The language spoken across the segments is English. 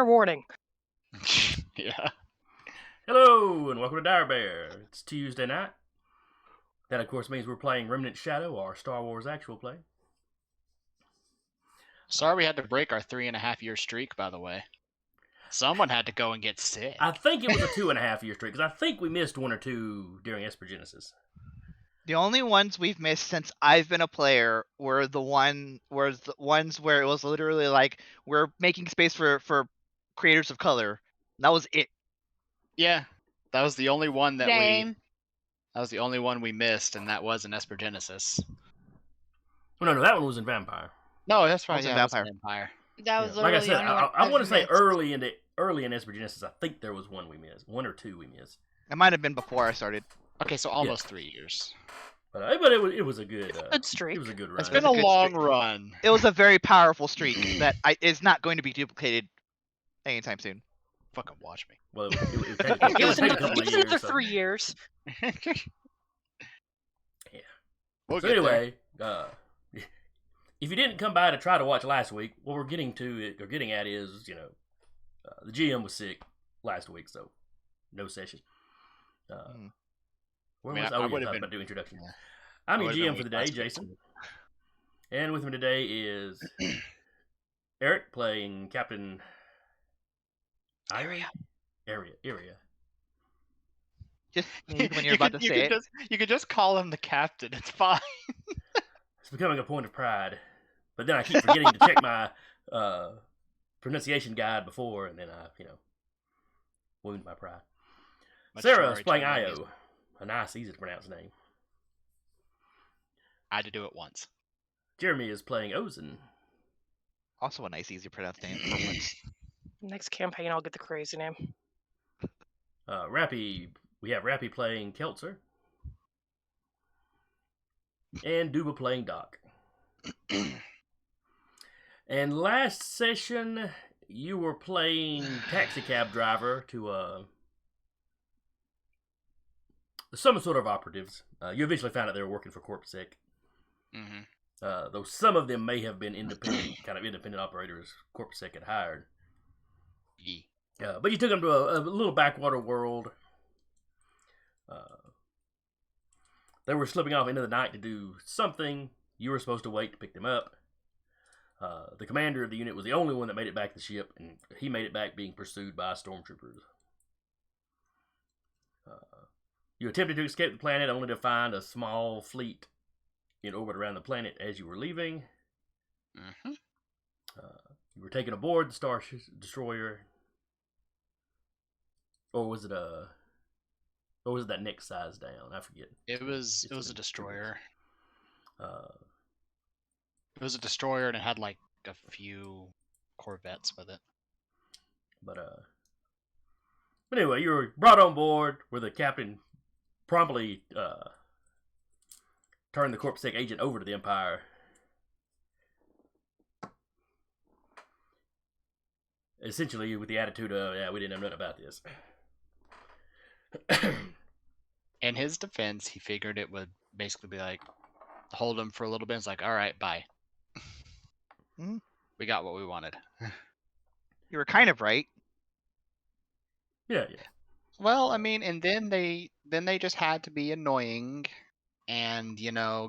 fair warning. Yeah. Hello, and welcome to Dire Bear. It's Tuesday night. That, of course, means we're playing Remnant Shadow, our Star Wars actual play. Sorry we had to break our 3.5-year streak, by the way. Someone had to go and get sick. I think it was a 2.5-year streak, because I think we missed one or two during Espergenesis. The only ones we've missed since I've been a player were the ones where it was literally like we're making space for creators of color. That was it. Yeah, that was the only one that Same. That was the only one we missed, and that was in Espergenesis. Oh, no, that one was in Vampire. No, that's right. Was in Yeah, it was Vampire. Vampire. That was Like I literally said, the only one I want to say missed. early in Espergenesis, I think there was one we missed. One or two we missed. It might have been before I started. Okay, so almost 3 years. But it was a good Good streak. It was a good run. It's been a a good long streak. run. It was a very powerful streak that is not going to be duplicated anytime soon. Fucking watch me. Well, it Give us take a another, couple give of us years. another so. 3 years. We'll So get there. anyway, if you didn't come by to try to watch last week, what we're getting at is, the GM was sick last week, so no session. Where I mean, was I I? would've About been- to do introduction. Yeah. I'm I your would've been GM for the weak day, last week, Jason, too. and with me today is Eric playing Captain Area. Just when you're about to say it. You could just call him the captain. It's fine. It's becoming a point of pride, but then I keep forgetting to check my pronunciation guide before, and then I, wound my pride. Sarah's playing Io, a nice, easy to pronounce name. I had to do it once. Jeremy is playing Ozen. Also a nice, easy pronounce name. Next campaign, I'll get the crazy name. We have Rappy playing Keltzer. And Duba playing Doc. And last session, you were playing taxi cab driver to some sort of operatives. You eventually found out they were working for CorpSec. Mm-hmm. Though some of them may have been independent operators CorpSec had hired. Yeah. But you took them to a little backwater world. They were slipping off into the night to do something. You were supposed to wait to pick them up. The commander of the unit was the only one that made it back to the ship, and he made it back being pursued by stormtroopers. You attempted to escape the planet only to find a small fleet in orbit around the planet as you were leaving. Mm-hmm. You were taken aboard the Star Destroyer. Or was it that next size down? I forget. It was a destroyer. Uh, It was a destroyer, and it had like a few corvettes with it. But anyway, you were brought on board where the captain promptly turned the CorpSec agent over to the Empire. Essentially with the attitude of, we didn't know nothing about this. In his defense, he figured it would basically be like, hold him for a little bit. It's like, all right, bye. Mhm. We got what we wanted. You were kind of right. Yeah. Well, I mean, and then they just had to be annoying and,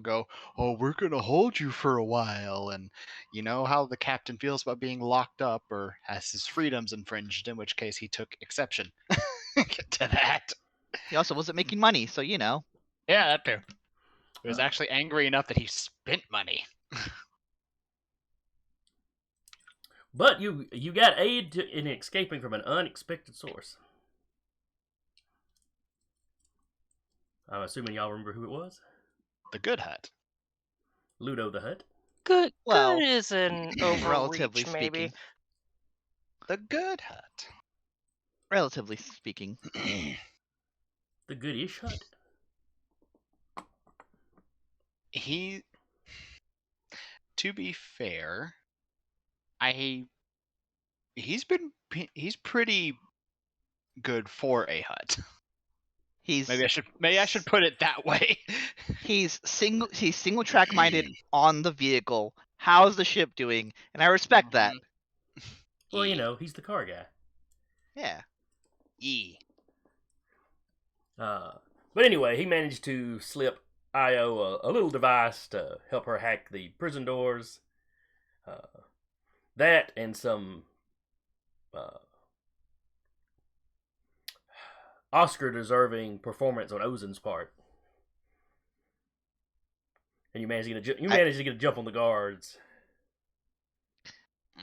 go, oh, we're going to hold you for a while. And you know how the captain feels about being locked up or has his freedoms infringed, in which case he took exception to that. He also wasn't making money, so you know. Yeah, that too. He was actually angry enough that he spent money. But you got aid in escaping from an unexpected source. I'm assuming y'all remember who it was? The Good Hut. Ludo the Hutt. Good, Well, good is an relatively overreach, maybe. speaking. The Good Hut. Relatively speaking. The Goodish Hut. To be fair, he's pretty good for a hut. Maybe I should put it that way. He's single track minded on the vehicle. How's the ship doing? And I respect that. Well, E. you know, he's the car guy. Yeah. E. But anyway, he managed to slip Io a little device to help her hack the prison doors. That and some Oscar-deserving performance on Ozen's part. And you managed to get a jump on the guards.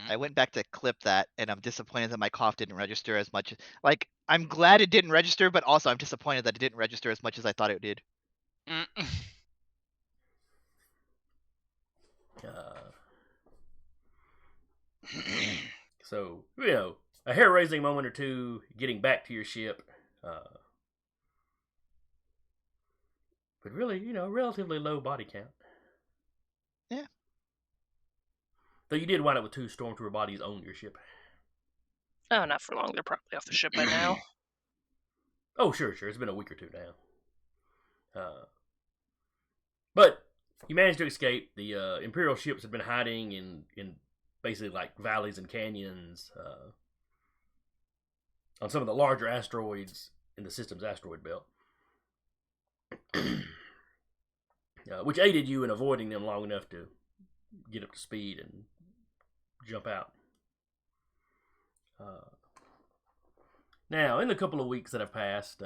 I went back to clip that, and I'm disappointed that my cough didn't register as much. Like, I'm glad it didn't register, but also I'm disappointed that it didn't register as much as I thought it did. So, you know, a hair-raising moment or two getting back to your ship. But really, you know, relatively low body count. Yeah. Though you did wind up with 2 stormtrooper bodies on your ship. Oh, not for long. They're probably off the ship by now. Oh, sure. It's been a week or 2 now. But you managed to escape. The Imperial ships had been hiding in basically like valleys and canyons on some of the larger asteroids in the system's asteroid belt. Which aided you in avoiding them long enough to get up to speed and jump out. Now, in the couple of weeks that have passed,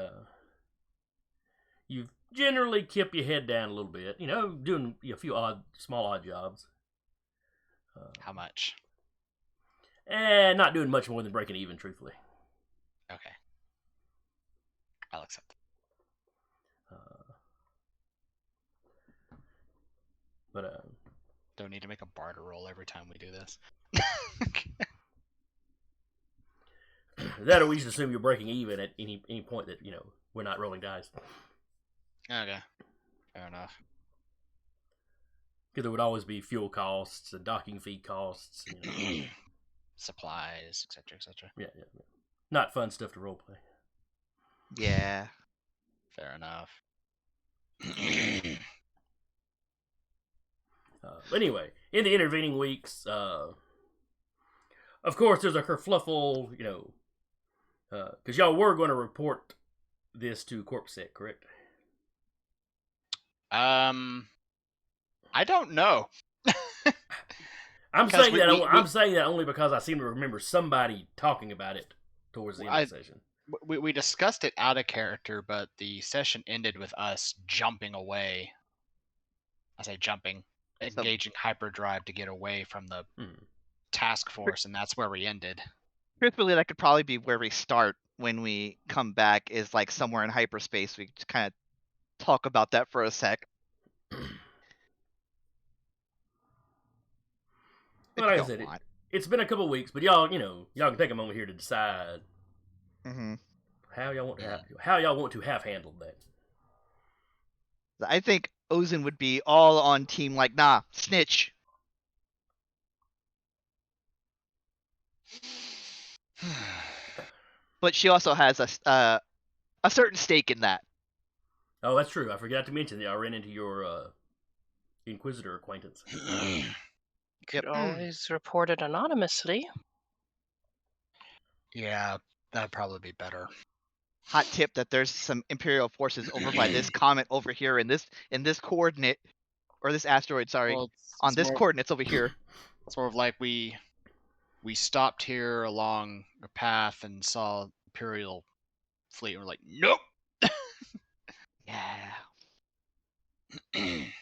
you've generally kept your head down a little bit. You know, doing a few small odd jobs. How much? And not doing much more than breaking even, truthfully. Okay. I'll accept. But Don't need to make a barter roll every time we do this. that, or we just assume you're breaking even at any point that, you know, we're not rolling dice. Okay. Fair enough. Because there would always be fuel costs and docking fee costs. You know. Supplies, etc., etc. Yeah. Not fun stuff to roleplay. Yeah. Fair enough. But anyway, in the intervening weeks, of course, there's a kerfluffle, you know, because y'all were going to report this to CorpSec, correct? I don't know. I'm Because saying I'm saying that only because I seem to remember somebody talking about it towards the end of the session. We discussed it out of character, but the session ended with us jumping away. I say jumping, engaging hyperdrive to get away from the task force, and that's where we ended. Truthfully, that could probably be where we start when we come back, is like somewhere in hyperspace. We just kind of talk about that for a sec. Well, like I said, it's been a couple weeks, but y'all can take a moment here to decide how y'all want to have handled that. I think Ozen would be all on team like, nah, snitch. But she also has a certain stake in that. Oh, that's true. I forgot to mention that I ran into your Inquisitor acquaintance. Could always report it anonymously. Yeah, that'd probably be better. Hot tip that there's some Imperial forces over by this comet over here in this coordinate, or this asteroid, sorry, Well, on this coordinates over here. It's more of like we stopped here along a path and saw Imperial fleet, and we're like, nope. Yeah.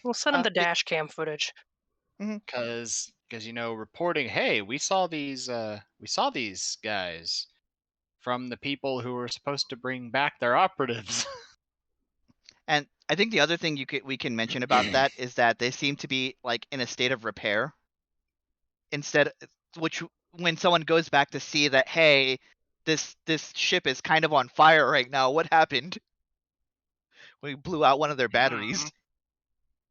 We'll send him the dash cam footage. Because reporting, hey, we saw these guys from the people who were supposed to bring back their operatives. And I think the other thing we can mention about that is that they seem to be like in a state of repair. Which when someone goes back to see that, hey, this ship is kind of on fire right now. What happened? We blew out one of their batteries.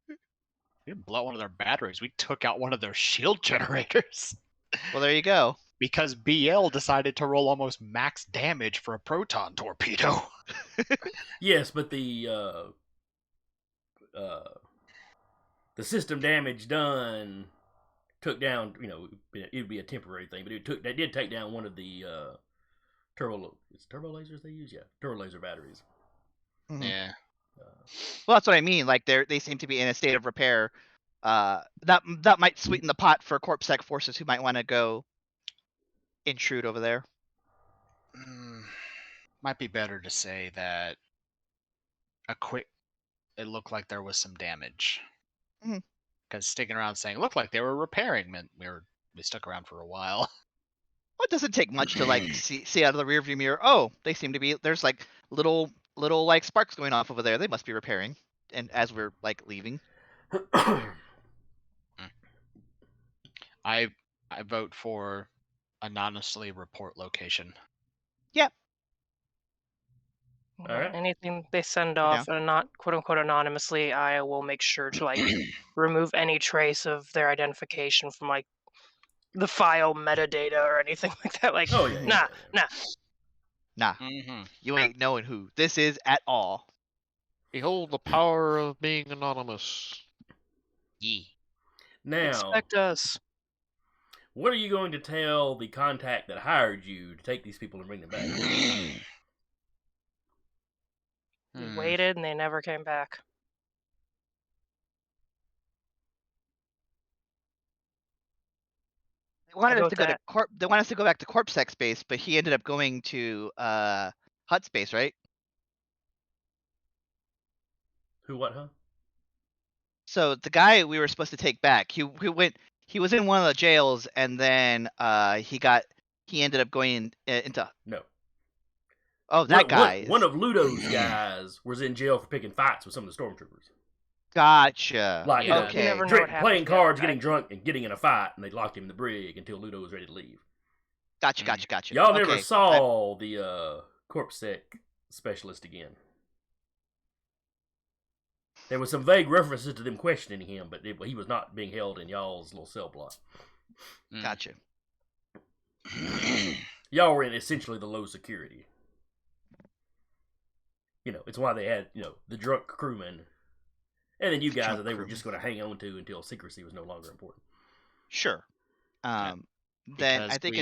We didn't blow out one of their batteries. We took out one of their shield generators. Well, there you go. Because BL decided to roll almost max damage for a proton torpedo. Yes, but the system damage done took down, it'd be a temporary thing, but they did take down one of the turbo lasers they use, turbo laser batteries. Mhm. Yeah. Well, that's what I mean. Like they seem to be in a state of repair. That might sweeten the pot for corpsec forces who might want to go intrude over there. Might be better to say that it looked like there was some damage. Mhm. Because sticking around saying it looked like they were repairing meant we stuck around for a while. Well, it doesn't take much to like see out of the rearview mirror. Oh, they seem to be. There's like little like sparks going off over there. They must be repairing. And as we're like leaving, I vote for anonymously report location. All right. Anything they send You're off and not quote unquote anonymously, I will make sure to like remove any trace of their identification from like the file metadata or anything like that. Like, Oh yeah. nah, Mm-hmm. you ain't knowing who this is at all. Behold the power of being anonymous. Yee. Now, expect us. what are you going to tell the contact that hired you to take these people and bring them back? We waited and they never came back. They wanted I'll go us to with go to that. They want us to go back to corpsec space, but he ended up going to hut space, right? Who? What? Huh? So the guy we were supposed to take back, he was in one of the jails, and then he ended up going into. No. Oh, that guy. One of Ludo's guys was in jail for picking fights with some of the stormtroopers. Gotcha. Like, Yeah. You Okay. never know what happens playing when cards, you getting have drunk, and getting in a fight, and they locked him in the brig until Ludo was ready to leave. Gotcha. Y'all Okay. never saw the corpsec specialist again. There was some vague references to them questioning him, but he was not being held in y'all's little cell block. Gotcha. Y'all were in essentially the low security. It's why they had, the drunk crewmen. And then you guys Drunk that they were crewmen. just going to hang on to until secrecy was no longer important. Sure. Yeah. Then Because I think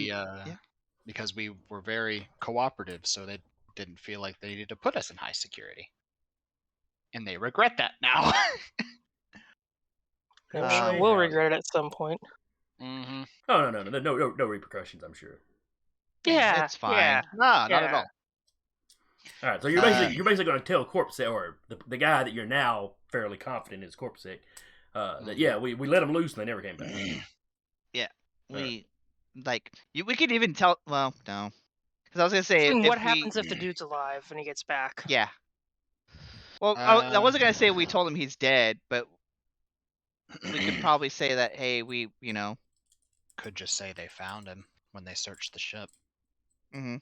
because we were very cooperative, so they didn't feel like they needed to put us in high security. And they regret that now. I'm sure we'll regret it at some point. Mm-hmm. Oh, no repercussions, I'm sure. Yeah, it's fine. yeah. Nah, not at Yeah. all. All right, so you're basically going to tell corpsec, or the guy that you're now fairly confident is corpsec, that we let them loose and they never came back. We could even tell. Well, no, because I was gonna say And if what happens if the dude's alive and he gets back? Yeah. Well, I wasn't gonna say we told him he's dead, but we could probably say that hey, we Could just say they found him when they searched the ship. Mm-hmm.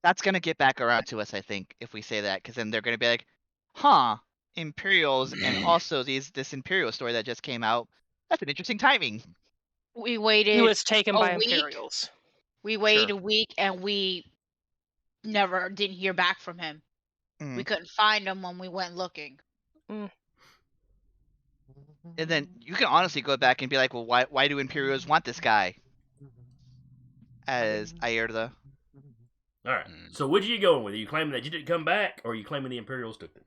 That's gonna get back around to us, I think, if we say that, because then they're gonna be like, "Huh, Imperials, and also this Imperial story that just came out. That's an interesting timing." We waited He was taken a by week. Imperials. We waited Sure. a week and we didn't hear back from him. Mhm. We couldn't find him when we went looking. And then you can honestly go back and be like, "Well, why do Imperials want this guy as Aerda?" All right. So which are you going with? Are you claiming that you didn't come back, or are you claiming the Imperials took them?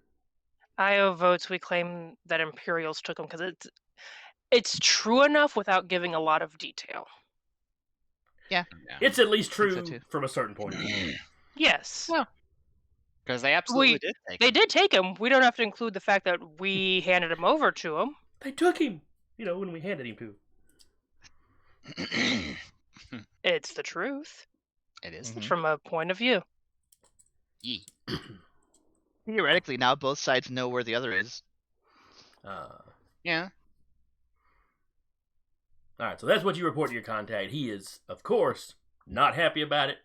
IO votes we claim that Imperials took him because it's true enough without giving a lot of detail. Yeah. It's at least I think true so, too. from a certain point of view. Yes. Yeah. Because they absolutely did take They him. did take him. We don't have to include the fact that we handed him over to him. They took him, when we handed him to him. It's the truth. It is. Mhm. From a point of view. Yee. Theoretically, now both sides know where the other is. Yeah. All right, so that's what you report to your contact. He is, of course, not happy about it.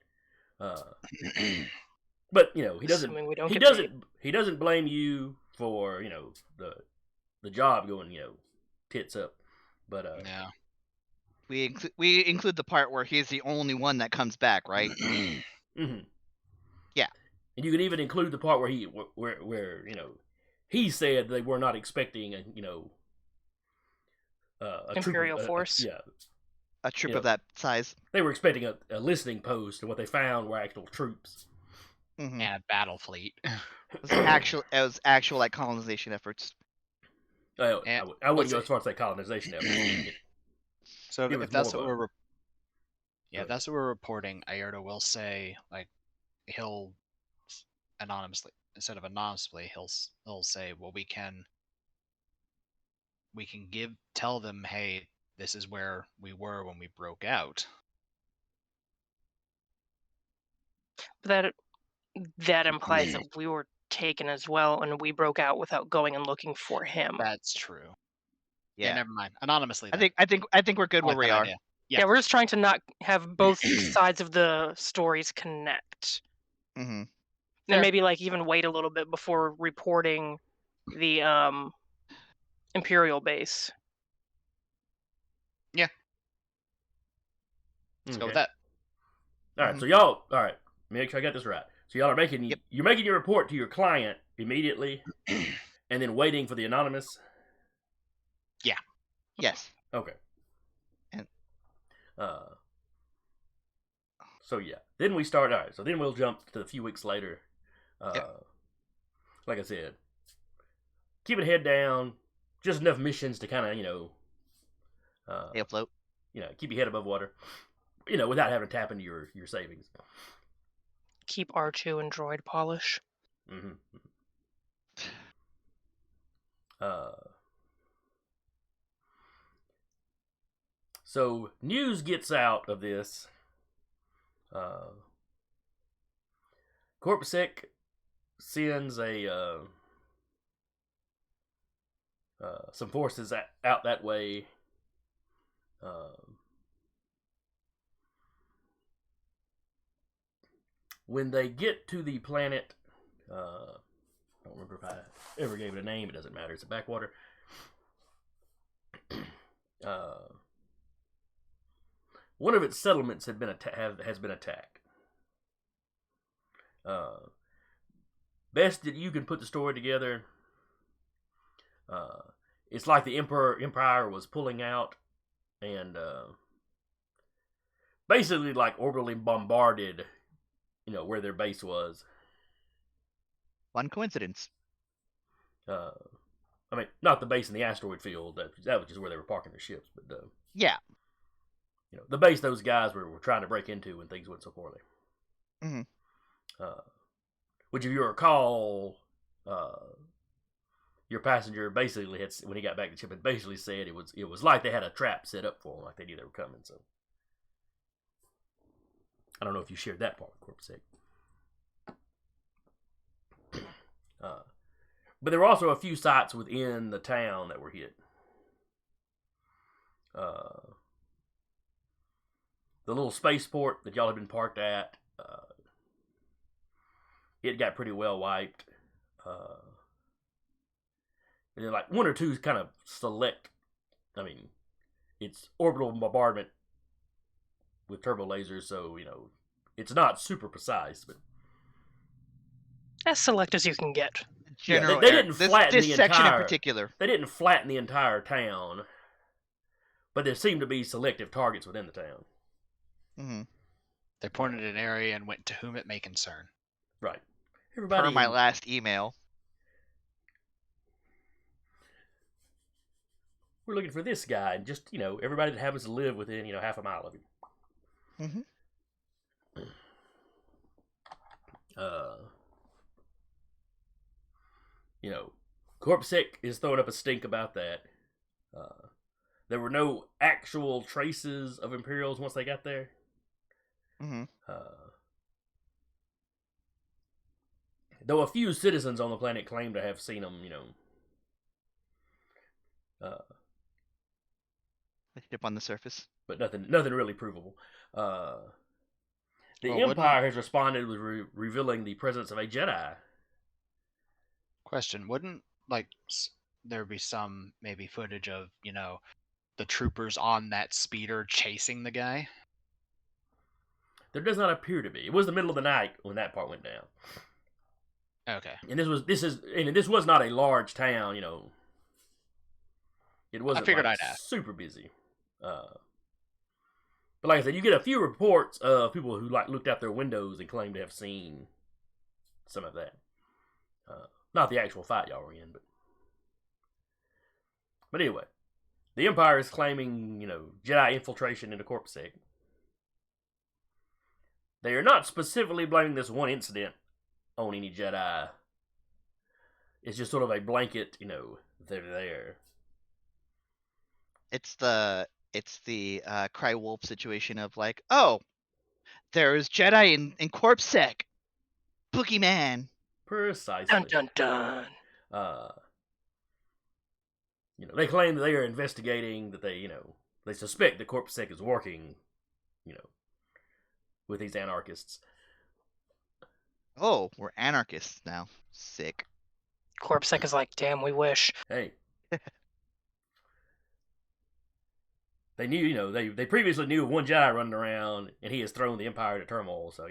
But he doesn't. Assuming we don't He get doesn't. He doesn't blame you for the job going tits up. But Yeah. We include the part where he's the only one that comes back, right? Mm-hmm. Yeah. And you can even include the part where he said they were not expecting a Imperial trooper, force. yeah, A troop You of know, that size. they were expecting a listening post, and what they found were actual troops. Mm-hmm. And a battle fleet. It was actual like colonization efforts. And I wouldn't go let's as far as say colonization efforts. So It was if that's more what of a- we're Go if that's what we're reporting, Aerta will say like he'll anonymously instead of anonymously he'll say, well, we can tell them, hey, this is where we were when we broke out. But that implies that we were taken as well, and we broke out without going and looking for him. That's true. Yeah, Yeah. never mind. Anonymously. I Then. think we're good I where like we that are. idea. Yeah. Yeah. We're just trying to not have both sides of the stories connect. Mm-hmm. And Fair. maybe like even wait a little bit before reporting the Imperial base. Let's go with Okay. that. All right, Mhm. so y'all, all right, make sure I got this right. So y'all are making Yep. you're making your report to your client immediately, and then waiting for the anonymous. Yes. Okay. And- Uh. So yeah, then we start. All right, so then we'll jump to a few weeks later. Like I said, keep it head down. Just enough missions to kind of Stay afloat. keep your head above water. Without having to tap into your savings. Keep R2 and droid polish. Mm-hmm. So news gets out of this. Corpsec sends some forces out that way. When they get to the planet, I don't remember if I ever gave it a name. It doesn't matter. It's a backwater. One of its settlements has been attacked. Best that you can put the story together. It's like the Empire was pulling out and basically like orbitally bombarded, where their base was. One coincidence. I mean, not the base in the asteroid field. That was just where they were parking their ships. But Yeah. the base those guys were trying to break into when things went so poorly. Mhm. Which, if you recall, your passenger basically had, when he got back to the ship, had basically said it was like they had a trap set up for him, like they knew they were coming. So I don't know if you shared that part with Corpsec. But there were also a few sites within the town that were hit. The little spaceport that y'all had been parked at, it got pretty well wiped. And then like one or two kind of select, I mean, it's orbital bombardment with turbo lasers, so, it's not super precise, but As select as you can get. General they area. didn't flatten this the section in entire- particular. They didn't flatten the entire town, but there seemed to be selective targets within the town. Mm-hmm. They pointed an area and went to whom it may concern. Right. Per Everybody. my last email. We're looking for this guy, and just everybody that happens to live within half a mile of him. Mm-hmm. Corpsec is throwing up a stink about that. There were no actual traces of Imperials once they got there. Mm-hmm. Though a few citizens on the planet claim to have seen them, Up on the surface. but nothing really provable. The Well, Empire has responded with revealing the presence of a Jedi. Question: wouldn't there be some maybe footage of the troopers on that speeder chasing the guy? There does not appear to be. It was the middle of the night when that part went down. Okay. And this was not a large town, It wasn't figured like I'd ask. super busy. But like I said, you get a few reports of people who like looked out their windows and claimed to have seen some of that. Not the actual fight y'all were in, but anyway, the Empire is claiming, Jedi infiltration into CorpSec. They are not specifically blaming this one incident on any Jedi. It's just sort of a blanket, they're there. It's the Cry Wolf situation of like, oh, there's Jedi in CorpSec. Boogeyman. Precisely. Dun dun dun. They claim that they are investigating, that they suspect that CorpSec is working, with these anarchists. Oh, we're anarchists now. Sick. CorpSec is like, damn, we wish. Hey. They knew, they previously knew of one Jedi running around, and he has thrown the Empire into turmoil, so,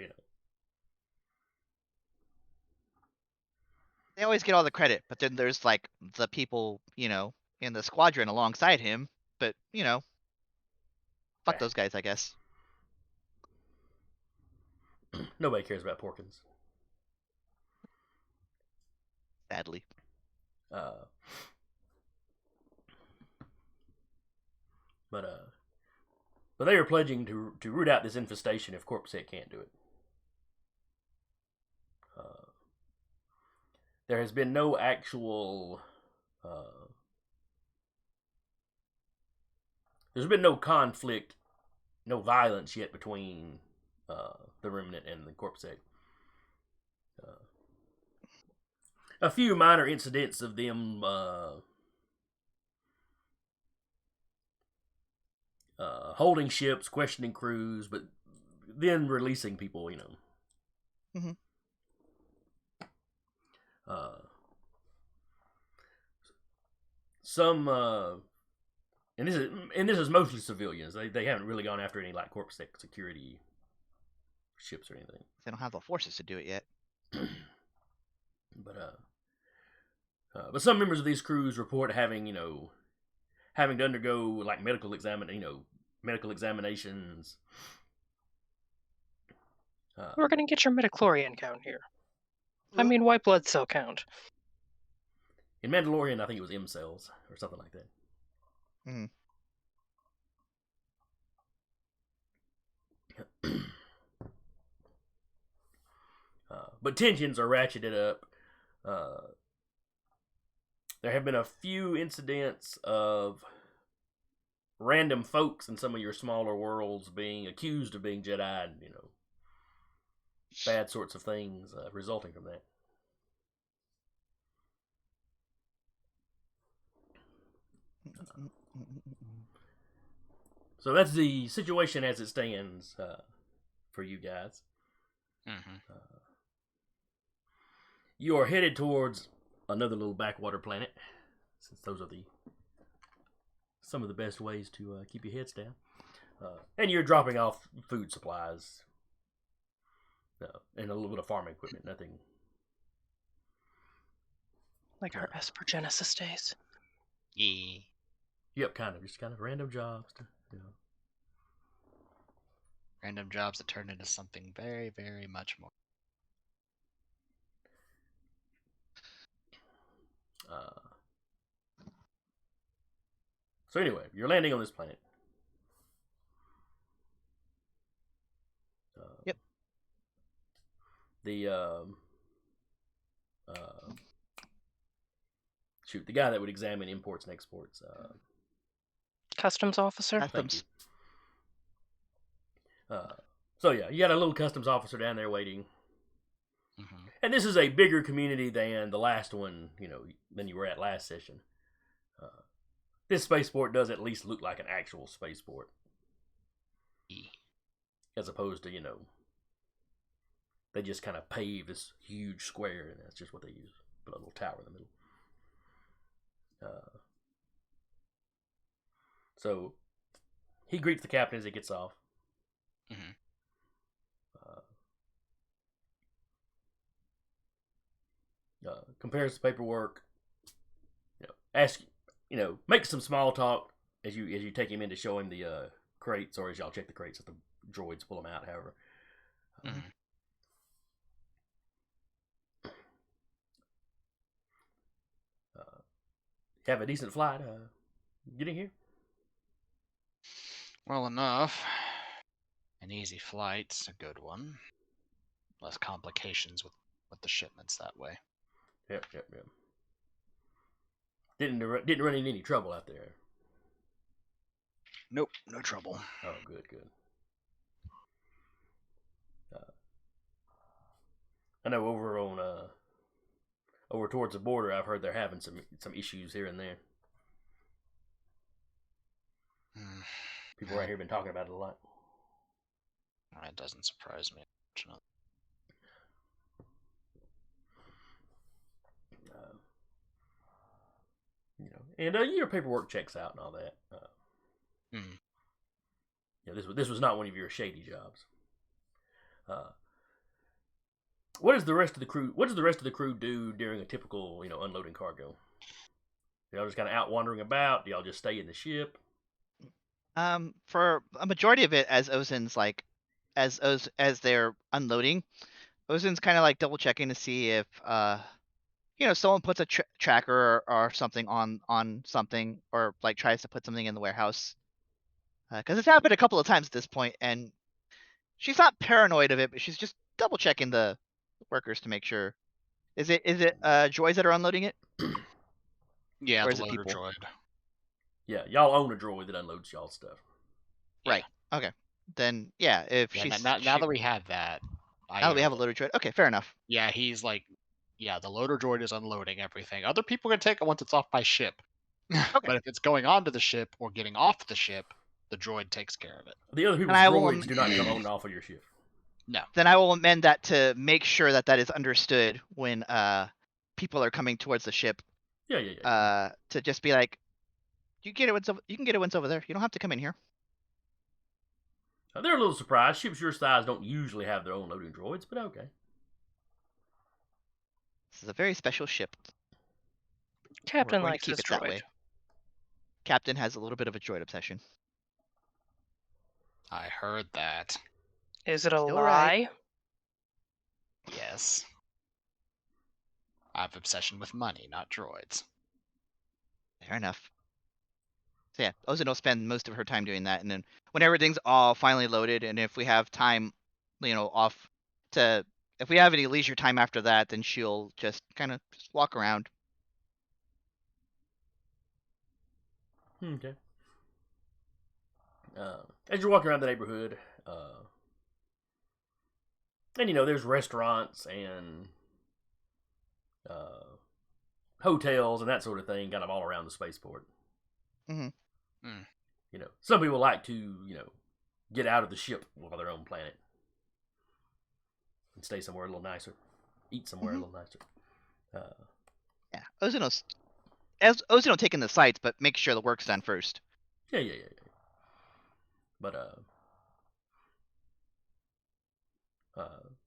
They always get all the credit, but then there's like the people, in the squadron alongside him. But, fuck those guys, I guess. Nobody cares about Porkins. Sadly. But they are pledging to root out this infestation if CorpSec can't do it. There has been no actual. There's been no conflict, no violence yet between the Remnant and the CorpSec. A few minor incidents of them holding ships, questioning crews, but then releasing people, Mm-hmm. Some and this is mostly civilians. They haven't really gone after any like CorpSec security ships or anything. They don't have the forces to do it yet. But some members of these crews report having having to undergo like medical examinations. We're gonna get your midichlorian count here. I mean, white blood cell count. In Mandalorian, I think it was M cells or something like that. Mm. But tensions are ratcheted up. There have been a few incidents of random folks in some of your smaller worlds being accused of being Jedi and, bad sorts of things resulting from that. So that's the situation as it stands for you guys. Mm-hmm. You are headed towards another little backwater planet, since those are some of the best ways to keep your heads down. And you're dropping off food supplies and a little bit of farming equipment. Nothing Like our Esper Genesis days. Yeah. Yep, just kind of random jobs. Random jobs that turn into something very, very much more. So anyway, you're landing on this planet. Yep. The guy that would examine imports and exports. Customs officer. Customs. So yeah, you got a little customs officer down there waiting. Mm-hmm. And this is a bigger community than the last one, than you were at last session. This spaceport does at least look like an actual spaceport. As opposed to, they just kind of pave this huge square, and that's just what they use. Put a little tower in the middle. So, he greets the captain as he gets off. Mm-hmm. Compares the paperwork. make some small talk as you take him in to show him the crates, or as y'all check the crates if the droids pull them out. However, have a decent flight getting here. Well enough. An easy flight's a good one. Less complications with the shipments that way. Yep. Didn't run into any trouble out there. Nope, no trouble. Oh, good. I know over towards the border, I've heard they're having some issues here and there. People right here have been talking about it a lot. That doesn't surprise me. And your paperwork checks out and all that. This was not one of your shady jobs. What does the rest of the crew do during a typical unloading cargo? Do y'all just kind of out wandering about? Do y'all just stay in the ship? For a majority of it, as Ozin's like, as they're unloading, Ozin's kind of like double checking to see if someone puts a tracker or something on something, or like tries to put something in the warehouse. Because it's happened a couple of times at this point, and she's not paranoid of it, but she's just double checking the workers to make sure. Is it droids that are unloading it? Yeah, or the is it loader people? droid. Yeah, y'all own a droid that unloads y'all stuff. Right. Okay. Then yeah, if Yeah, she's now that we have that, now that we have a loader droid, okay, fair enough. Yeah, he's like, the loader droid is unloading everything. Other people can take it once it's off my ship. Okay. But if it's going onto the ship or getting off the ship, the droid takes care of it. The other people's droids do not come on and off of your ship. No. Then I will amend that to make sure that is understood when people are coming towards the ship. Yeah. To just be like, you can get it once over there. You don't have to come in here. They're a little surprised. Ships your size don't usually have their own loading droids, but okay. This is a very special ship. Captain We're going likes to keep his it that droid. way. Captain has a little bit of a droid obsession. I heard that. Is it a Still lie? right. Yes. I have obsession with money, not droids. Fair enough. So yeah, Ozin will spend most of her time doing that, and then when everything's all finally loaded, and if we have time, if we have any leisure time after that, then she'll just kind of just walk around. Okay. As you're walking around the neighborhood, and there's restaurants and hotels and that sort of thing, kind of all around the spaceport. Some people like to, get out of the ship while they're on planet and stay somewhere a little nicer, eat somewhere a little nicer. Yeah, Ozin will take in the sights, but make sure the work's done first. Yeah. But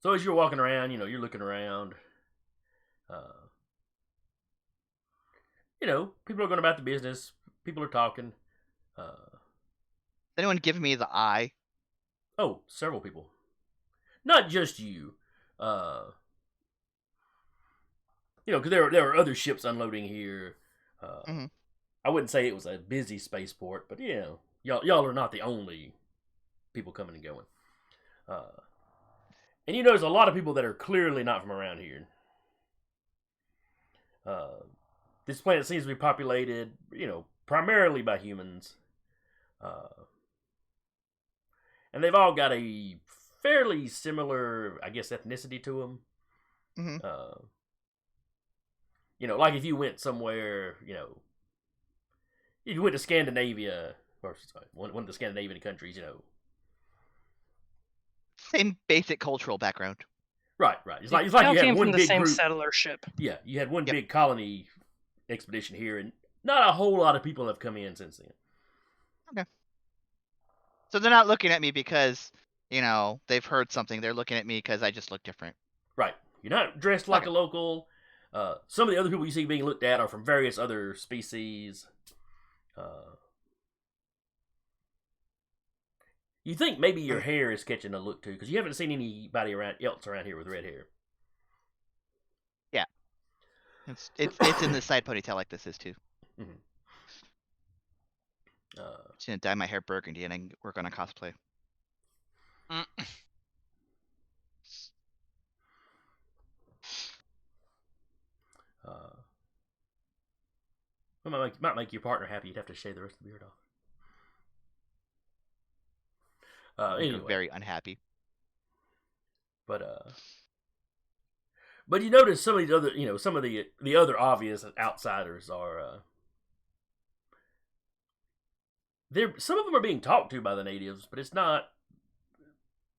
so as you're walking around, you're looking around. People are going about the business. People are talking. Anyone give me the eye? Oh, several people. Not just you. Because there are other ships unloading here. I wouldn't say it was a busy spaceport, but y'all are not the only people coming and going. And there's a lot of people that are clearly not from around here. This planet seems to be populated, primarily by humans. And they've all got a fairly similar, I guess, ethnicity to them. Like if you went somewhere, if you went to Scandinavia, or sorry, one of the Scandinavian countries, Same basic cultural background. Right. It's like Y'all you had came one from the big same group. settler ship. Yeah, you had one big colony expedition here, and not a whole lot of people have come in since then. Okay. So they're not looking at me because, they've heard something. They're looking at me because I just look different. Right. You're not dressed like a local. Some of the other people you see being looked at are from various other species. You think maybe your hair is catching a look too, because you haven't seen anybody else around here with red hair. Yeah. It's in the side ponytail like this is too. Mm-hmm. Just gonna dye my hair burgundy and I can work on a cosplay. It might make your partner happy. You'd have to shave the rest of the beard off. Anyway, Very unhappy. But you notice some of these other, some of the other obvious outsiders are. Some of them are being talked to by the natives, but it's not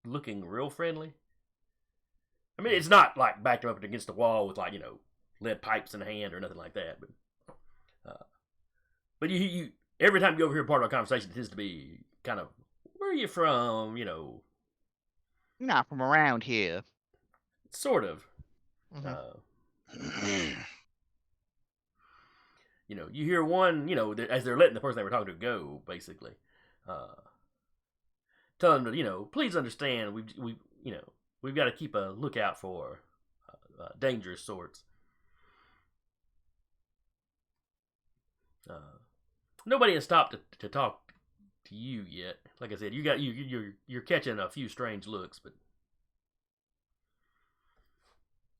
looking real friendly. I mean, it's not like backed up against the wall with lead pipes in hand or nothing like that. But you every time you overhear part of a conversation, it tends to be kind of, where are you from? Not from around here. Sort of. Mm-hmm. You hear one, as they're letting the person they were talking to go, basically, telling them to, please understand, we've got to keep a lookout for dangerous sorts. Nobody has stopped to talk to you yet. Like I said, you're catching a few strange looks,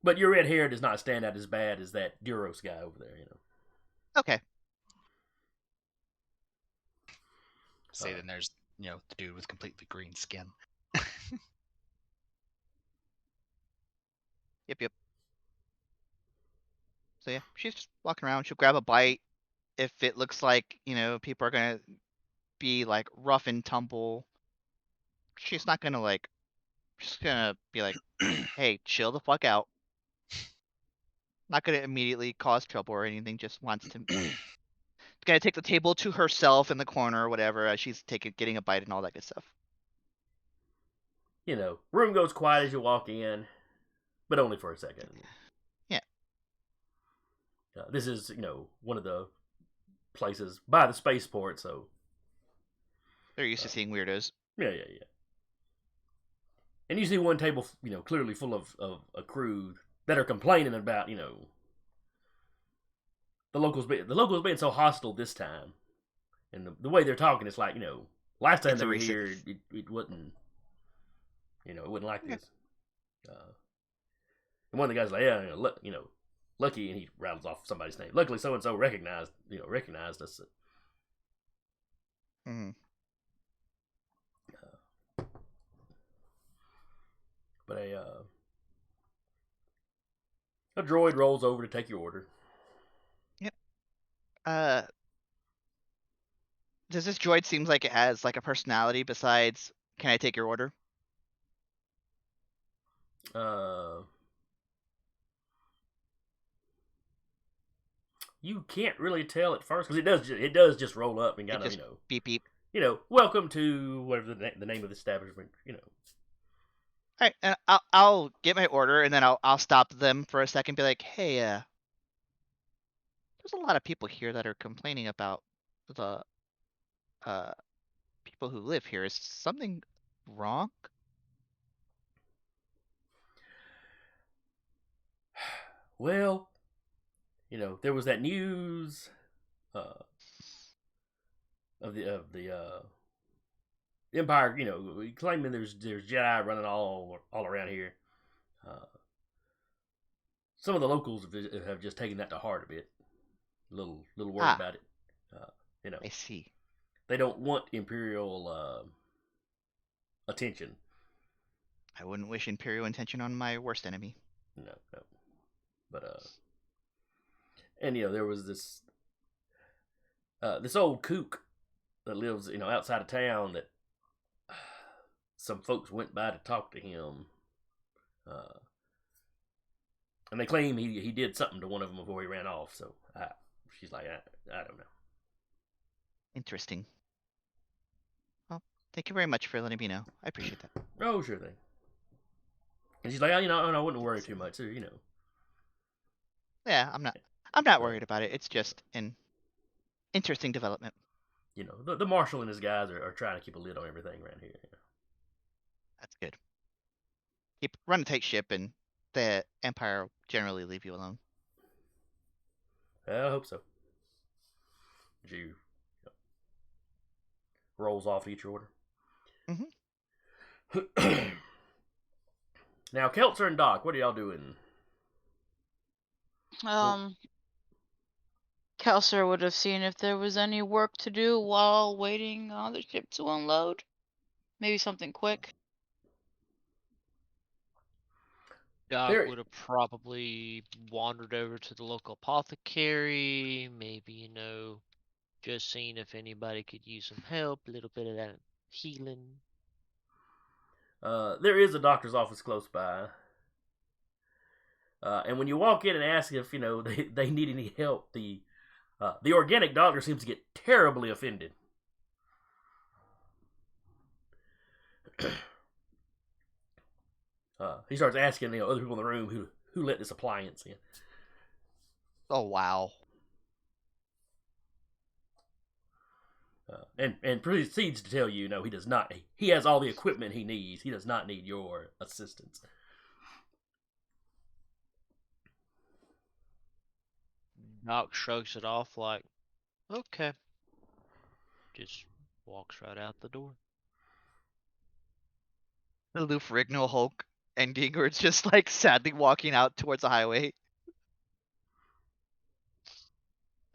but your red hair does not stand out as bad as that Duros guy over there. Okay. Say then there's the dude with completely green skin. Yep. So yeah, she's just walking around. She'll grab a bite if it looks like people are gonna be like rough and tumble. She's not gonna She's gonna be like, hey, chill the fuck out. Not gonna immediately cause trouble or anything. Just wants to. Gonna take the table to herself in the corner or whatever as she's getting a bite and all that good stuff. Room goes quiet as you walk in, but only for a second. Yeah. This is, one of the places by the spaceport, so they're used to seeing weirdos. Yeah. And you see one table, clearly full of a crew that are complaining about, the locals being so hostile this time, and the way they're talking, it's like, last time they were here, it wasn't, it wasn't like this. And one of the guys like, lucky, and he rattles off somebody's name. Luckily, so and so recognized us. Mm-hmm. But a droid rolls over to take your order. Yep. Does this droid seem like it has a personality besides, can I take your order? You can't really tell at first, because it does just roll up and kind of beep beep. Welcome to whatever the name of the establishment. All right, and I'll get my order and then I'll stop them for a second and be like, hey, there's a lot of people here that are complaining about the people who live here. Is something wrong? Well, there was that news of the Empire, claiming there's Jedi running all around here. Some of the locals have just taken that to heart a bit. A little worried about it. I see. They don't want Imperial attention. I wouldn't wish Imperial attention on my worst enemy. No. But and there was this old kook that lives outside of town that some folks went by to talk to him, and they claim he did something to one of them before he ran off. So she's like, I don't know. Interesting. Well, thank you very much for letting me know. I appreciate that. Oh, sure thing. And she's like, I wouldn't worry too much, Yeah, I'm not worried about it. It's just an interesting development. the marshal and his guys are trying to keep a lid on everything around here. That's good. Run a tight ship, and the Empire will generally leave you alone. I hope so. You rolls off each order. Mm-hmm. Now, Keltzer and Doc, what are y'all doing? Kelser would have seen if there was any work to do while waiting on the ship to unload. Maybe something quick. Doc would have probably wandered over to the local apothecary, maybe, just seeing if anybody could use some help, a little bit of that healing. There is a doctor's office close by. And when you walk in and ask if, they need any help, the organic doctor seems to get terribly offended. He starts asking other people in the room who let this appliance in. Oh, wow. And proceeds to tell you, no, he does not. He has all the equipment he needs. He does not need your assistance. Doc shrugs it off like, okay. Just walks right out the door. The Loof Rignal Hulk ending where it's just like sadly walking out towards the highway.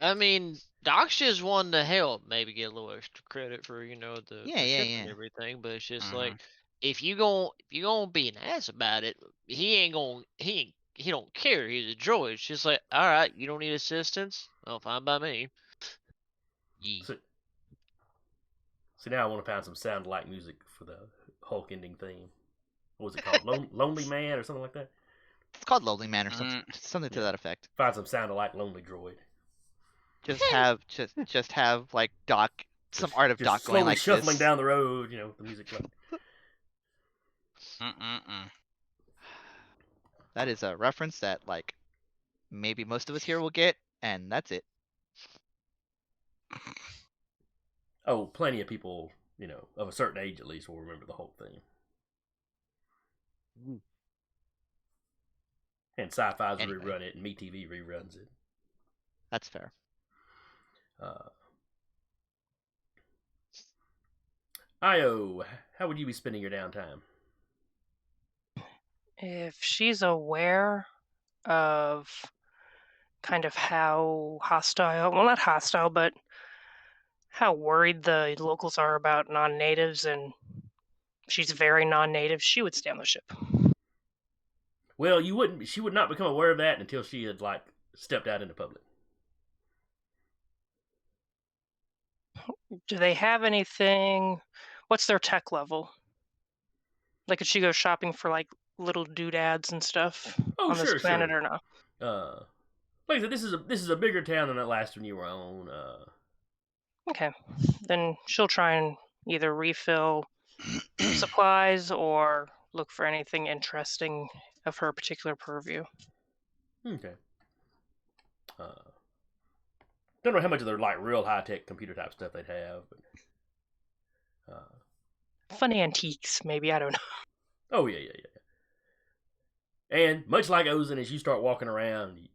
I mean, Doc's just wanting to help, maybe get a little extra credit for, the ship and everything, but it's just like, if you gonna be an ass about it, he don't care. He's a droid. It's just like, all right, you don't need assistance. Well, fine by me. Yeah. So now I want to find some sound-like music for the Hulk ending theme. What was it called? Lonely Man or something like that? It's called Lonely Man or something to that effect. Find some sound-alike Lonely Droid. Just have like Doc, some art of Doc going like slowly shuffling this. down the road. The music playing. That is a reference that like maybe most of us here will get, and that's it. Oh, plenty of people, of a certain age at least, will remember the whole thing. And Sci-Fi's rerun it, and MeTV reruns it. That's fair. Io, how would you be spending your downtime? If she's aware of kind of how hostile, well, not hostile, but how worried the locals are about non-natives, and she's very non-native, she would stay on the ship. Well, she would not become aware of that until she had, stepped out into public. Do they have anything? What's their tech level? Like, could she go shopping for, little doodads and stuff on this planet or not? Like I said, this is a bigger town than that last one you were on. Okay. Then she'll try and either refill supplies or look for anything interesting of her particular purview. Okay. Don't know how much of their real high tech computer type stuff they'd have, but funny antiques, maybe, I don't know. Oh yeah. And much like Ozen, as you start walking around,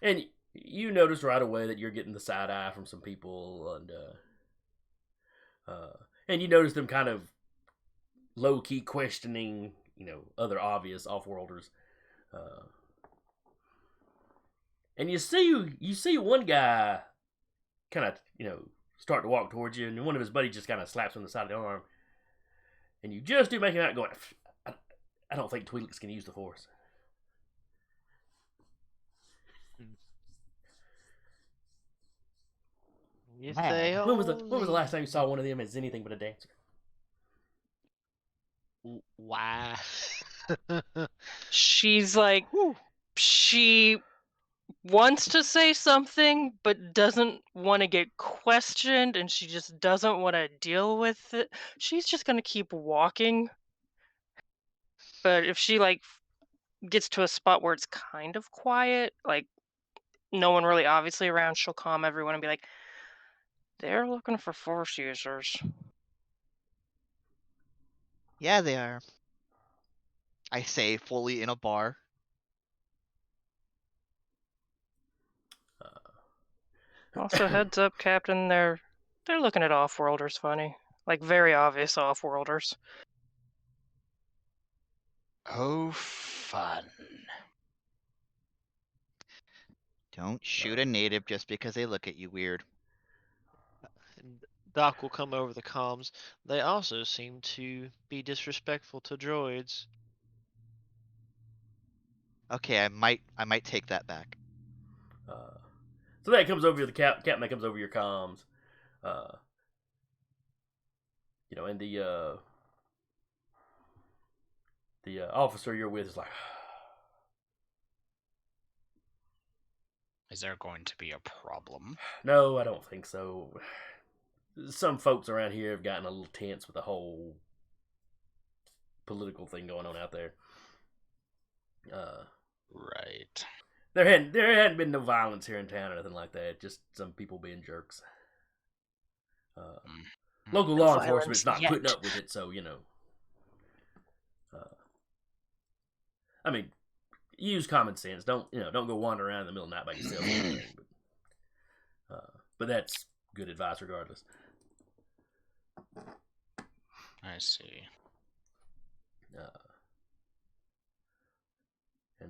and you notice right away that you're getting the side eye from some people, and you notice them kind of low key questioning, other obvious off-worlders. And you see one guy kind of, start to walk towards you, and one of his buddies just kind of slaps him on the side of the arm, and you just do make him out going, I don't think Twi'leks can use the Force. When was the last time you saw one of them as anything but a dancer? Why? She's like, she wants to say something, but doesn't want to get questioned, and she just doesn't want to deal with it. She's just going to keep walking. But if she, gets to a spot where it's kind of quiet, like no one really obviously around, she'll calm everyone and be like, "They're looking for force users." Yeah, they are. I say fully in a bar. Also, heads up, Captain, they're looking at off-worlders funny. Like very obvious off-worlders. Oh, fun. Don't shoot a native just because they look at you weird. And Doc will come over the comms. They also seem to be disrespectful to droids. Okay, I might take that back. So that comes over the captain. That comes over your comms. And the officer you're with is like, is there going to be a problem? No, I don't think so. Some folks around here have gotten a little tense with the whole political thing going on out there. Right. There hadn't been no violence here in town or anything like that. Just some people being jerks. Local law enforcement's not putting up with it, so I mean, use common sense. Don't go wandering around in the middle of the night by yourself. Or anything, but that's good advice regardless. I see.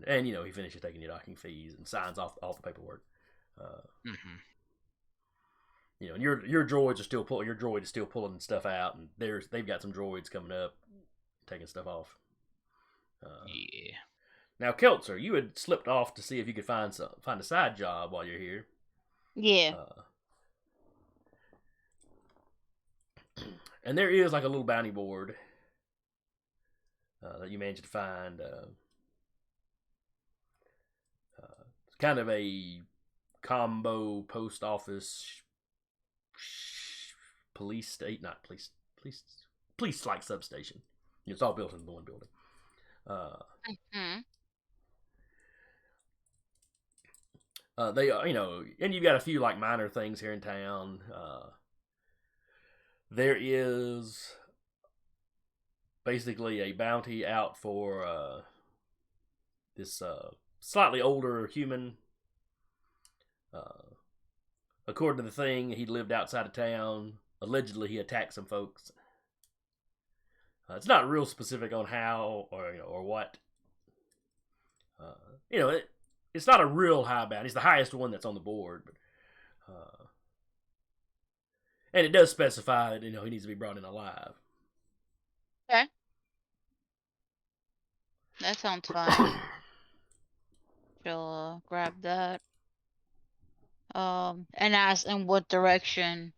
And he finishes taking your docking fees and signs off all the paperwork. And your droids are still pulling. Your droid is still pulling stuff out, and they've got some droids coming up, taking stuff off. Yeah. Now, Keltzer, you had slipped off to see if you could find a side job while you're here. Yeah. And there is like a little bounty board that you managed to find. It's kind of a combo post office police state, not police like substation. It's all built into the one building. They and you've got a few like minor things here in town. There is basically a bounty out for this slightly older human. According to the thing, he lived outside of town. Allegedly, he attacked some folks. It's not real specific on how or what. It's not a real high bounty. It's the highest one that's on the board, but and it does specify that he needs to be brought in alive. Okay. That sounds fine. She'll grab that. And ask in what direction,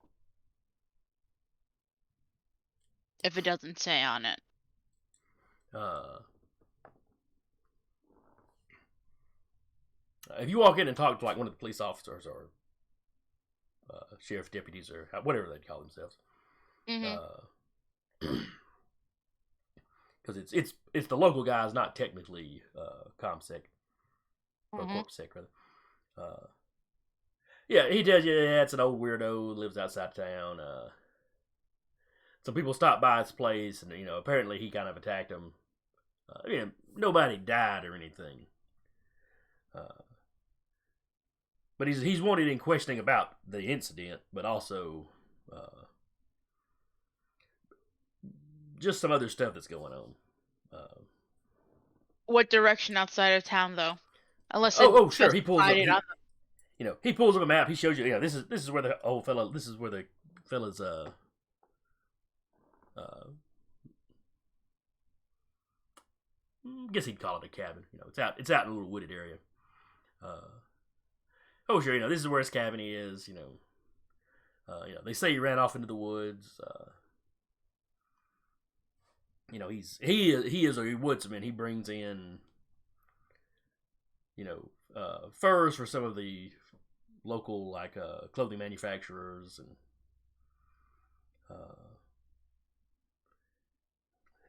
if it doesn't say on it. If you walk in and talk to like one of the police officers or sheriff deputies or whatever they call themselves, because it's the local guys, not technically ComSec or CorpSec rather. Yeah, he tells you, it's an old weirdo, lives outside town. Some people stopped by his place, and apparently he kind of attacked them. Nobody died or anything. But he's wanted in questioning about the incident, but also just some other stuff that's going on. What direction outside of town, though? Unless sure. He pulls up. He pulls up a map. He shows you. This is where the old fellow. This is where the fella's I guess he'd call it a cabin. It's out in a little wooded area. Sure. This is where his cabin is. They say he ran off into the woods. He is a woodsman. He brings in furs for some of the local clothing manufacturers and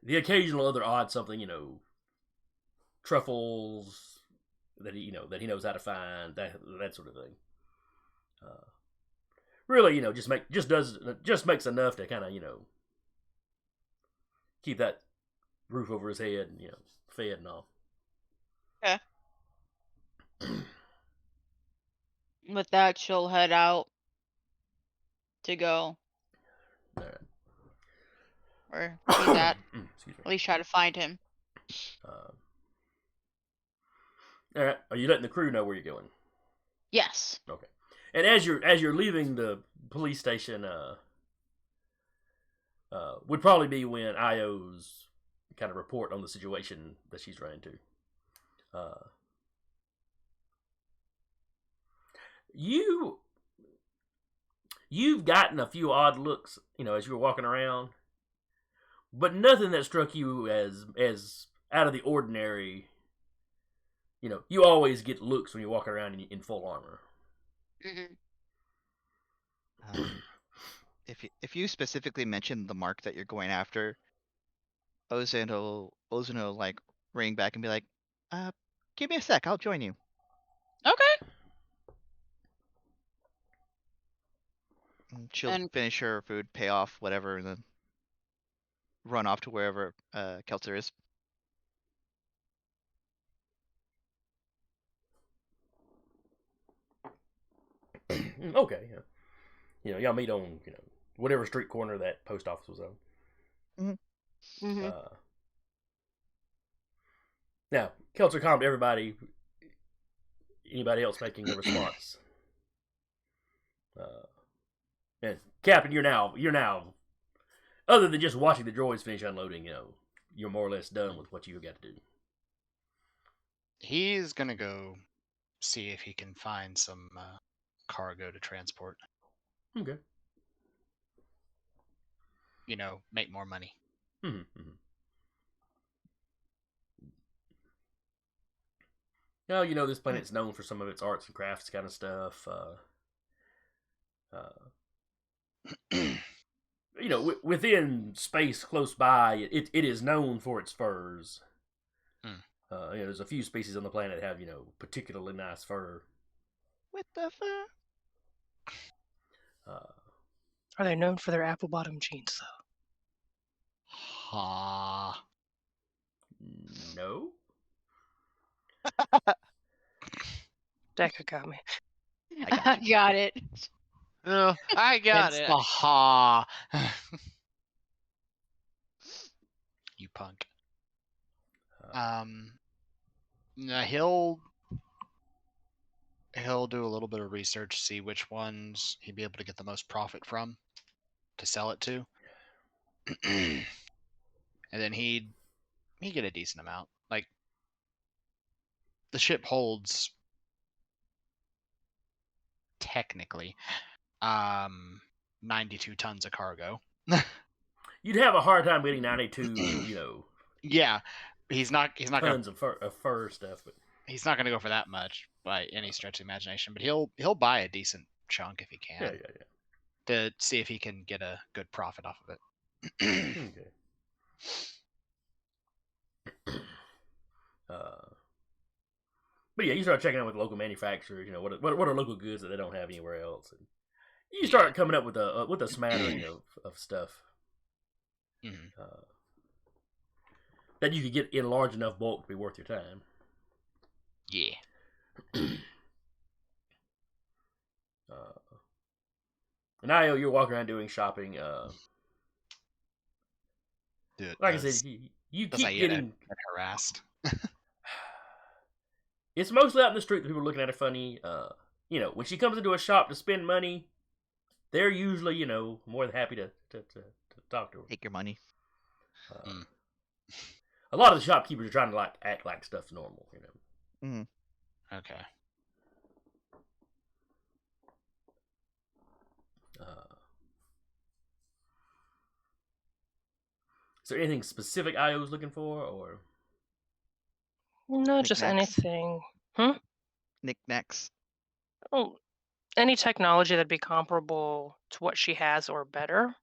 the occasional other odd something truffles that he knows how to find, that sort of thing. Really, just makes enough to kind of keep that roof over his head and fed and all. Okay. With that, she'll head out to go where he's at. Excuse me. At least try to find him. All right. Are you letting the crew know where you're going? Yes. Okay. And as you're leaving the police station, would probably be when Io's kind of report on the situation that she's run into. You've gotten a few odd looks, as you were walking around, but nothing that struck you as out of the ordinary. You always get looks when you're walking around in full armor. If you specifically mention the mark that you're going after, Ozan will like ring back and be like, give me a sec, I'll join you. Okay. And she'll finish her food, pay off, whatever, and then run off to wherever Kelter is. Okay, yeah. Y'all meet on whatever street corner that post office was on. Now, Kelter calmed everybody. Anybody else making a response? And Captain, you're now, other than just watching the droids finish unloading, you're more or less done with what you've got to do. He's gonna go see if he can find some cargo to transport. Okay. Make more money. Mm-hmm. Now, this planet's known for some of its arts and crafts kind of stuff. Within space close by, it is known for its furs. There's a few species on the planet that have, particularly nice fur. With the fur. Are they known for their apple-bottom jeans, though? Ha. No. Deca got me. I got it. No, I got It's it. the ha. You punk. No, he'll do a little bit of research, see which ones he'd be able to get the most profit from to sell it to. And then he'd get a decent amount. Like, the ship holds technically 92 tons of cargo. You'd have a hard time getting 92, Yeah, he's not tons of fur stuff, but he's not gonna go for that much by any stretch of the imagination. But he'll buy a decent chunk if he can. Yeah. To see if he can get a good profit off of it. Okay. But yeah, you start checking out with local manufacturers. What are local goods that they don't have anywhere else, and you start coming up with a smattering of stuff that you could get in large enough bulk to be worth your time. Yeah. And Io, you're walking around doing shopping. Like I said, you keep getting harassed. It's mostly out in the street that people are looking at her funny. When she comes into a shop to spend money, they're usually, more than happy to talk to her. Take your money. A lot of the shopkeepers are trying to act like stuff's normal, Okay. Is there anything specific Io's looking for, or? No, just anything. Knickknacks. Oh, any technology that'd be comparable to what she has or better.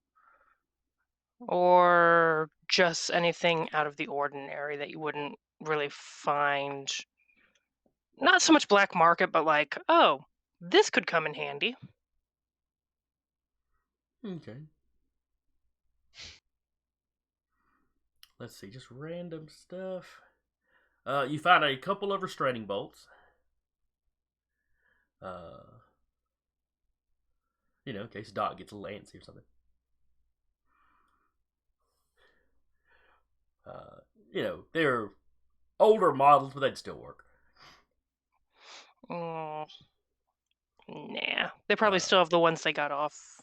Or just anything out of the ordinary that you wouldn't really find not so much black market, but like, oh, this could come in handy. Okay. Let's see, just random stuff. You find a couple of restraining bolts. In case Doc gets a little antsy or something. They're older models, but they'd still work. Nah, they probably still have the ones they got off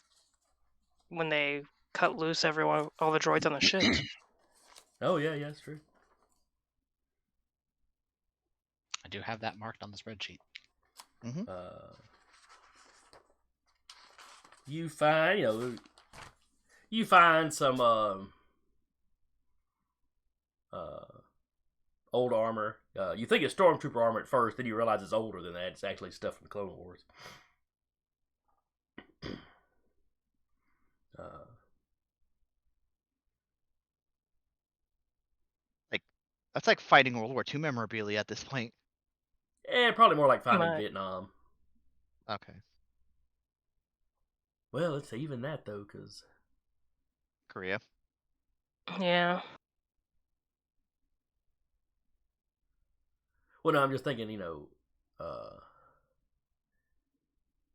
when they cut loose all the droids on the ships. Oh yeah, that's true. I do have that marked on the spreadsheet. Mm-hmm. You find some old armor. You think it's stormtrooper armor at first, then you realize it's older than that. It's actually stuff from the Clone Wars. That's like fighting World War II memorabilia at this point. Probably more like fighting Vietnam. Okay. Well, it's even that though, because Korea. Yeah. Well, no, I'm just thinking,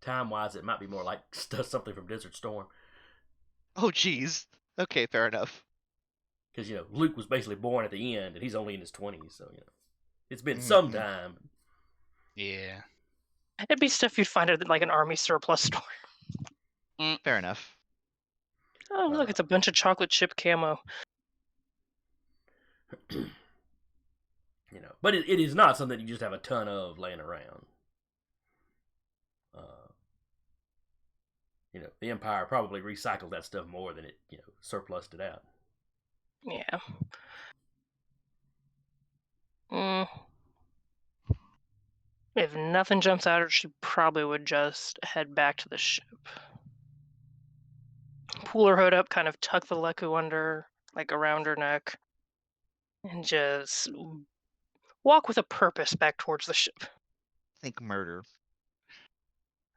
time-wise, it might be more like something from Desert Storm. Oh, geez. Okay, fair enough. Because, Luke was basically born at the end, and he's only in his 20s, so, it's been some time. Yeah. It'd be stuff you'd find at like an army surplus store. Fair enough. Oh, look, it's a bunch of chocolate chip camo. But it is not something you just have a ton of laying around. The Empire probably recycled that stuff more than it, surplused it out. Yeah. If nothing jumps out at her, she probably would just head back to the ship. Pull her hood up, kind of tuck the Leku under, like around her neck, and just walk with a purpose back towards the ship. Think murder.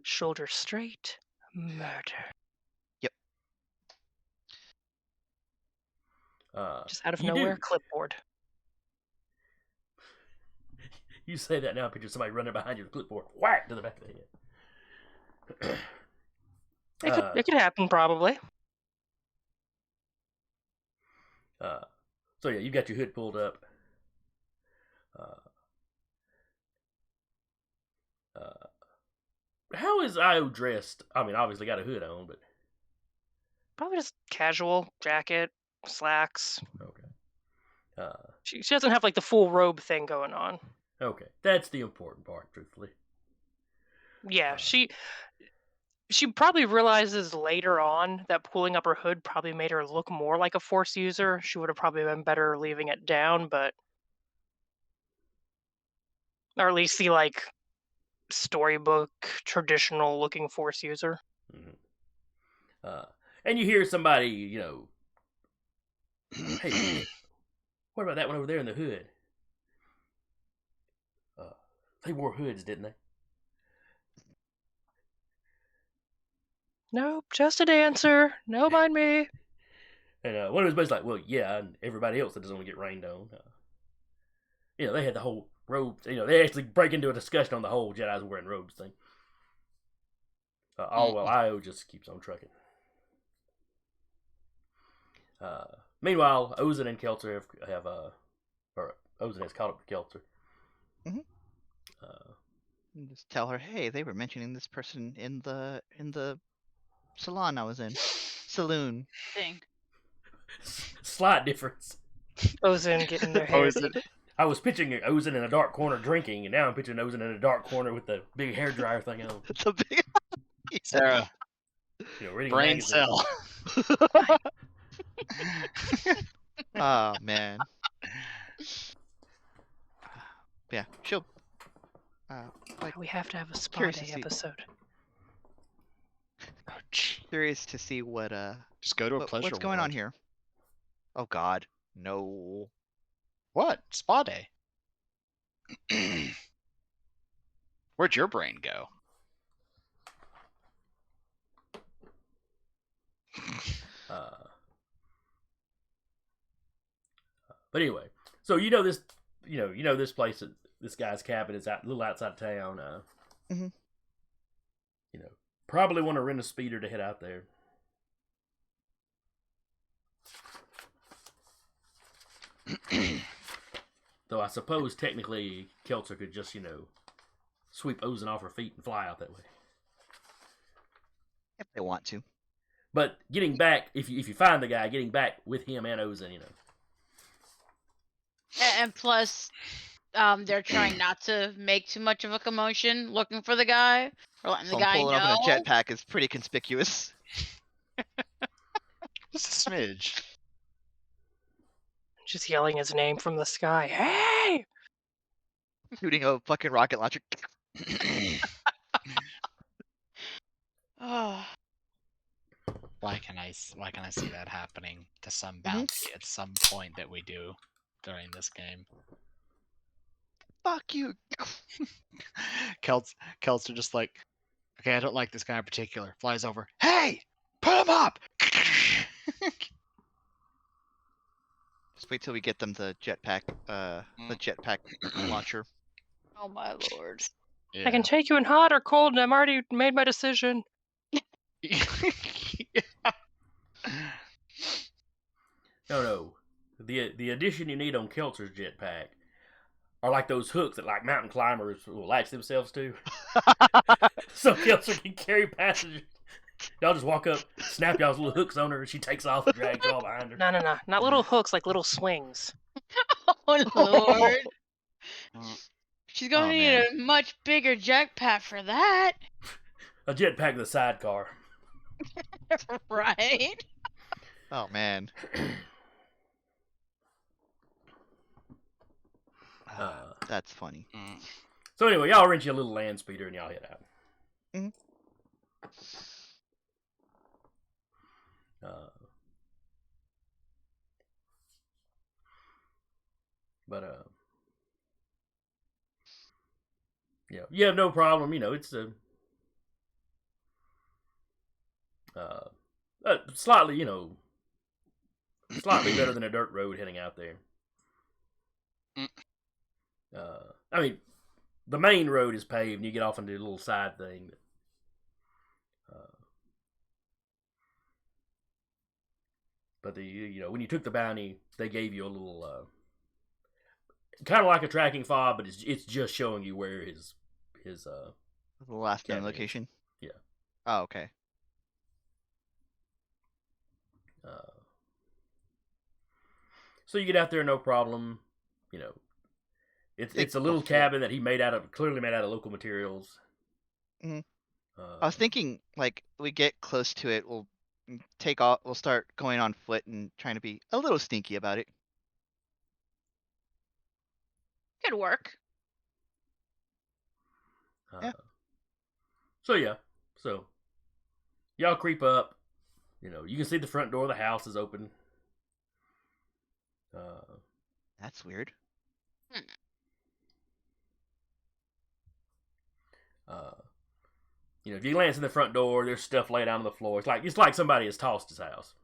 Shoulders straight, murder. Yep. Just out of nowhere, clipboard. You say that now, picture somebody running behind you with a clipboard, whack to the back of the head. It could happen, probably. So yeah, you got your hood pulled up. How is Io dressed? I mean, obviously got a hood on, but probably just casual jacket, slacks. Okay. She doesn't have like the full robe thing going on. Okay, that's the important part, truthfully. Yeah, she probably realizes later on that pulling up her hood probably made her look more like a Force user. She would have probably been better leaving it down, or at least the like storybook traditional looking Force user. Mm-hmm. And you hear somebody, hey, what about that one over there in the hood? They wore hoods, didn't they? Nope, just a dancer. No, mind me. And one of his buddies like, well, yeah, and everybody else that doesn't want to get rained on. They had the whole robes. They actually break into a discussion on the whole Jedi's wearing robes thing. Io just keeps on trucking. Meanwhile, Ozin and Kelter or Ozin has caught up to Kelter. Mm-hmm. Just tell her, hey, they were mentioning this person in the salon I was in. Saloon. Dang. Slight difference. Ozin getting their hair. I was pitching Ozin in a dark corner drinking, and now I'm pitching Ozin in a dark corner with the big hairdryer thing on. The big Sarah. Reading brain cell. Oh man. Yeah, she'll. We have to have a spa day episode. Oh, curious to see what just go to a pleasure. What's going on here? Oh God, no. What? Spa day? Where'd your brain go? But anyway, so you know this place, this guy's cabin is out a little outside of town. Mm-hmm. You know, probably want to rent a speeder to head out there. Though I suppose technically Keltzer could just sweep Ozen off her feet and fly out that way. If they want to. But getting back, if you find the guy, getting back with him and Ozen, And plus, they're trying not to make too much of a commotion looking for the guy or letting the guy pulling up in a know. jetpack is pretty conspicuous. Just a smidge. Just yelling his name from the sky. Hey! Shooting a fucking rocket launcher. Oh. Why can I see that happening to some bounty at some point that we do during this game? Fuck you. Kelts are just like, okay, I don't like this guy in particular. Flies over. Hey, put him up. Just wait till we get them the jetpack launcher. Oh my lord. Yeah. I can take you in hot or cold, and I've already made my decision. No. The addition you need on Keltzer's jetpack are like those hooks that like mountain climbers will latch themselves to. So Keltzer can carry passengers. Y'all just walk up, snap y'all's little hooks on her, and she takes off and drags y'all behind her. No. Not little hooks, like little swings. Oh lord. She's gonna need a much bigger jetpack for that. A jetpack with a sidecar. Right? Oh man. That's funny. So anyway, y'all rent you a little land speeder and y'all head out. Mm-hmm. You have no problem. It's slightly, slightly better than a dirt road heading out there. I mean, the main road is paved, and you get off into a little side thing. But when you took the bounty, they gave you a little, kind of like a tracking fob, but it's just showing you where his the last known location. Yeah. Oh, okay. So you get out there, no problem. It's a little cabin that he clearly made out of local materials. Mm-hmm. I was thinking, like, we get close to it, we'll start going on foot and trying to be a little sneaky about it. Could work. Yeah. So y'all creep up. You can see the front door of the house is open. That's weird. If you glance in the front door, there's stuff laid out on the floor. It's like somebody has tossed his house.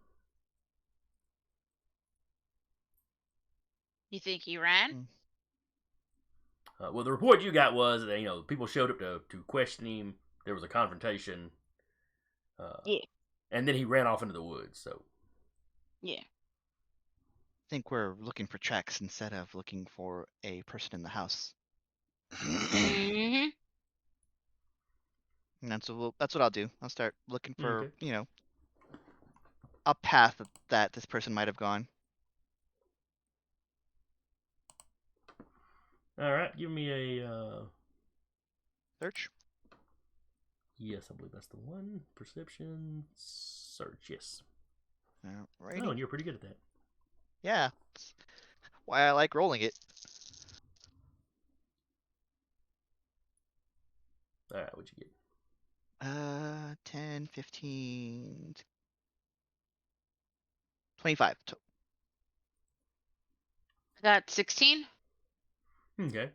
You think he ran? Well, the report you got was that people showed up to question him. There was a confrontation. Yeah. And then he ran off into the woods. So. Yeah. I think we're looking for tracks instead of looking for a person in the house. Mm-hmm. And that's what I'll do. I'll start looking for, a path that this person might have gone. All right, give me a search. Yes, I believe that's the one. Perception search. Yes. Alrighty. Oh, and you're pretty good at that. Yeah. That's why I like rolling it. All right, what'd you get? 10, 15, 25. I got 16. Okay.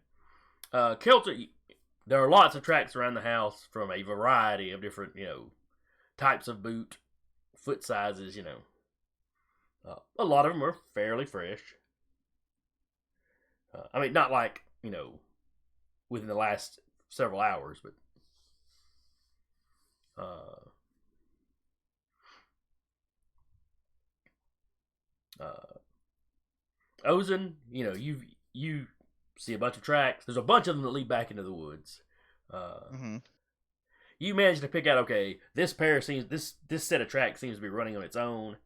Kelter, there are lots of tracks around the house from a variety of different, types of boot, foot sizes, a lot of them are fairly fresh. I mean, not like, within the last several hours, but Ozen, you see a bunch of tracks. There's a bunch of them that lead back into the woods. You manage to pick out, okay, this set of tracks seems to be running on its own.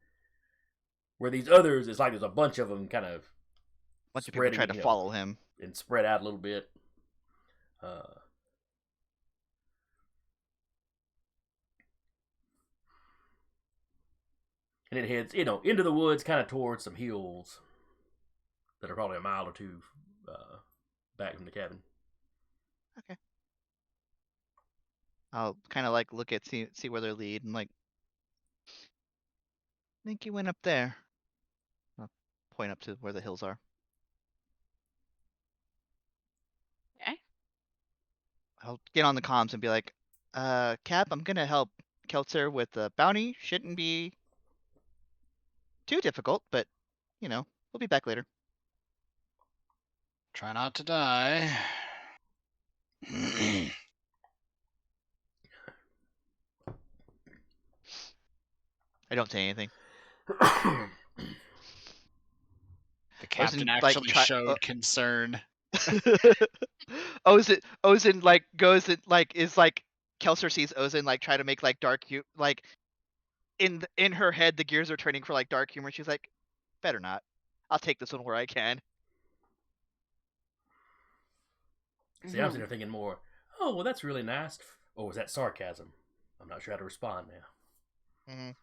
Where these others, it's like there's a bunch of them kind of bunch of people try to follow him and spread out a little bit. And it heads, into the woods, kind of towards some hills that are probably a mile or two back from the cabin. Okay. I'll kind of like look at see where they lead and like, I think you went up there. I'll point up to where the hills are. Okay. I'll get on the comms and be like, Cap, I'm gonna help Kelter with the bounty. Shouldn't be too difficult, but we'll be back later. Try not to die. I don't say anything. The captain actually showed concern. Ozen like goes and like is like Kelser sees Ozen like try to make like dark like in her head the gears are turning for like dark humor. She's like, better not. I'll take this one where I can. See, I'm sitting there thinking more, oh, well, that's really nice. Or was that sarcasm? I'm not sure how to respond now.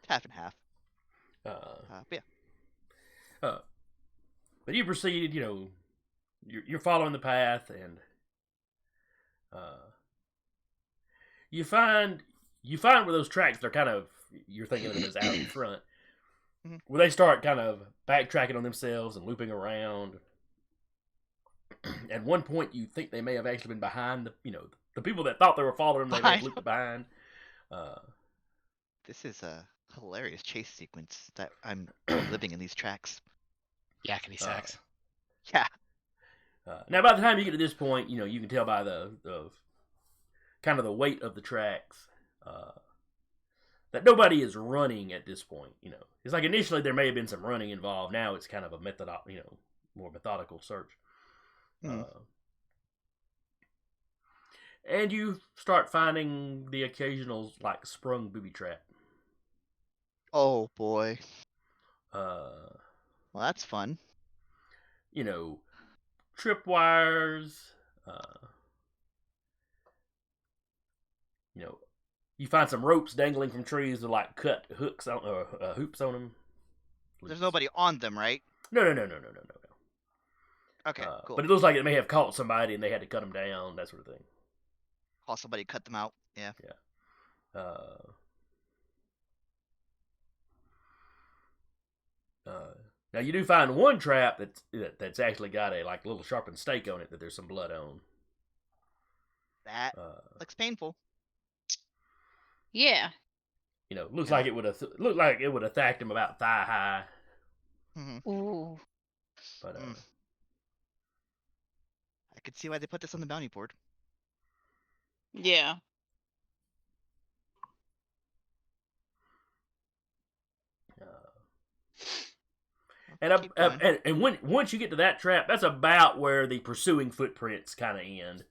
Half and half. Yeah. But you proceed, you're following the path, and you find where those tracks are kind of, you're thinking of them as out in front, where they start kind of backtracking on themselves and looping around. At one point, you think they may have actually been behind the people that thought they were following them. They may have looped behind. This is a hilarious chase sequence that I'm living in these tracks. Yakety sax. Yeah. Now, by the time you get to this point, you can tell by the kind of the weight of the tracks that nobody is running at this point. It's like initially there may have been some running involved. Now it's kind of a more methodical search. And you start finding the occasional like sprung booby trap. Oh boy. Well, that's fun. Tripwires. You find some ropes dangling from trees with like cut hooks on hoops on them. There's nobody on them, right? No. Okay, cool. But it looks like it may have caught somebody and they had to cut them down, that sort of thing. Call somebody, cut them out. Yeah. Now you do find one trap that's actually got a like little sharpened stake on it that there's some blood on. That looks painful. Yeah. Looks like it would have thacked him about thigh high. Ooh. But I could see why they put this on the bounty board. Yeah. And once you get to that trap, that's about where the pursuing footprints kind of end.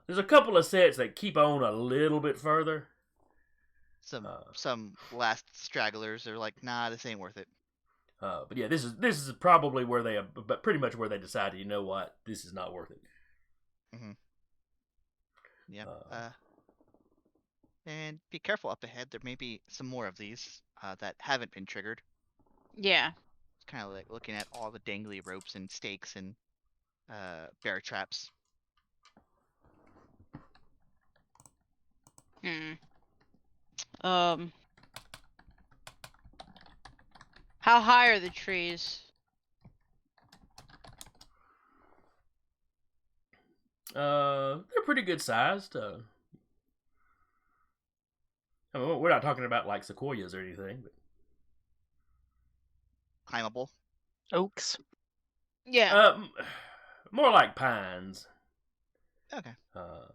There's a couple of sets that keep on a little bit further. Some last stragglers are like, nah, this ain't worth it. But yeah, this is probably where but pretty much where they decided, you know what, this is not worth it. Yeah. And be careful up ahead. There may be some more of these that haven't been triggered. Yeah. It's kind of like looking at all the dangly ropes and stakes and bear traps. How high are the trees? They're pretty good sized. I mean, we're not talking about like sequoias or anything, but climbable. Oaks. Yeah. More like pines. Okay. Uh,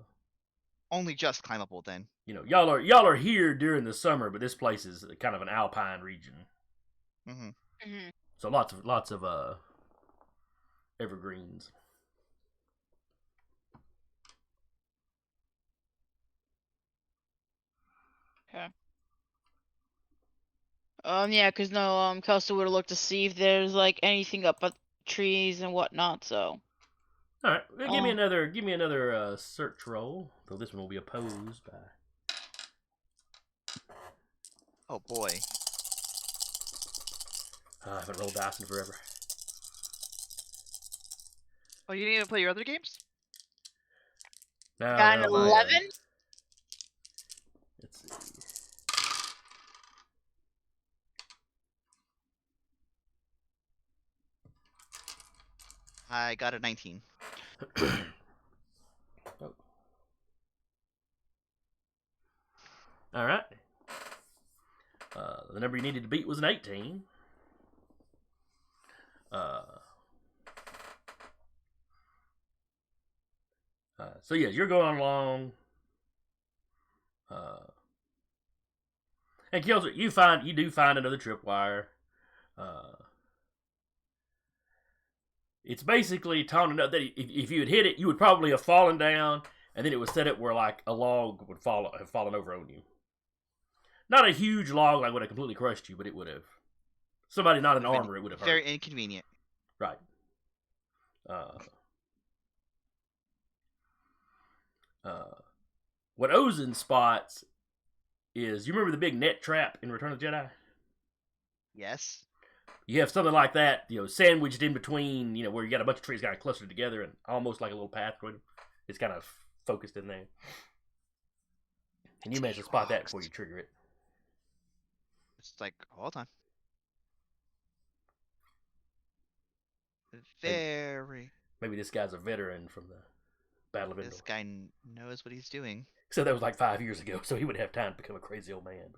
Only just climbable then. You know, y'all are here during the summer, but this place is kind of an alpine region. Mm-hmm. Mm-hmm. So lots of evergreens. Okay. Yeah, because no, Kelsey would have looked to see if there's like anything up at trees and whatnot. So. All right, well, give me another search roll. Though this one will be opposed by. Oh boy. I haven't rolled dice in forever. Oh, you didn't even play your other games? No, Got an 11. Let's see. I got a 19. Oh. All right. The number you needed to beat was an 18. So yes, you're going along. And Kelsey, you do find another tripwire. It's basically taunting up that if you had hit it, you would probably have fallen down, and then it was set up where like a log would have fallen over on you. Not a huge log like would have completely crushed you, but it would have. Somebody not in armor, it would have hurt. Very inconvenient. Right. What Ozen spots is, you remember the big net trap in Return of the Jedi? Yes. You have something like that, sandwiched in between, where you got a bunch of trees kind of clustered together and almost like a little pathway. It's kind of focused in there. And you manage to spot that before you trigger it. It's like, hold on. Maybe this guy's a veteran from the Battle of Endor. This guy knows what he's doing. Except that was like 5 years ago, so he would have time to become a crazy old man.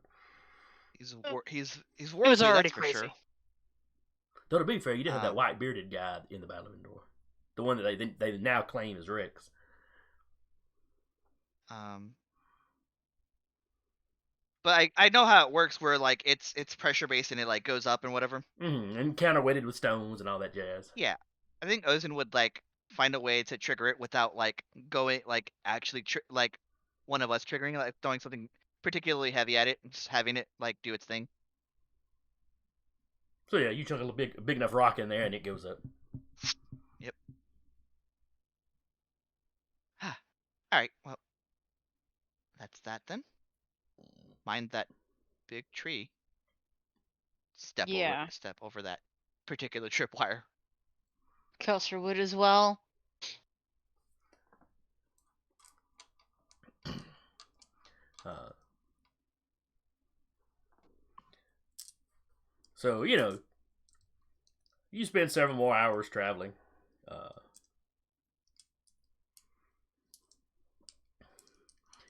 He's worthy, He was already that's for crazy. sure. Though to be fair, you did have that white bearded guy in the Battle of Endor, the one that they now claim is Rex. But I know how it works, where like it's pressure based and it like goes up and whatever. Mm-hmm. And counterweighted with stones and all that jazz. Yeah, I think Ozen would like find a way to trigger it without like going like actually like one of us triggering, like throwing something particularly heavy at it and just having it like do its thing. So yeah, you chuck a big enough rock in there and it goes up. Yep. All right. Well, that's that then. Mind that big tree. Step over that particular tripwire. Kelser would as well. So, you spend several more hours traveling.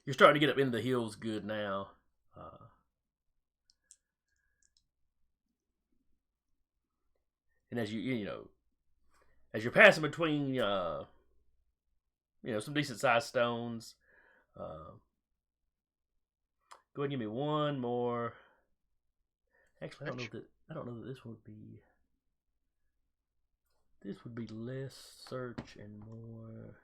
You're starting to get up into the hills good now. And as as you're passing between, some decent sized stones, go ahead and give me one more. Actually, I don't know that this would be. This would be less search and more.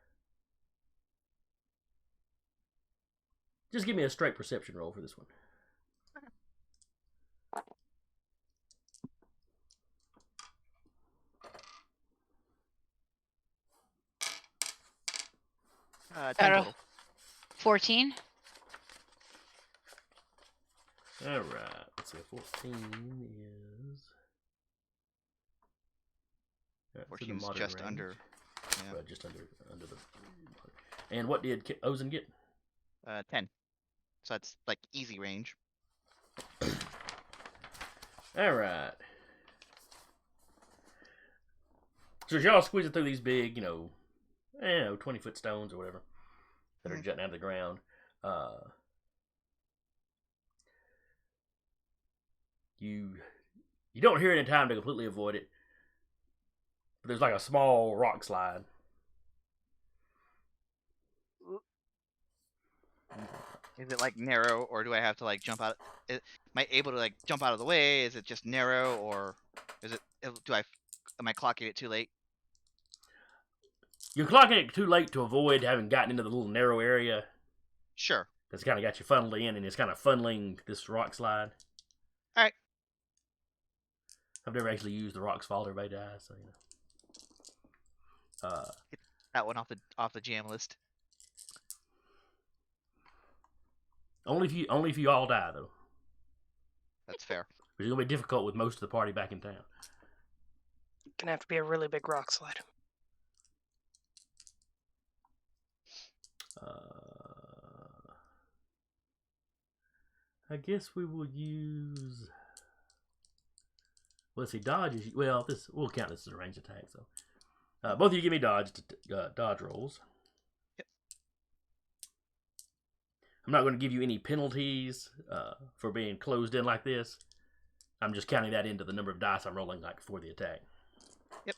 Just give me a straight perception roll for this one. Uh, 10 total. 14. All right. Let's see. 14 is. 14 is just range. under. Yeah. Right, just under the. And what did Ozen get? 10. So that's like easy range. All right. So as y'all squeezing through these big, 20-foot stones or whatever that are jutting out of the ground. You don't hear it in time to completely avoid it, but there's like a small rock slide. Is it like narrow, or do I have to like jump out? Am I able to like jump out of the way? Is it just narrow, or is it? Am I clocking it too late? You're clocking it too late to avoid having gotten into the little narrow area. Sure. That's kind of got you funneled in, and it's kind of funneling this rock slide. All right. I've never actually used the rocks fall, everybody dies, so Get that one off the jam list. Only if you all die though. That's fair. Which is gonna be difficult with most of the party back in town. Gonna have to be a really big rock slide. I guess we will use. Let's see, dodge is we'll count this as a ranged attack. So, both of you give me dodge rolls. Yep. I'm not going to give you any penalties for being closed in like this. I'm just counting that into the number of dice I'm rolling like for the attack. Yep.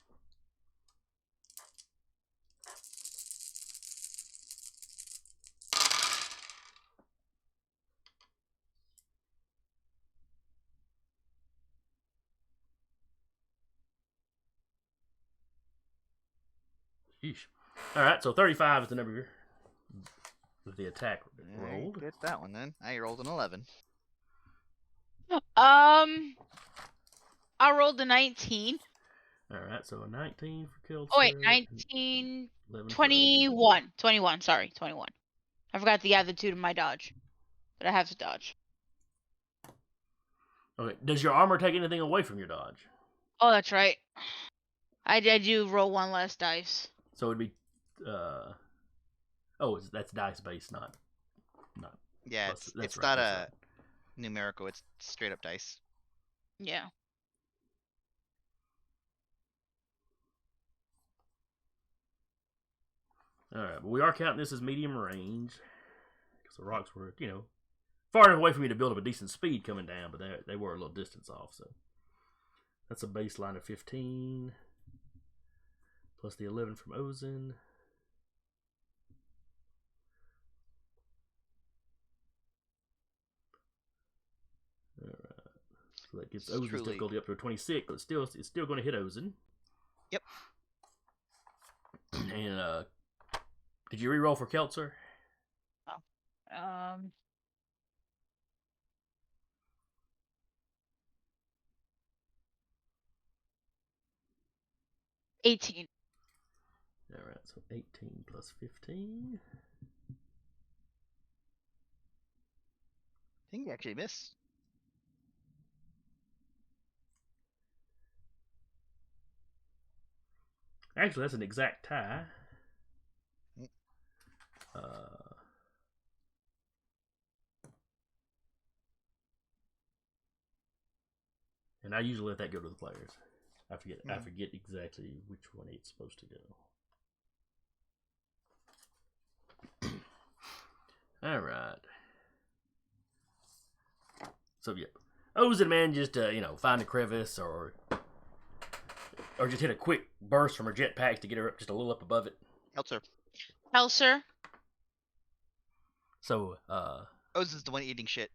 Yeesh. All right, so 35 is the number of the attack rolled. Get that one then. I rolled an 11. I rolled a 19. All right, so a 19 for kill. Oh wait, 19, 21. 21, sorry, 21. I forgot to add the 2 to my dodge, but I have to dodge. Okay, does your armor take anything away from your dodge? Oh, that's right. I do roll 1 less dice. So it'd be, that's dice based, not. Yeah, plus, it's right, not a numerical. It's straight up dice. Yeah. All right, but we are counting this as medium range because the rocks were, far enough away from you to build up a decent speed coming down, but they were a little distance off. So that's a baseline of 15 plus the 11 from Ozen. All right, so that gets Ozen's difficulty up to a 26, but it's still going to hit Ozen. Yep. And did you re-roll for Keltzer? Oh. 18. All right, so 18 plus 15. I think you actually missed. Actually, that's an exact tie. And I usually let that go to the players. I forget exactly which one it's supposed to go. All right. So yeah, Ozen manages to find a crevice or just hit a quick burst from her jetpack to get her up just a little up above it. Elser. So Ozen's the one eating shit.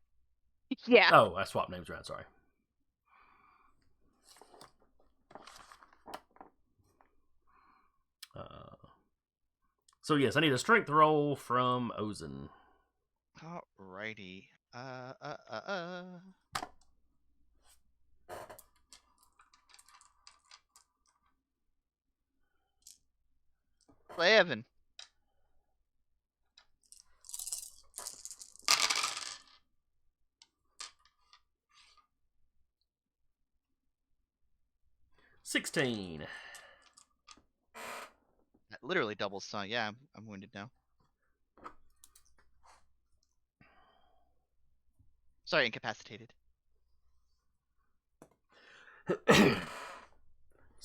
Yeah. Oh, I swapped names around. Sorry. So yes, I need a strength roll from Ozen. Alrighty. 11. $16. That literally doubles, so yeah, I'm wounded now. Sorry, incapacitated.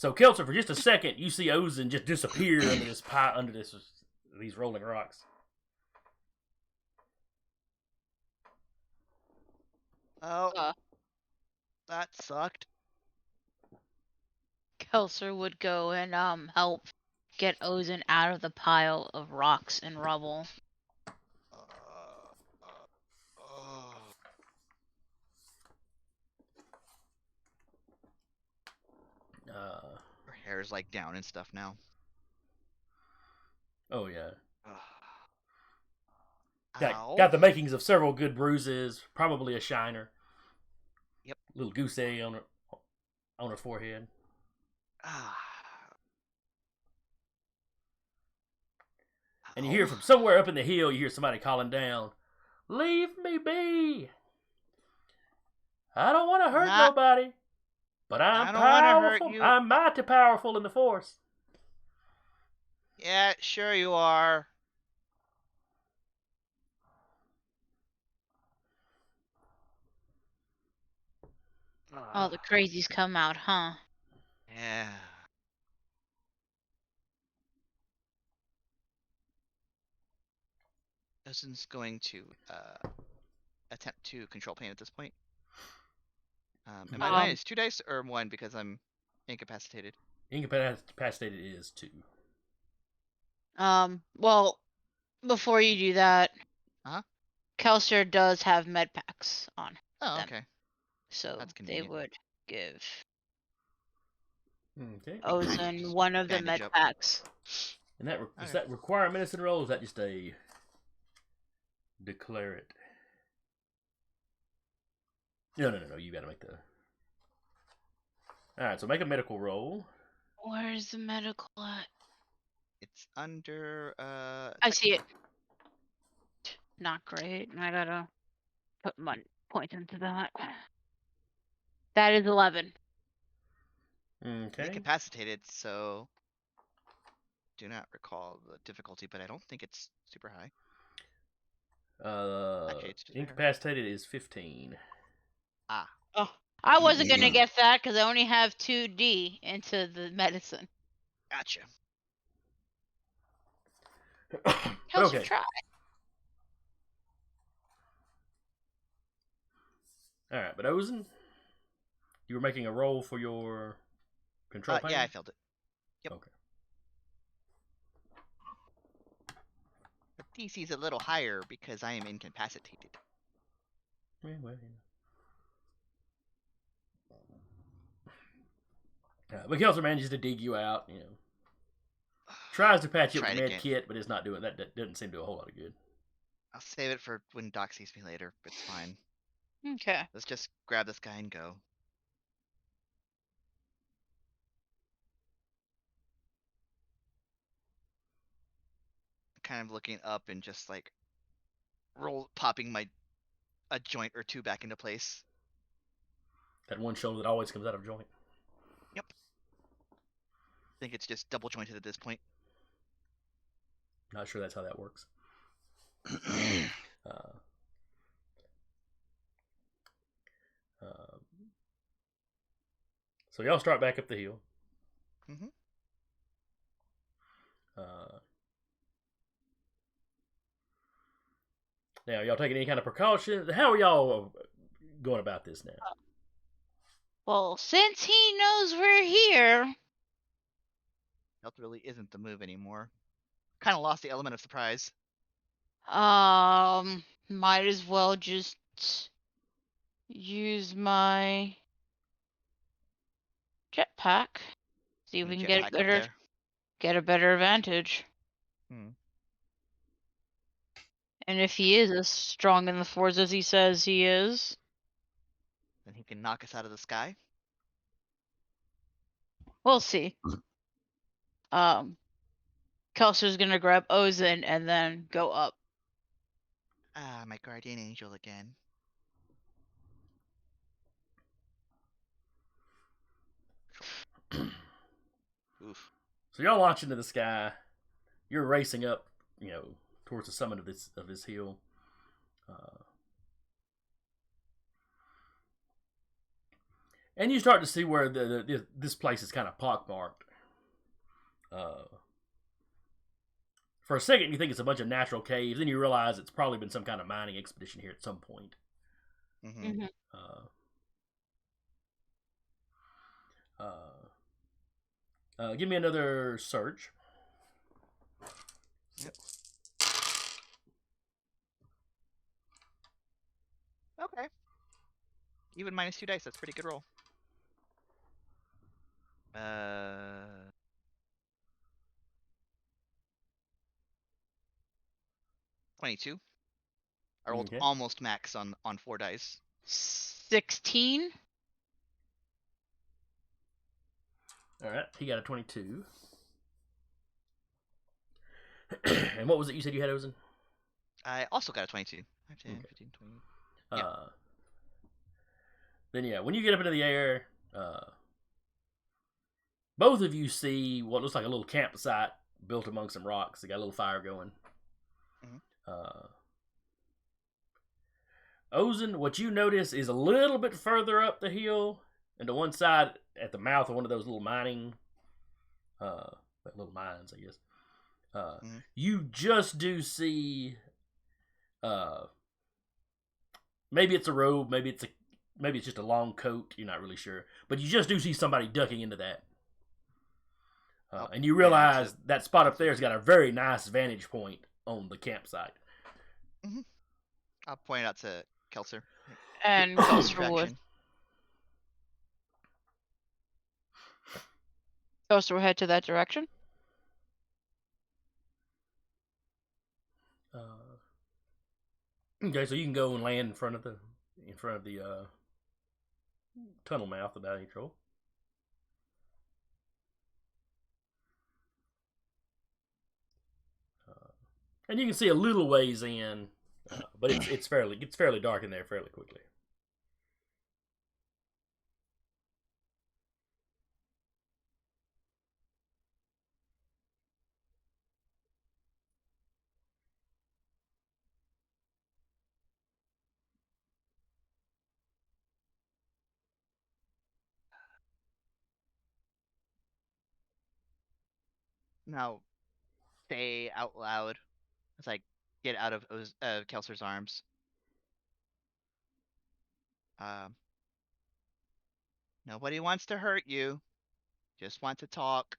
So Kelser, for just a second, you see Ozen just disappear under this pile, under these rolling rocks. Oh, that sucked. Kelser would go and help get Ozen out of the pile of rocks and rubble. Her hair's like down and stuff now. Oh yeah. Ow. Got the makings of several good bruises, probably a shiner. Yep. Little goose egg on her forehead. And you hear from somewhere up in the hill, you hear somebody calling down, "Leave me be! I don't want to hurt nobody, but I'm powerful. I'm mighty powerful in the Force." Yeah, sure you are. Oh, the crazies come out, huh? Yeah. Ozen's going to attempt to control pain at this point. Am I minus 2 dice or 1 because I'm incapacitated? Incapacitated is 2. Well, before you do that, Kelser does have med packs on. Oh, them. okay. So that's they convenient. would give Okay. Ozen one of the med packs. And does that require a medicine roll, or is that just a declare it? No. You gotta make the. Alright, so make a medical roll. Where's the medical at? It's under I see it. Not great. I gotta put my point into that. That is 11. Okay. Incapacitated, so do not recall the difficulty, but I don't think it's super high. Actually, it's incapacitated is 15. Oh, I wasn't gonna guess that because I only have 2D into the medicine. Gotcha. Okay. Try. All right, but Ozen, you were making a roll for your control pain? Yeah, I failed it. Yep. Okay. The DC's a little higher because I am incapacitated. Yeah, well, but Kelser manages to dig you out, Tries to patch you up with med kit, but it's not doing that. That doesn't seem to do a whole lot of good. I'll save it for when Doc sees me later. It's fine. Okay. Let's just grab this guy and go. Kind of looking up and just like popping a joint or two back into place. That one shoulder that always comes out of joint. Yep. I think it's just double jointed at this point. Not sure that's how that works. So y'all start back up the hill. Mm-hmm. Now, y'all taking any kind of precautions? How are y'all going about this now? Well, since he knows we're here, Health really isn't the move anymore. Kind of lost the element of surprise. might as well just use my jetpack. See if we can get a better advantage. And if he is as strong in the Force as he says he is, then he can knock us out of the sky. We'll see. Kelser's gonna grab Ozen and then go up. My guardian angel again. Oof. So y'all launch into the sky. You're racing up, towards the summit of this hill. And you start to see where this place is kind of pockmarked. For a second, you think it's a bunch of natural caves, then you realize it's probably been some kind of mining expedition here at some point. Mm-hmm. Give me another search. Yep. Okay. Even minus 2 dice, that's a pretty good roll. 22. I rolled almost max on 4 dice. 16. All right, he got a 22. And what was it you said you had, Ozen? I also got a 22. 5, 10, okay. 15, 20. Yeah. Then, yeah, when you get up into the air, both of you see what looks like a little campsite built among some rocks. They got a little fire going. Ozen, what you notice is a little bit further up the hill, and to one side, at the mouth of one of those little mining, little mines, I guess. You just do see, maybe it's a robe, maybe it's just a long coat. You're not really sure, but you just do see somebody ducking into that, and you realize that spot up there has got a very nice vantage point on the campsite. I'll point it out to Kelser. And Kelser will head to that direction. Okay, so you can go and land in front of the tunnel mouth without any trouble. And you can see a little ways in, but it's fairly dark in there fairly quickly. Now, say out loud as I get out of Kelser's arms. Nobody wants to hurt you. Just want to talk.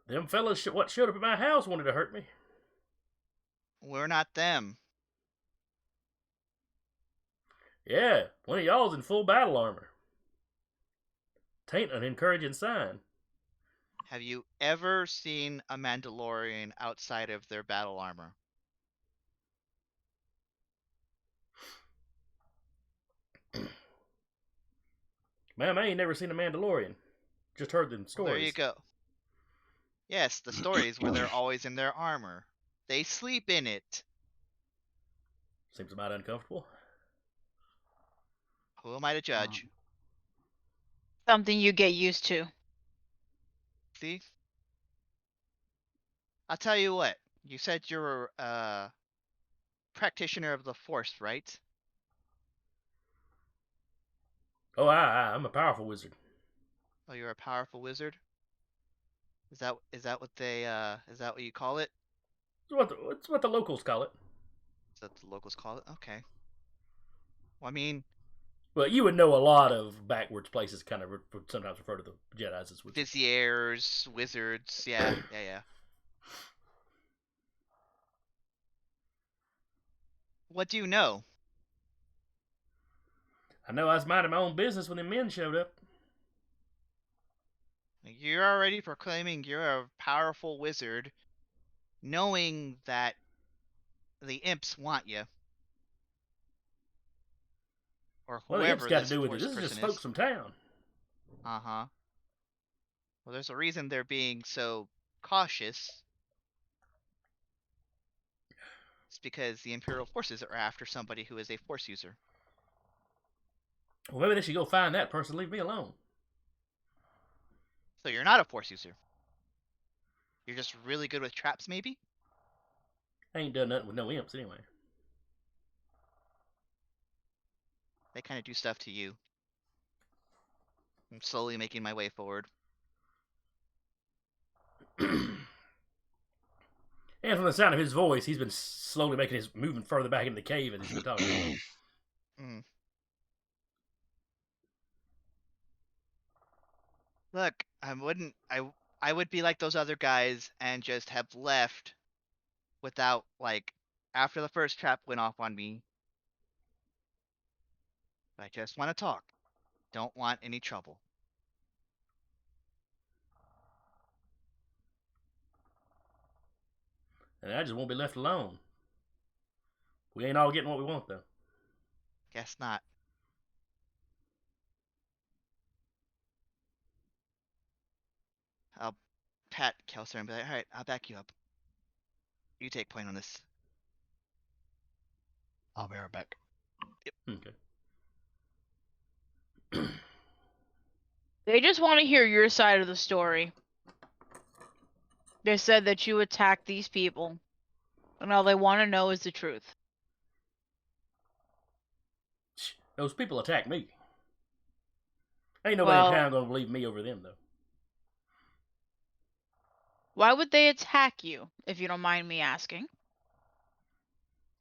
Them fellas what showed up at my house wanted to hurt me. We're not them. Yeah, one of y'all's in full battle armor. Tain't an encouraging sign. Have you ever seen a Mandalorian outside of their battle armor? Ma'am, I ain't never seen a Mandalorian. Just heard them stories. Well, there you go. Yes, the stories where they're always in their armor. They sleep in it. Seems about uncomfortable. Who am I to judge? Something you get used to. See? I'll tell you what. You said you're a practitioner of the Force, right? Oh, I'm a powerful wizard. Oh, you're a powerful wizard? Is that what they is that what you call it? It's what the locals call it. Is that the locals call it? Okay. Well, I mean, well, you would know a lot of backwards places kind of would sometimes refer to the Jedis as wizards. Viziers, wizards, yeah. What do you know? I know I was minding my own business when the men showed up. You're already proclaiming you're a powerful wizard, knowing that the imps want you. Or whoever well, the imps got to do with it. This is just folks from town. Uh-huh. Well, there's a reason they're being so cautious. It's because the Imperial forces are after somebody who is a Force user. Well, maybe they should go find that person. Leave me alone. So you're not a Force user. You're just really good with traps, maybe? I ain't done nothing with no imps anyway. They kind of do stuff to you. I'm slowly making my way forward. And from the sound of his voice, he's been slowly moving further back into the cave as he's been talking. Look, I would be like those other guys and just have left without, like, after the first trap went off on me. I just want to talk. Don't want any trouble. And I just won't be left alone. We ain't all getting what we want, though. Guess not. I'll pat Kelser and be like, alright, I'll back you up. You take point on this. I'll be right back. Yep. Okay. They just want to hear your side of the story. They said that you attacked these people, and all they want to know is the truth. Those people attack me. Ain't nobody in town gonna believe me over them, though. Why would they attack you, if you don't mind me asking?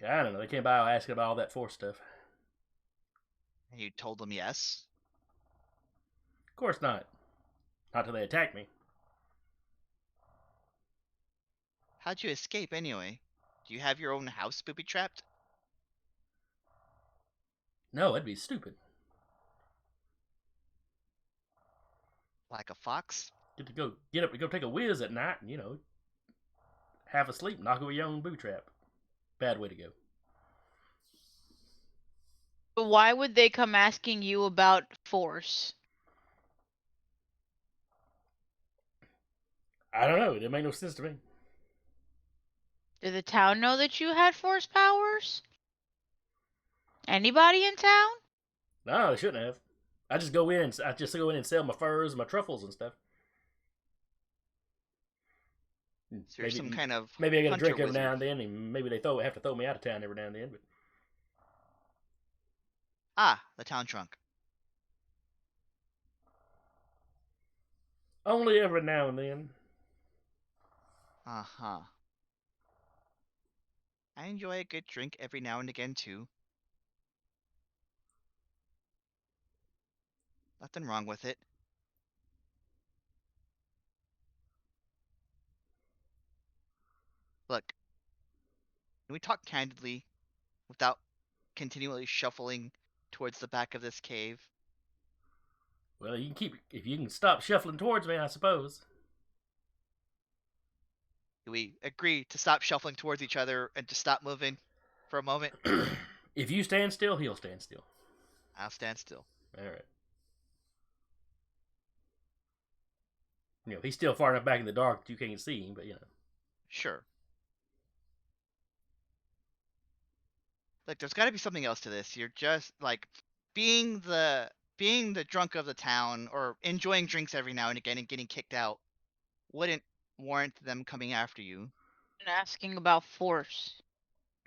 I don't know. They came by asking about all that Force stuff. And you told them yes? Of course not. Not till they attack me. How'd you escape anyway? Do you have your own house booby-trapped? No, that'd be stupid. Like a fox? Get up to go take a whiz at night and, half asleep, knock over your own booby trap. Bad way to go. But why would they come asking you about Force? I don't know. It didn't make no sense to me. Did the town know that you had Force powers? Anybody in town? No, they shouldn't have. I just go in and sell my furs and my truffles and stuff. So you're some kind of maybe I get a drink every wizard. now and then, and maybe they have to throw me out of town every now and then. But the town trunk. Only every now and then. Uh-huh. I enjoy a good drink every now and again, too. Nothing wrong with it. Look, can we talk candidly without continually shuffling towards the back of this cave? Well, if you can stop shuffling towards me, I suppose. Do we agree to stop shuffling towards each other and to stop moving for a moment? If you stand still, he'll stand still. I'll stand still. All right. He's still far enough back in the dark that you can't see him, but Sure. Look, there's got to be something else to this. You're just like being the drunk of the town or enjoying drinks every now and again and getting kicked out wouldn't warrant them coming after you. And asking about Force.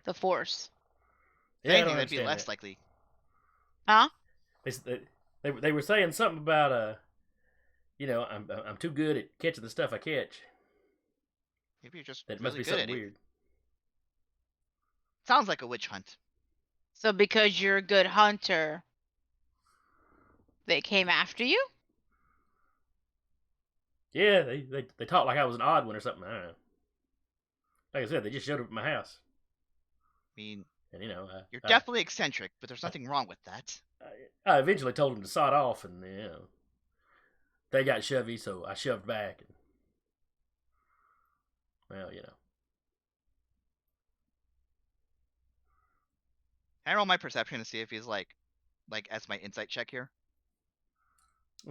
The Force. Yeah, anything, that'd be less likely. Huh? They were saying something about I'm too good at catching the stuff I catch. Maybe you're just that really must be good something at it. weird. Sounds like a witch hunt. So because you're a good hunter, they came after you? Yeah, they talked like I was an odd one or something. I don't know. Like I said, they just showed up at my house. I mean, and you're definitely eccentric, but there's nothing wrong with that. I eventually told them to sod off, and they got shovey, so I shoved back. And, well, Can I roll my perception to see if he's like as my insight check here? I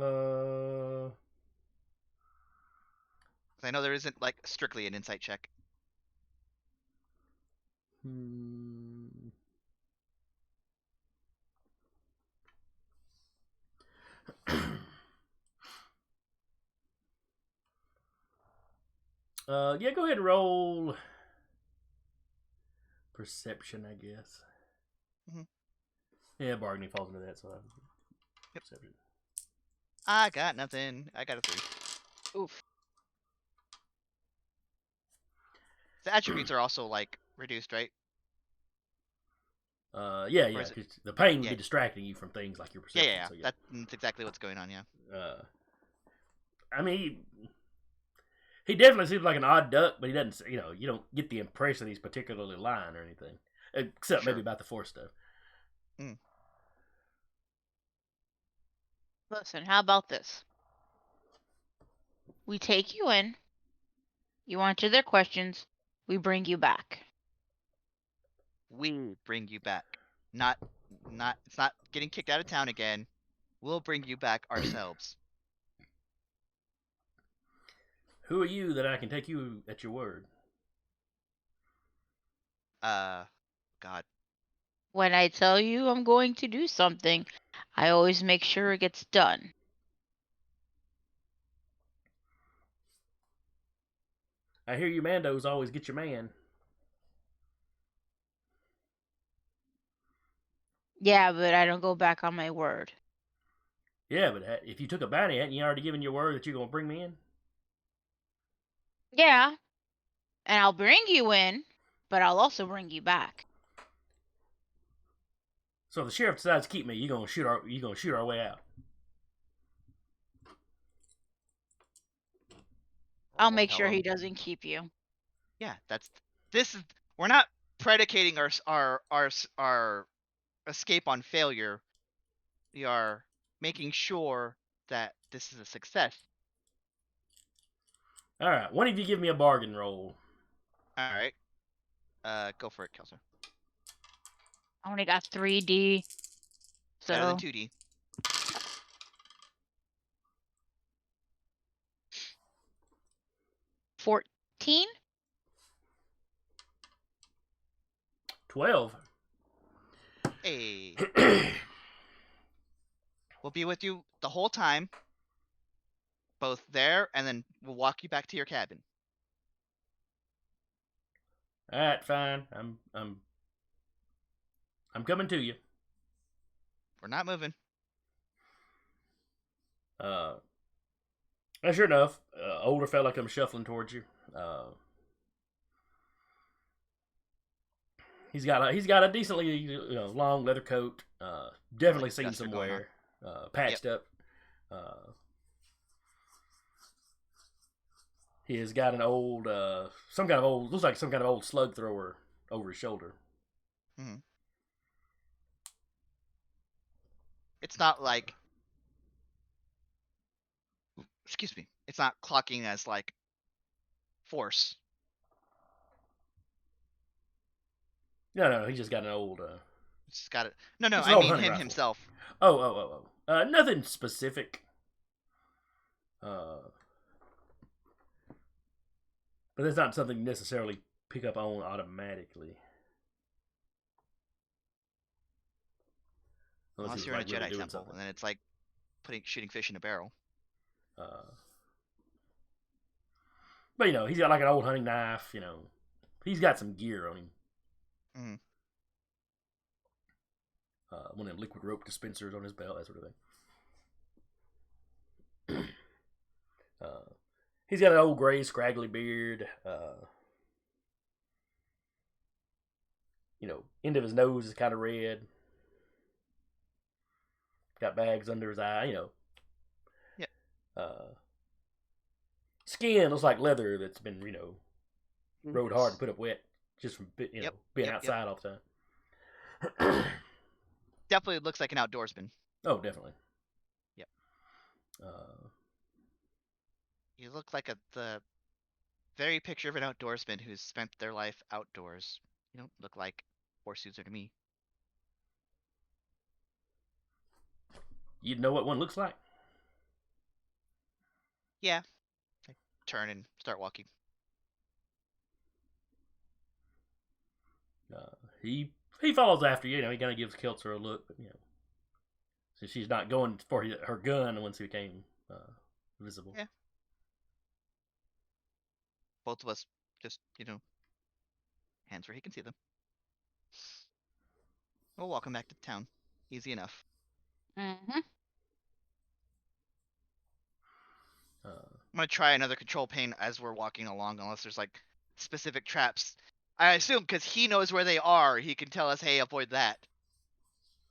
know there isn't like strictly an insight check. Yeah, go ahead and roll perception, I guess. Mm-hmm. Yeah, bargaining falls into that. So Yep. I got nothing. I got a 3. Oof. The attributes are also like reduced, right? Yeah. The pain would Yeah. be distracting you from things like your perception. Yeah. So, yeah. That's exactly what's going on. Yeah. I mean, he definitely seems like an odd duck, but he doesn't. You don't get the impression he's particularly lying or anything, except maybe about the Force stuff. Listen, how about this? We take you in. You answer their questions. We bring you back. We bring you back. Not. It's not getting kicked out of town again. We'll bring you back ourselves. Who are you that I can take you at your word? God. When I tell you I'm going to do something, I always make sure it gets done. I hear you Mandos always get your man. Yeah, but I don't go back on my word. Yeah, but if you took a bounty, hadn't you already given your word that you're going to bring me in? Yeah, and I'll bring you in, but I'll also bring you back. So if the sheriff decides to keep me, you're gonna shoot our way out. I'll make sure he doesn't keep you. Yeah, we're not predicating our escape on failure. We are making sure that this is a success. All right, one of you give me a bargain roll. All right. Go for it, Kelso. I only got 3D. So better than 2D. $14? 12. Hey. We'll be with you the whole time, both there, and then we'll walk you back to your cabin. All right, fine. I'm coming to you. We're not moving. Sure enough, older fella comes shuffling towards you. He's got a decently long leather coat. Definitely Like seen some wear. Patched up. He has got an old, looks like some kind of old slug thrower over his shoulder. Mm-hmm. It's not like, excuse me, it's not clocking as like force. No, he just got an old. It's got it. No, I mean him himself. Oh. Nothing specific. But it's not something you necessarily pick up on automatically. Unless you're in a Jedi temple, and then it's like shooting fish in a barrel. But he's got like an old hunting knife. He's got some gear on him. Mm-hmm. One of them liquid rope dispensers on his belt, that sort of thing. He's got an old gray, scraggly beard. End of his nose is kind of red. Got bags under his eye. Yeah. Skin looks like leather that's been rode hard and put up wet just from being outside all the time. Definitely looks like an outdoorsman. Oh, definitely. Yep. You look like the very picture of an outdoorsman who's spent their life outdoors. You don't look like Force user to me. You'd know what one looks like? Yeah. I turn and start walking. He follows after you. He kind of gives Keltzer a look, but so she's not going for her gun once he became visible. Yeah. Both of us just hands where he can see them. We'll walk him back to town. Easy enough. Mm-hmm. I'm gonna try another control pane as we're walking along, unless there's like specific traps. I assume because he knows where they are, he can tell us, "Hey, avoid that."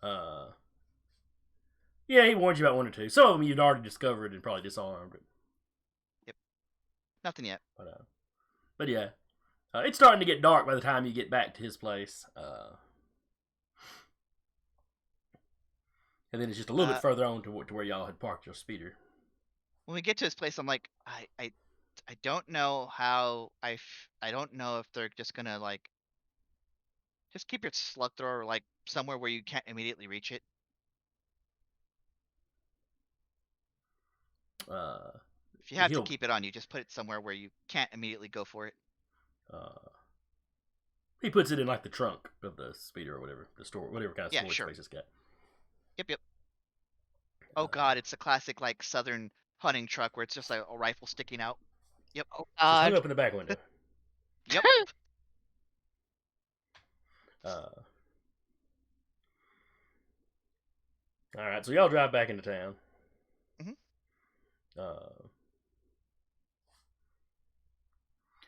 Yeah, he warned you about one or two. Some of them you'd already discovered and probably disarmed. Yep. Nothing yet. But yeah, it's starting to get dark by the time you get back to his place. And then it's just a little bit further on to where y'all had parked your speeder. When we get to his place, I'm like, I don't know how I don't know if they're just gonna like just keep your slug thrower like somewhere where you can't immediately reach it. If you have to keep it on you, just put it somewhere where you can't immediately go for it. He puts it in like the trunk of the speeder or whatever, the store, whatever kind of storage sure. space it's got. Yep. Oh god, it's a classic like southern hunting truck where it's just like a rifle sticking out. Yep. Oh god. Just hung up in the back window. Yep. All right, so y'all drive back into town.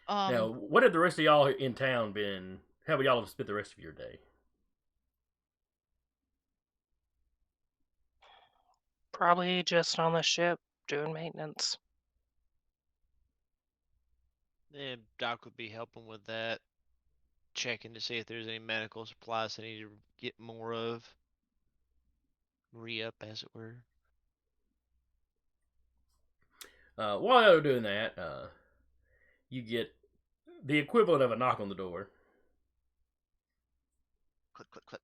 Now, what have the rest of y'all in town been? How would y'all have spent the rest of your day? Probably just on the ship doing maintenance. Yeah, Doc would be helping with that, checking to see if there's any medical supplies I need to get more of. Re-up, as it were. While you're doing that, you get the equivalent of a knock on the door. Click, click, click.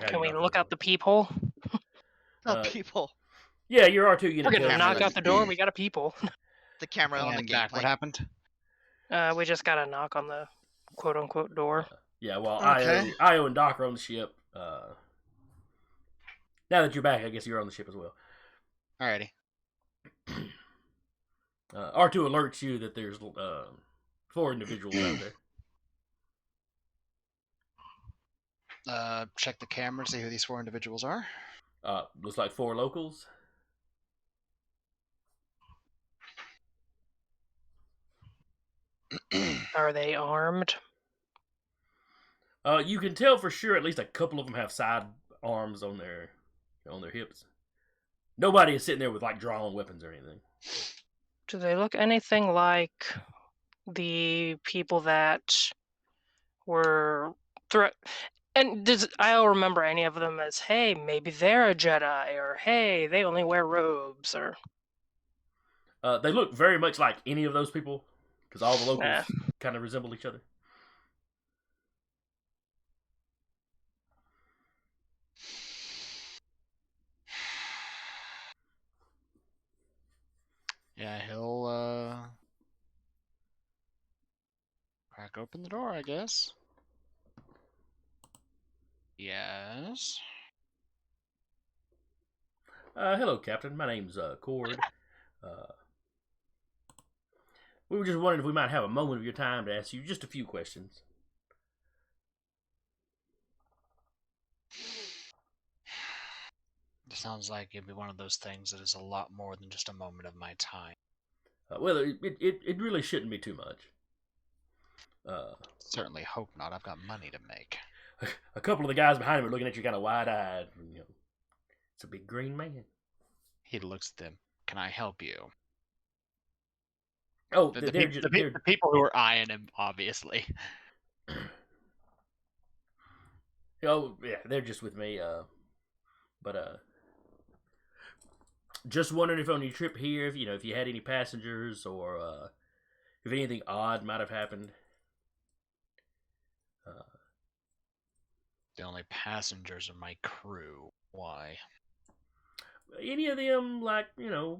Can we look out the peephole? People. Yeah, your R2 unit. We're gonna knock out the door. We got a peephole. The camera on the gate. What happened? We just got a knock on the quote-unquote door. Yeah, well, Io and Doc are on the ship. Now that you're back, I guess you're on the ship as well. Alrighty. R2 alerts you that there's 4 individuals out there. Check the camera, see who these 4 individuals are. Looks like 4 locals. Are they armed? You can tell for sure at least a couple of them have side arms on their hips. Nobody is sitting there with like drawn weapons or anything. Do they look anything like the people that were And does I'll remember any of them as, hey, maybe they're a Jedi, or hey, they only wear robes, or they look very much like any of those people because all the locals kind of resemble each other. Yeah, he'll crack open the door, I guess. Yes. Hello, Captain. My name's Cord. We were just wondering if we might have a moment of your time to ask you just a few questions. It sounds like it'd be one of those things that is a lot more than just a moment of my time. Well, it really shouldn't be too much. Certainly hope not. I've got money to make. A couple of the guys behind him are looking at you kind of wide-eyed. You know, it's a big green man. He looks at them. Can I help you? Oh, the people who are eyeing him, obviously. Oh, yeah, they're just with me. But just wondering if on your trip here, if you had any passengers or if anything odd might have happened. The only passengers are my crew. Why? Any of them, like,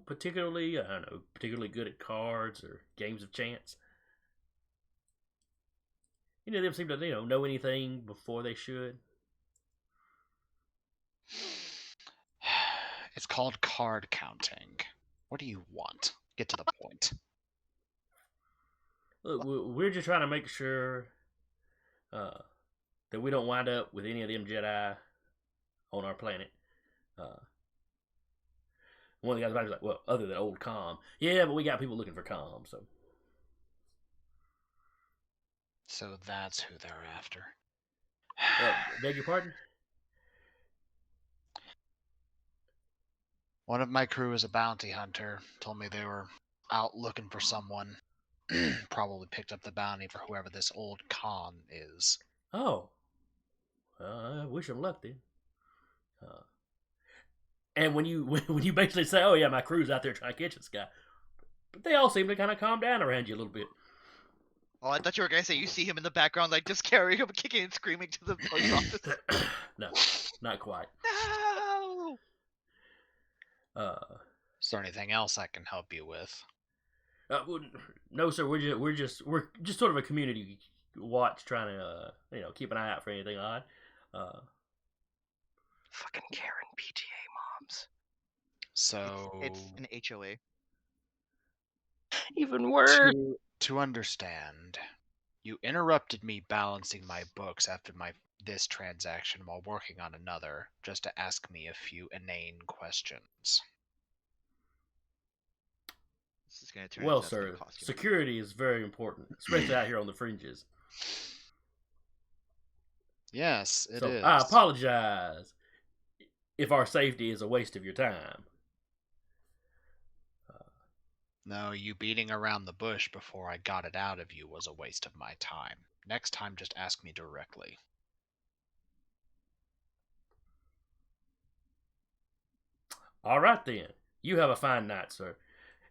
particularly good at cards or games of chance? Any of them seem to, know anything before they should? It's called card counting. What do you want? Get to the point. Look, we're just trying to make sure that we don't wind up with any of them Jedi on our planet. One of the guys was like, well, other than old Calm. Yeah, but we got people looking for Calm, so. So that's who they're after. Beg your pardon? One of my crew is a bounty hunter. Told me they were out looking for someone. Probably picked up the bounty for whoever this old Khan is. Oh. I wish him luck then. And when you basically say, "Oh yeah, my crew's out there trying to catch this guy," but they all seem to kind of calm down around you a little bit. Oh, I thought you were gonna say you see him in the background, like just carrying him, kicking and screaming to the post office. No, not quite. No. Is there anything else I can help you with? No, sir. We're just sort of a community watch, trying to keep an eye out for anything odd. Fucking Karen PTA moms. So it's an HOA. Even worse. To understand, you interrupted me balancing my books after this transaction while working on another, just to ask me a few inane questions. This is gonna turn well, into sir, costume. security is very important, especially out here on the fringes. Yes, it is. I apologize if our safety is a waste of your time. No, you beating around the bush before I got it out of you was a waste of my time. Next time, just ask me directly. All right, then. You have a fine night, sir.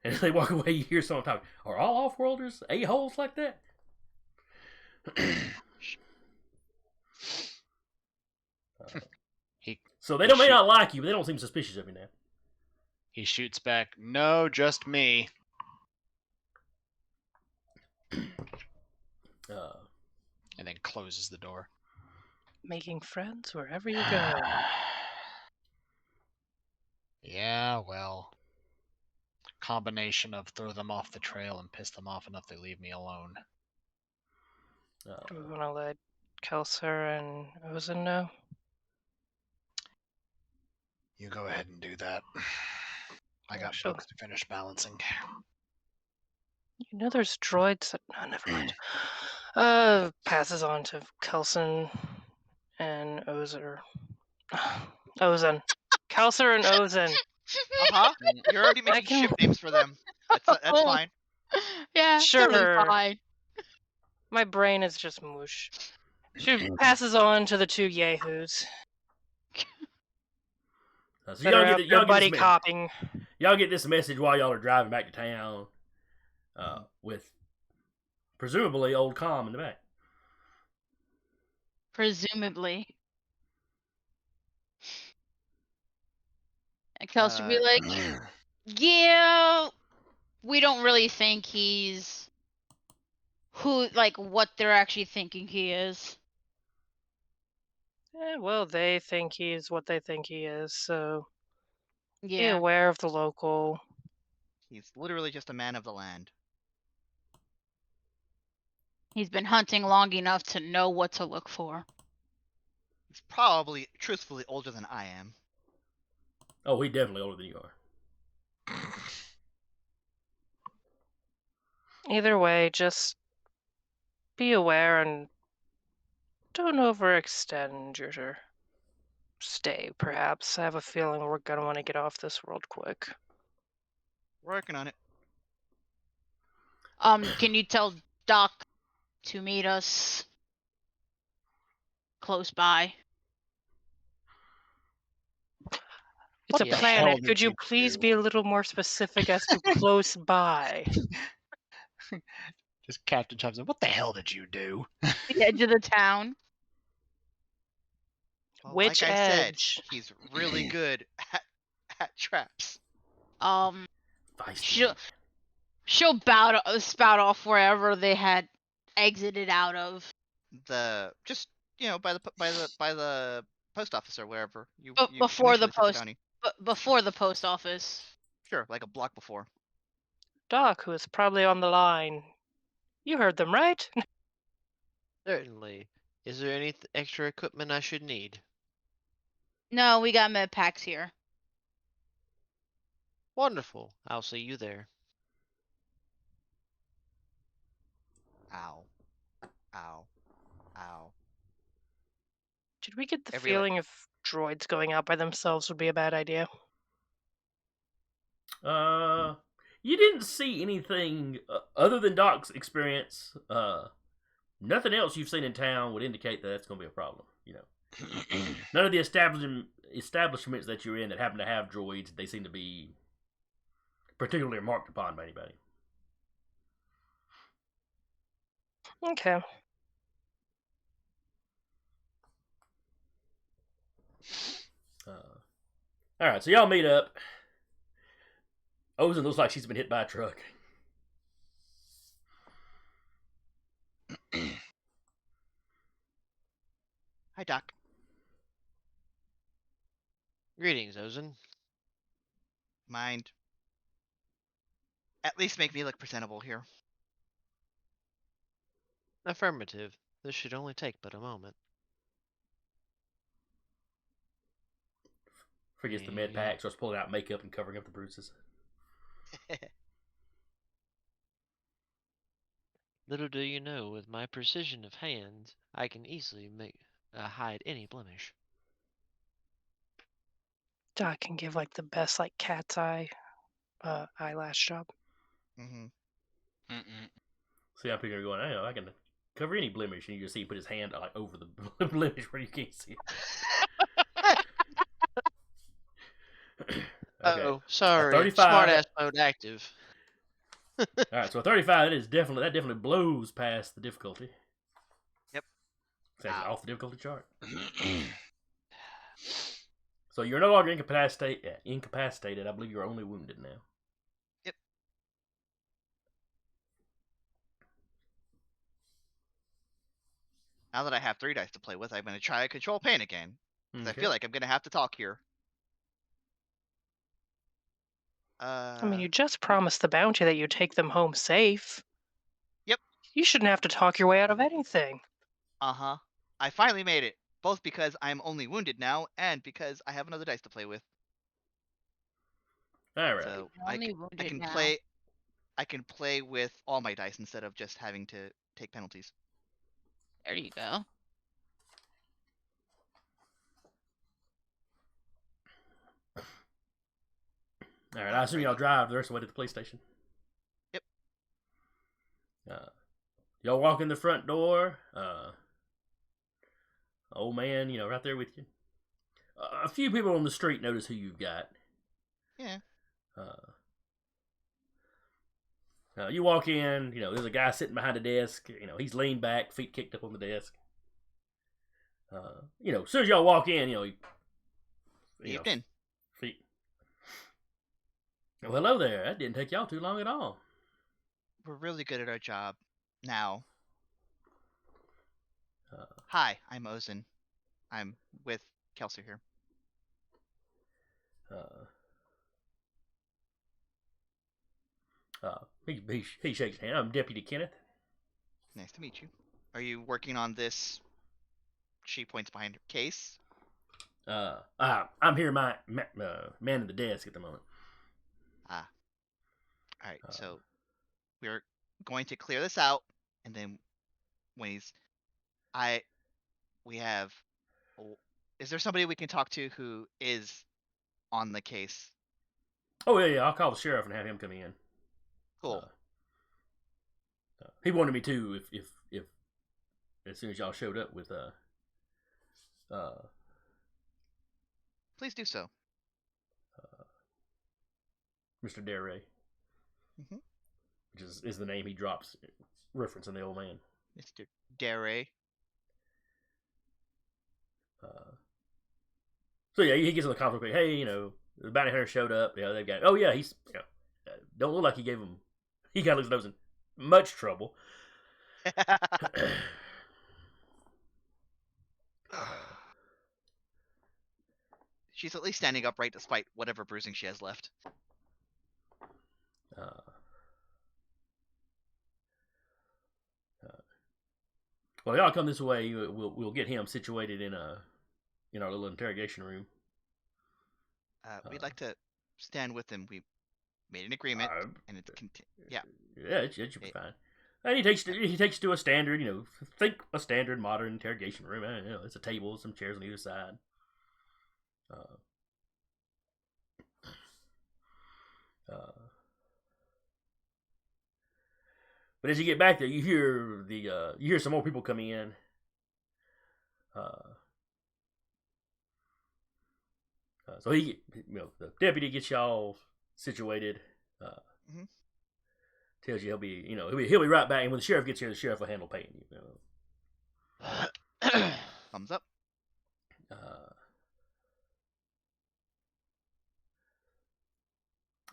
And as they walk away, you hear someone talking. Are all off-worlders a-holes like that? So they may not like you, but they don't seem suspicious of you now. He shoots back, "No, just me." And then closes the door. Making friends wherever you go. Yeah, well. Combination of throw them off the trail and piss them off enough they leave me alone. Do we want to let Kelser and Ozen know? You go ahead and do that. I got books to finish balancing. You know there's droids that... No, never mind. Passes on to Kelson and Ozen. Ozen. Kelser and Ozen. Uh-huh. You're already making ship names for them. That's fine. Yeah, sure. Totally fine. My brain is just mush. She passes on to the two yahoos. So y'all buddy copping. Y'all get this message while y'all are driving back to town, with presumably old Calm in the back. Presumably. And Kelsey would be like, yeah, we don't really think he's what they're actually thinking he is. Well, they think he's what they think he is, so yeah. Be aware of the local. He's literally just a man of the land. He's been hunting long enough to know what to look for. He's probably, truthfully, older than I am. Oh, he's definitely older than you are. Either way, just be aware and don't overextend your stay, perhaps. I have a feeling we're going to want to get off this world quick. Working on it. Can you tell Doc to meet us close by? It's a planet. Could you please be a little more specific as to close by? Just Captain Chubbs, what the hell did you do? The edge of the town. Well, Which like I edge? said, he's really good at traps. She'll spout off wherever they had exited out of. Just by the post office or wherever you before the post. Before the post office. Sure, like a block before. Doc, who is probably on the line. You heard them, right? Certainly. Is there any extra equipment I should need? No, we got med packs here. Wonderful. I'll see you there. Ow. Ow. Ow. Did we get the Every, feeling if droids going out by themselves would be a bad idea? You didn't see anything other than Doc's experience. Nothing else you've seen in town would indicate that that's going to be a problem. You know, none of the establishments that you're in that happen to have droids, they seem to be particularly marked upon by anybody. Okay. All right, so y'all meet up. Ozen looks like she's been hit by a truck. Hi, Doc. Greetings, Ozen. Mind. At least make me look presentable here. Affirmative. This should only take but a moment. Forgets the med pack, starts pulling out makeup and covering up the bruises. Little do you know, with my precision of hands, I can easily hide any blemish. Doc can give like the best like cat's eye eyelash job. See how people are going, I can cover any blemish, and you just see him put his hand like over the blemish where you can't see it. Okay. Oh, sorry. Smart ass mode active. Alright, so a 35 that definitely blows past the difficulty. Yep. It's actually off the difficulty chart. So you're no longer incapacitated. I believe you're only wounded now. Yep. Now that I have 3 dice to play with, I'm going to try to control pain again. Because I feel like I'm going to have to talk here. I mean, you just promised the bounty that you'd take them home safe. Yep. You shouldn't have to talk your way out of anything. Uh-huh. I finally made it. Both because I'm only wounded now, and because I have another dice to play with. Alright. So I can play with all my dice instead of just having to take penalties. There you go. Alright, I assume y'all drive the rest of the way to the police station. Yep. Y'all walk in the front door. Old man, right there with you. A few people on the street notice who you've got. Yeah. You walk in, there's a guy sitting behind a desk. He's leaned back, feet kicked up on the desk. As soon as y'all walk in, Evening. Feet. Well, hello there. That didn't take y'all too long at all. We're really good at our job now. Hi, I'm Ozen. I'm with Kelser here. He shakes his hand. I'm Deputy Kenneth. Nice to meet you. Are you working on this? She points behind her case. I'm here, man at the desk at the moment. All right. So we're going to clear this out, and then when we have. Is there somebody we can talk to who is on the case? Oh yeah. I'll call the sheriff and have him come in. Cool. He wanted me to if as soon as y'all showed up with Please do so. Mr. Dare, which is the name he drops, referencing the old man. Mr. Dare. So yeah, he gets on the conference quick. Hey, the bounty hunter showed up. They've got. Oh yeah, he's. Don't look like he gave him. He kind of looks like he was in much trouble. She's at least standing upright despite whatever bruising she has left. Well, y'all come this way. We'll get him situated in our little interrogation room. We'd like to stand with him. We made an agreement, and it's yeah, it should be fine. And he takes you to a standard, think a standard modern interrogation room. It's a table, some chairs on either side. But as you get back there, you hear some more people coming in. So the deputy gets y'all situated. Tells you he'll be right back, and when the sheriff gets here, the sheriff will handle paying you. Thumbs up.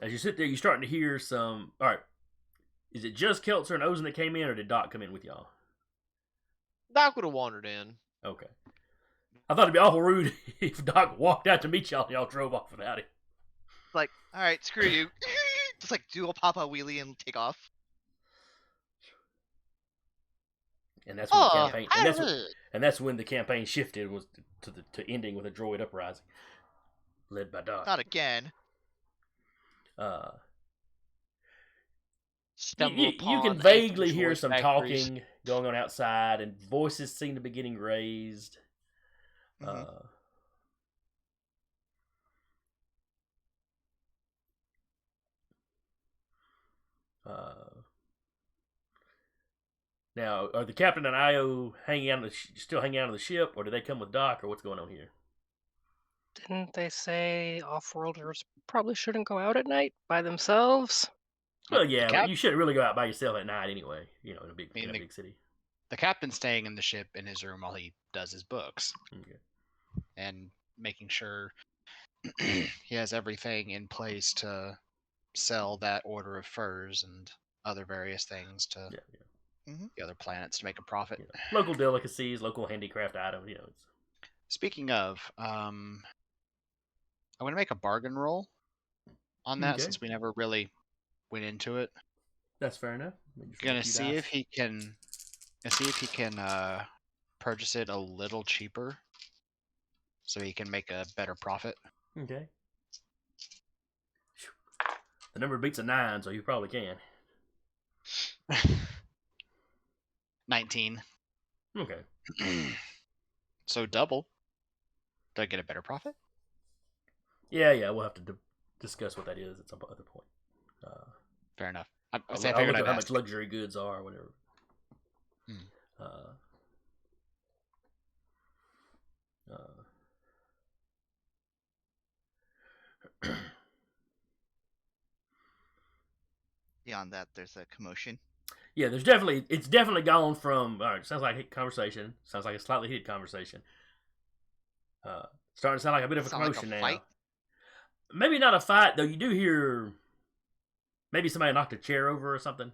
As you sit there, you're starting to hear some. All right, is it just Keltzer and Ozen that came in, or did Doc come in with y'all? Doc would have wandered in. Okay. I thought it'd be awful rude if Doc walked out to meet y'all and y'all drove off without him. Like, all right, screw you. Just like do a pop-out wheelie and take off. And that's when the campaign. And that's when the campaign shifted was to ending with a droid uprising, led by Doc. Not again. You can vaguely hear some talking going on outside, and voices seem to be getting raised. Now, are the captain and Io still hanging out on the ship, or do they come with Doc, or what's going on here? Didn't they say off-worlders probably shouldn't go out at night by themselves? Well, yeah, but you shouldn't really go out by yourself at night anyway. In a big city. The captain's staying in the ship in his room while he does his books, and making sure he has everything in place to sell that order of furs and other various things to the other planets to make a profit. Local delicacies, local handicraft items. Speaking of, I'm going to make a bargain roll on that since we never really went into it. That's fair enough. Gonna see if he can purchase it a little cheaper, so he can make a better profit. Okay. The number beats a 9, so you probably can. 19. Okay. So double. Do I get a better profit? Yeah. We'll have to discuss what that is at some other point. Fair enough. I'll look at how much luxury goods are, or whatever. Beyond that, there's a commotion. Yeah, it's definitely gone from, all right, sounds like a conversation. Sounds like a slightly heated conversation. Starting to sound like a bit of a commotion now. Fight? Maybe not a fight, though. You do hear maybe somebody knocked a chair over or something,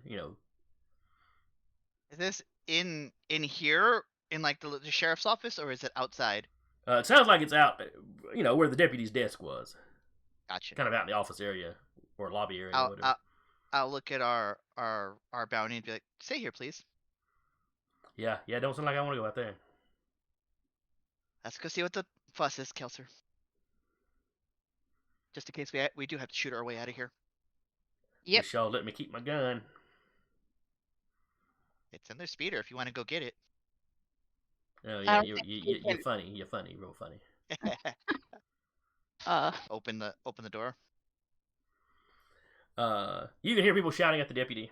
Is this in here, in like the sheriff's office, or is it outside? It sounds like it's out, where the deputy's desk was. Gotcha. Kind of out in the office area or lobby area or whatever. I'll look at our bounty and be like, stay here, please. Yeah, don't sound like I want to go out there. Let's go see what the fuss is, Kelser. Just in case we do have to shoot our way out of here. Yep. Wish y'all let me keep my gun. It's in their speeder if you want to go get it. Oh yeah, you're funny. You're funny, real funny. Open the door. You can hear people shouting at the deputy.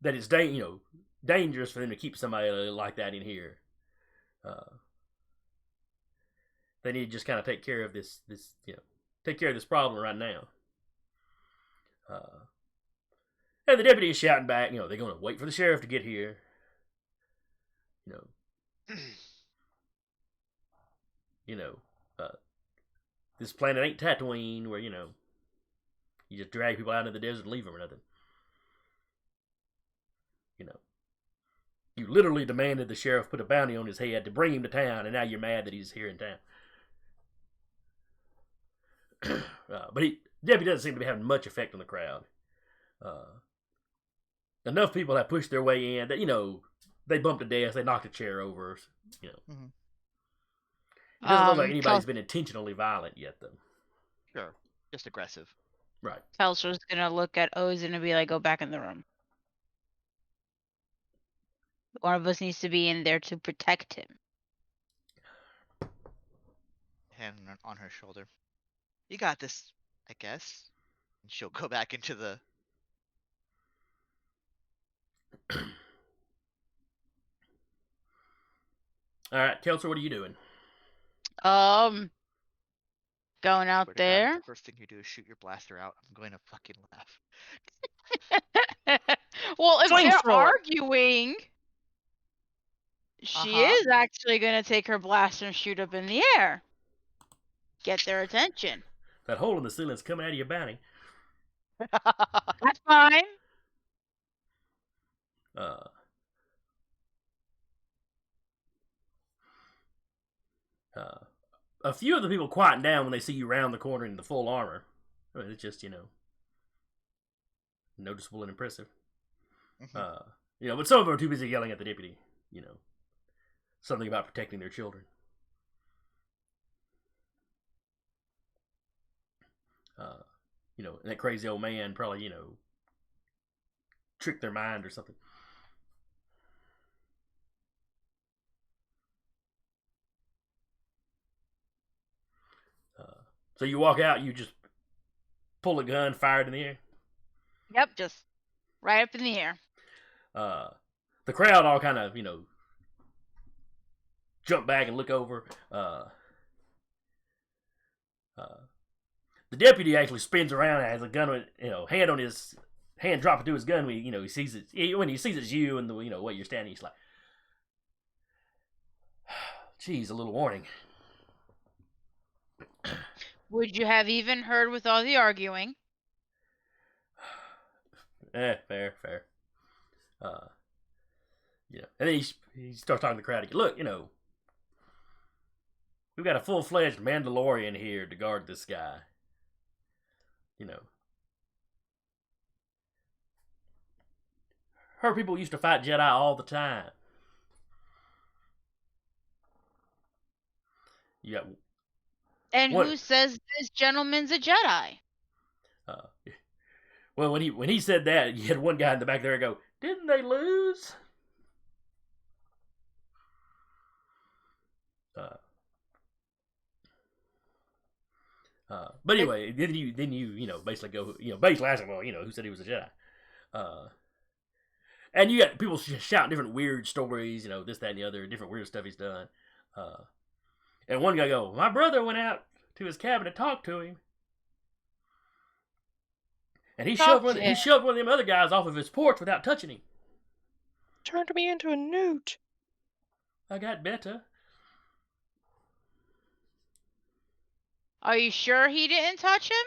That it's dangerous for them to keep somebody like that in here. They need to just kind of take care of this problem right now. And the deputy is shouting back, they're going to wait for the sheriff to get here. This planet ain't Tatooine where, you just drag people out into the desert and leave them or nothing. You literally demanded the sheriff put a bounty on his head to bring him to town, and now you're mad that he's here in town. But deputy doesn't seem to be having much effect on the crowd. Enough people have pushed their way in that, they bumped a desk, they knocked a chair over, Mhm. It doesn't look like anybody's been intentionally violent yet, though. Sure. Just aggressive. Right. Kelser's gonna look at Ozen and be like, go back in the room. One of us needs to be in there to protect him. Hand on her shoulder. You got this, I guess. And she'll go back into the... Alright, Kelser, what are you doing? Going out there. The first thing you do is shoot your blaster out. I'm going to fucking laugh. Well, if they're Flamethrower. arguing, she is actually going to take her blaster and shoot up in the air. Get their attention. That hole in the ceiling's coming out of your bounty. That's fine. A few of the people quieten down when they see you round the corner in the full armor. I mean, it's just, noticeable and impressive. But some of them are too busy yelling at the deputy, something about protecting their children. And that crazy old man probably, tricked their mind or something. So you walk out, you just pull a gun, fire it in the air? Yep, just right up in the air. The crowd all kind of, jump back and look over. The deputy actually spins around and has a gun, hand on his hand, dropping to his gun. When he sees it, when he sees it's you and the way you're standing, he's like, "Geez, a little warning." Would you have even heard with all the arguing? Fair. And then he starts talking to the crowd again. Look, we've got a full-fledged Mandalorian here to guard this guy. Her people used to fight Jedi all the time. You got... And who says this gentleman's a Jedi? Well, when he said that, you had one guy in the back there go, "Didn't they lose?" But anyway, then you basically go, basically ask him, well, who said he was a Jedi? And you got people shouting different weird stories, this, that, and the other, different weird stuff he's done. And one guy go, "My brother went out to his cabin to talk to him. And he shoved one of them other guys off of his porch without touching him. Turned me into a newt. I got better." Are you sure he didn't touch him?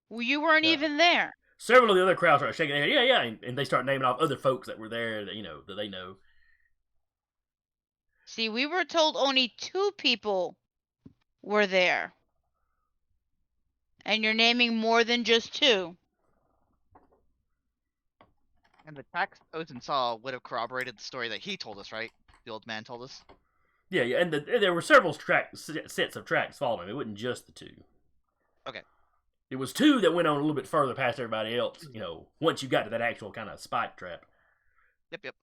Well, you weren't even there. Several of the other crowds start shaking their head. Yeah, and they start naming off other folks that were there that that they know. See, we were told only 2 people were there. And you're naming more than just 2. And the tracks Ozen saw would have corroborated the story that he told us, right? The old man told us. Yeah, and there were several sets of tracks following him. It wasn't just the 2. Okay. It was 2 that went on a little bit further past everybody else, once you got to that actual kind of spike trap. Yep.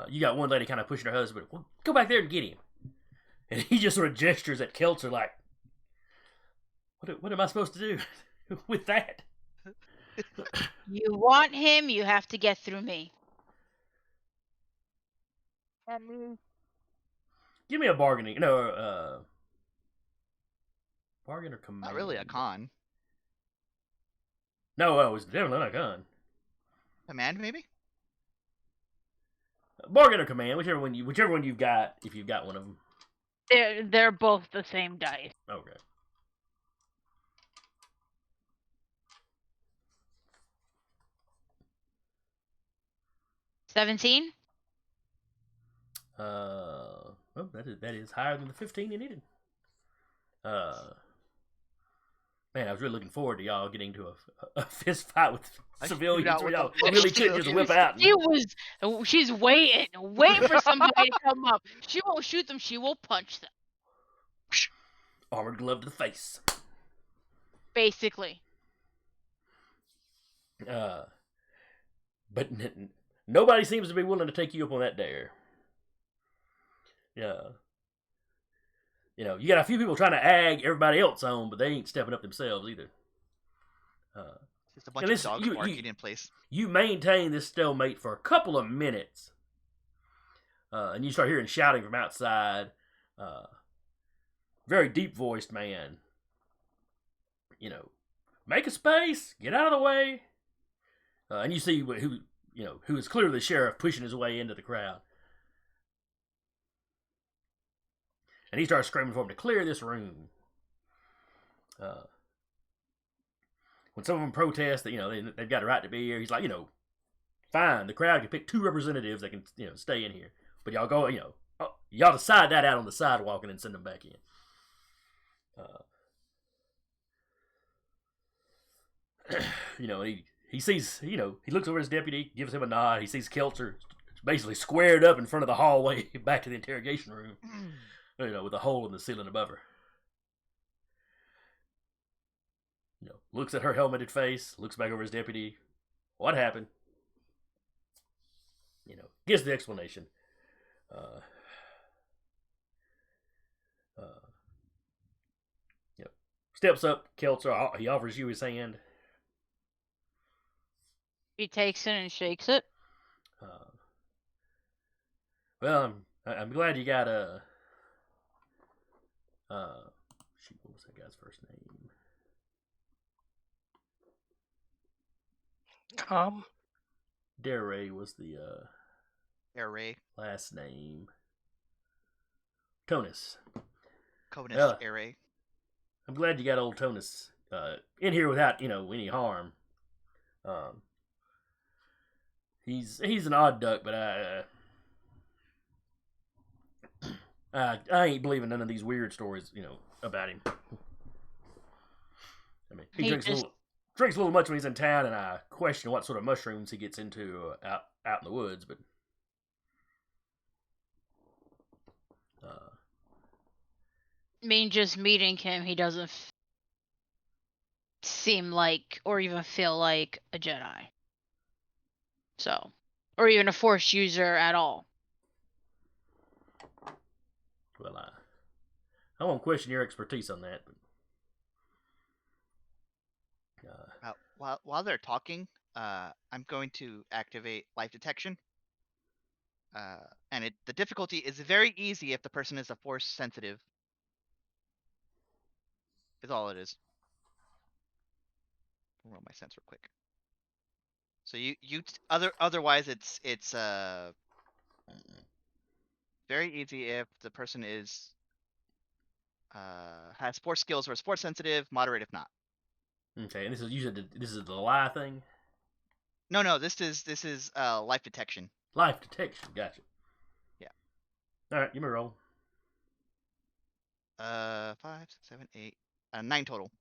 You got one lady kind of pushing her husband, "Well, go back there and get him." And he just sort of gestures at Kelser like, what am I supposed to do with that? You want him, you have to get through me. Give me a bargaining, bargain or command? Not really a con. No, it was definitely not a con. Command, maybe? Bargain or command, whichever one you've got, if you've got one of them. They're both the same dice. Okay. 17? Well, that is higher than the 15 you needed. Man, I was really looking forward to y'all getting to a fist fight with civilians where y'all really couldn't just whip out. She's waiting for somebody to come up. She won't shoot them, she will punch them. Armored glove to the face. Basically. But nobody seems to be willing to take you up on that dare. Yeah. You got a few people trying to ag everybody else on, but they ain't stepping up themselves either. Just a bunch of dogs barking in place. You maintain this stalemate for a couple of minutes, and you start hearing shouting from outside. Very deep-voiced man. Make a space, get out of the way. And you see who is clearly the sheriff pushing his way into the crowd. And he starts screaming for him to clear this room. When some of them protest that they've got a right to be here, he's like, fine, the crowd can pick 2 representatives that can stay in here, but y'all go, y'all decide that out on the sidewalk and then send them back in. He sees, he looks over at his deputy, gives him a nod. He sees Kelter basically squared up in front of the hallway back to the interrogation room, with a hole in the ceiling above her. Looks at her helmeted face, looks back over his deputy. What happened? Gives the explanation. Steps up, Kelter. He offers you his hand. He takes it and shakes it. Well, I'm glad you got shoot, what was that guy's first name? Dare was the Dare last name. Tonus. Conus Dare. I'm glad you got old Tonus in here without any harm. He's an odd duck, but I ain't believing none of these weird stories about him. I mean, he drinks a little much when he's in town, and I question what sort of mushrooms he gets into out in the woods. But I mean, just meeting him, he doesn't seem like or even feel like a Jedi. So, or even a Force user at all. Well, I won't question your expertise on that. But while they're talking, I'm going to activate life detection. And the difficulty is very easy if the person is a Force sensitive. Is all it is. I'll roll my sense real quick. So otherwise it's very easy if the person is has Force skills or is Force sensitive, moderate if not. Okay, and this is the lie thing. No, this is life detection. Life detection, gotcha. Yeah. All right, give me a roll. 5, 6, 7, 8, 9 total.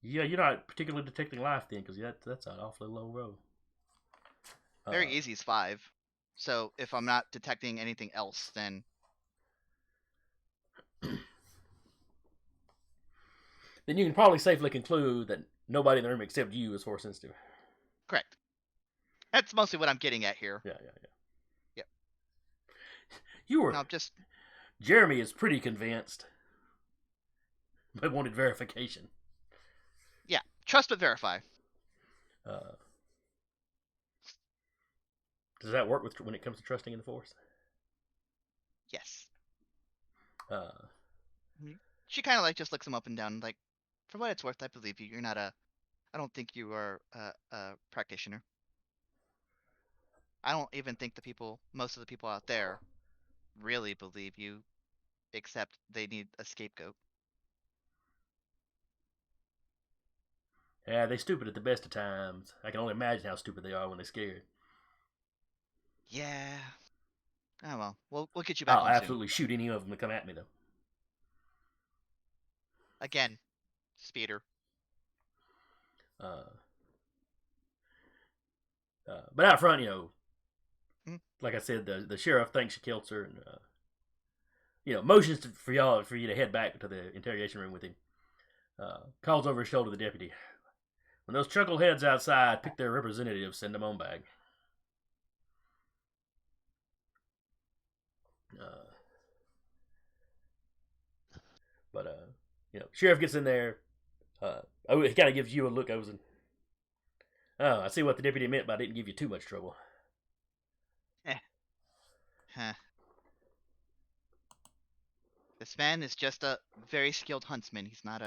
Yeah, you're not particularly detecting life then, because that's an awfully low roll. Very easy is 5. So if I'm not detecting anything else, then then you can probably safely conclude that nobody in the room except you is Force sensitive. Correct. That's mostly what I'm getting at here. Yeah. Yep. You were. No, Jeremy is pretty convinced, but wanted verification. Yeah, trust but verify. Does that work when it comes to trusting in the Force? Yes. She kind of just looks him up and down, like, for what it's worth, I believe you. You're not I don't think you are a practitioner. I don't even think most of the people out there really believe you, except they need a scapegoat. Yeah, they stupid at the best of times. I can only imagine how stupid they are when they're scared. Yeah. Oh well, we'll get you back I'll on absolutely soon. shoot any of them that come at me, though. Again, speeder. But out front, Hmm? like I said, the sheriff thinks she killed her, and motions for you to head back to the interrogation room with him. Calls over his shoulder to the deputy. When those chuckleheads outside pick their representatives, send them on back. Sheriff gets in there. He kind of gives you a look, Ozen. Oh, I see what the deputy meant by didn't give you too much trouble. Huh. This man is just a very skilled huntsman. He's not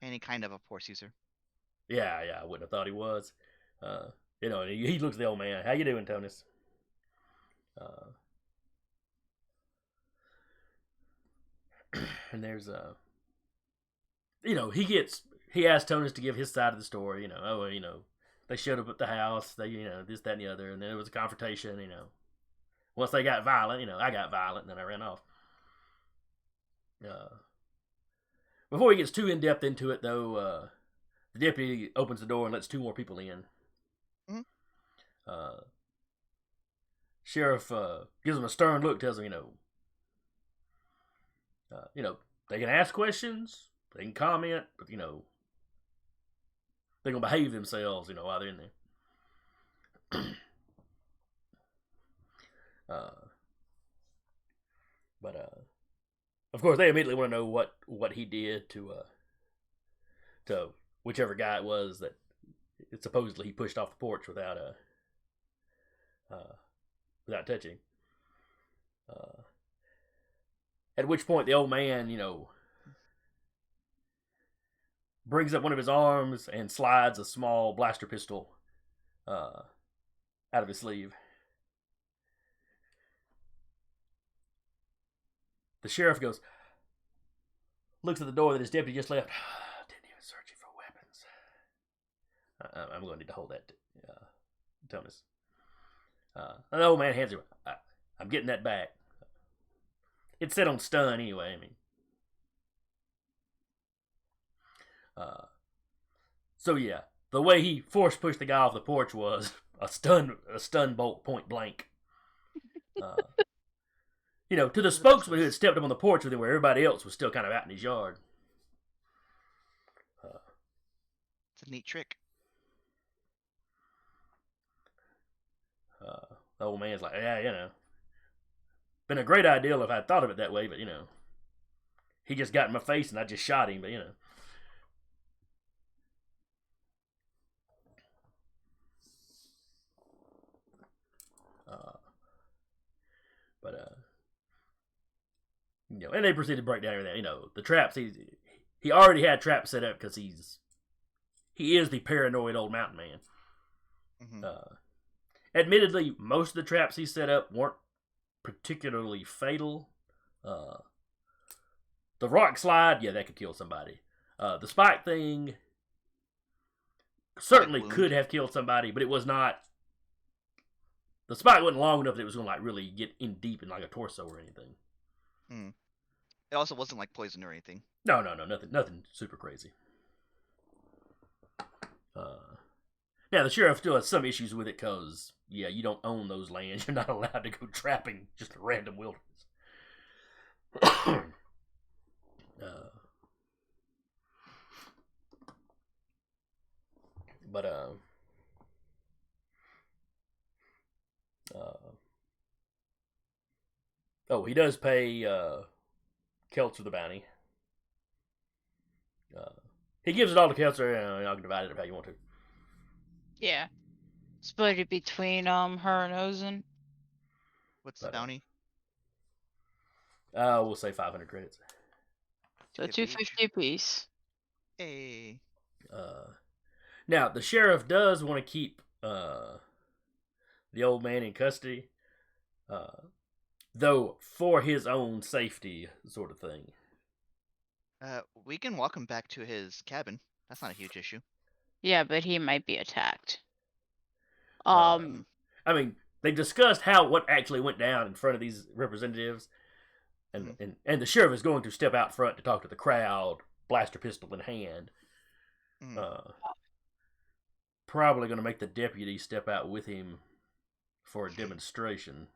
any kind of a force user. Yeah, I wouldn't have thought he was. He looks at the old man. How you doing, Tonus? And there's he asked Tonus to give his side of the story. They showed up at the house. They this, that, and the other, and then there was a confrontation. Once they got violent, I got violent, and then I ran off. Before he gets too in depth into it, though, the deputy opens the door and lets 2 more people in. Mm-hmm. Sheriff gives him a stern look, tells him, they can ask questions, they can comment, but they're gonna behave themselves, while they're in there. Of course, they immediately want to know what he did to whichever guy it was that supposedly he pushed off the porch without touching. At which point the old man, brings up one of his arms and slides a small blaster pistol out of his sleeve. The sheriff looks at the door that his deputy just left. Didn't even search for weapons. I'm going to need to hold that, Tonus. The old man hands him. I'm getting that back. It's set on stun anyway. So yeah, the way he force pushed the guy off the porch was a stun bolt point blank. To the spokesman who had stepped up on the porch with him, where everybody else was still kind of out in his yard. It's a neat trick. The old man's like, yeah, been a great idea if I'd thought of it that way, but he just got in my face and I just shot him, but and they proceeded to break down everything. The traps, he already had traps set up because he is the paranoid old mountain man. Mm-hmm. Admittedly, most of the traps he set up weren't particularly fatal. The rock slide, yeah, that could kill somebody. The spike thing certainly could have killed somebody, but it was not. The spike wasn't long enough that it was going to really get in deep in like a torso or anything. It also wasn't like poison or anything. No, nothing super crazy. Now the sheriff still has some issues with it because you don't own those lands. You're not allowed to go trapping just a random wilderness. He does pay Keltzer the bounty. He gives it all to Keltzer, and y'all can divide it up how you want to. Yeah. Split it between her and Ozen. What's the bounty? We'll say 500 credits. So 250 apiece. Hey. Now the sheriff does want to keep the old man in custody, though for his own safety, sort of thing. We can walk him back to his cabin. That's not a huge issue. Yeah, but he might be attacked. I mean, they discussed what actually went down in front of these representatives, and the sheriff is going to step out front to talk to the crowd, blaster pistol in hand. Probably going to make the deputy step out with him for a demonstration.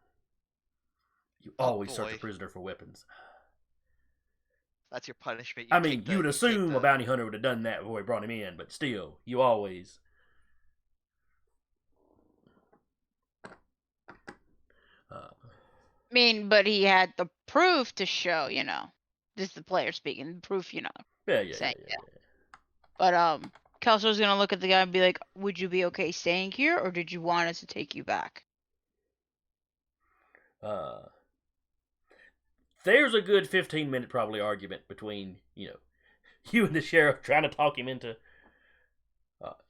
You always search a prisoner for weapons. That's your punishment. You would assume a bounty hunter would have done that before he brought him in, but still, you always. But he had the proof to show, this is the player speaking, proof, Yeah. But Kelso's gonna look at the guy and be like, "Would you be okay staying here, or did you want us to take you back?" There's a good 15-minute probably argument between you and the sheriff trying to talk him into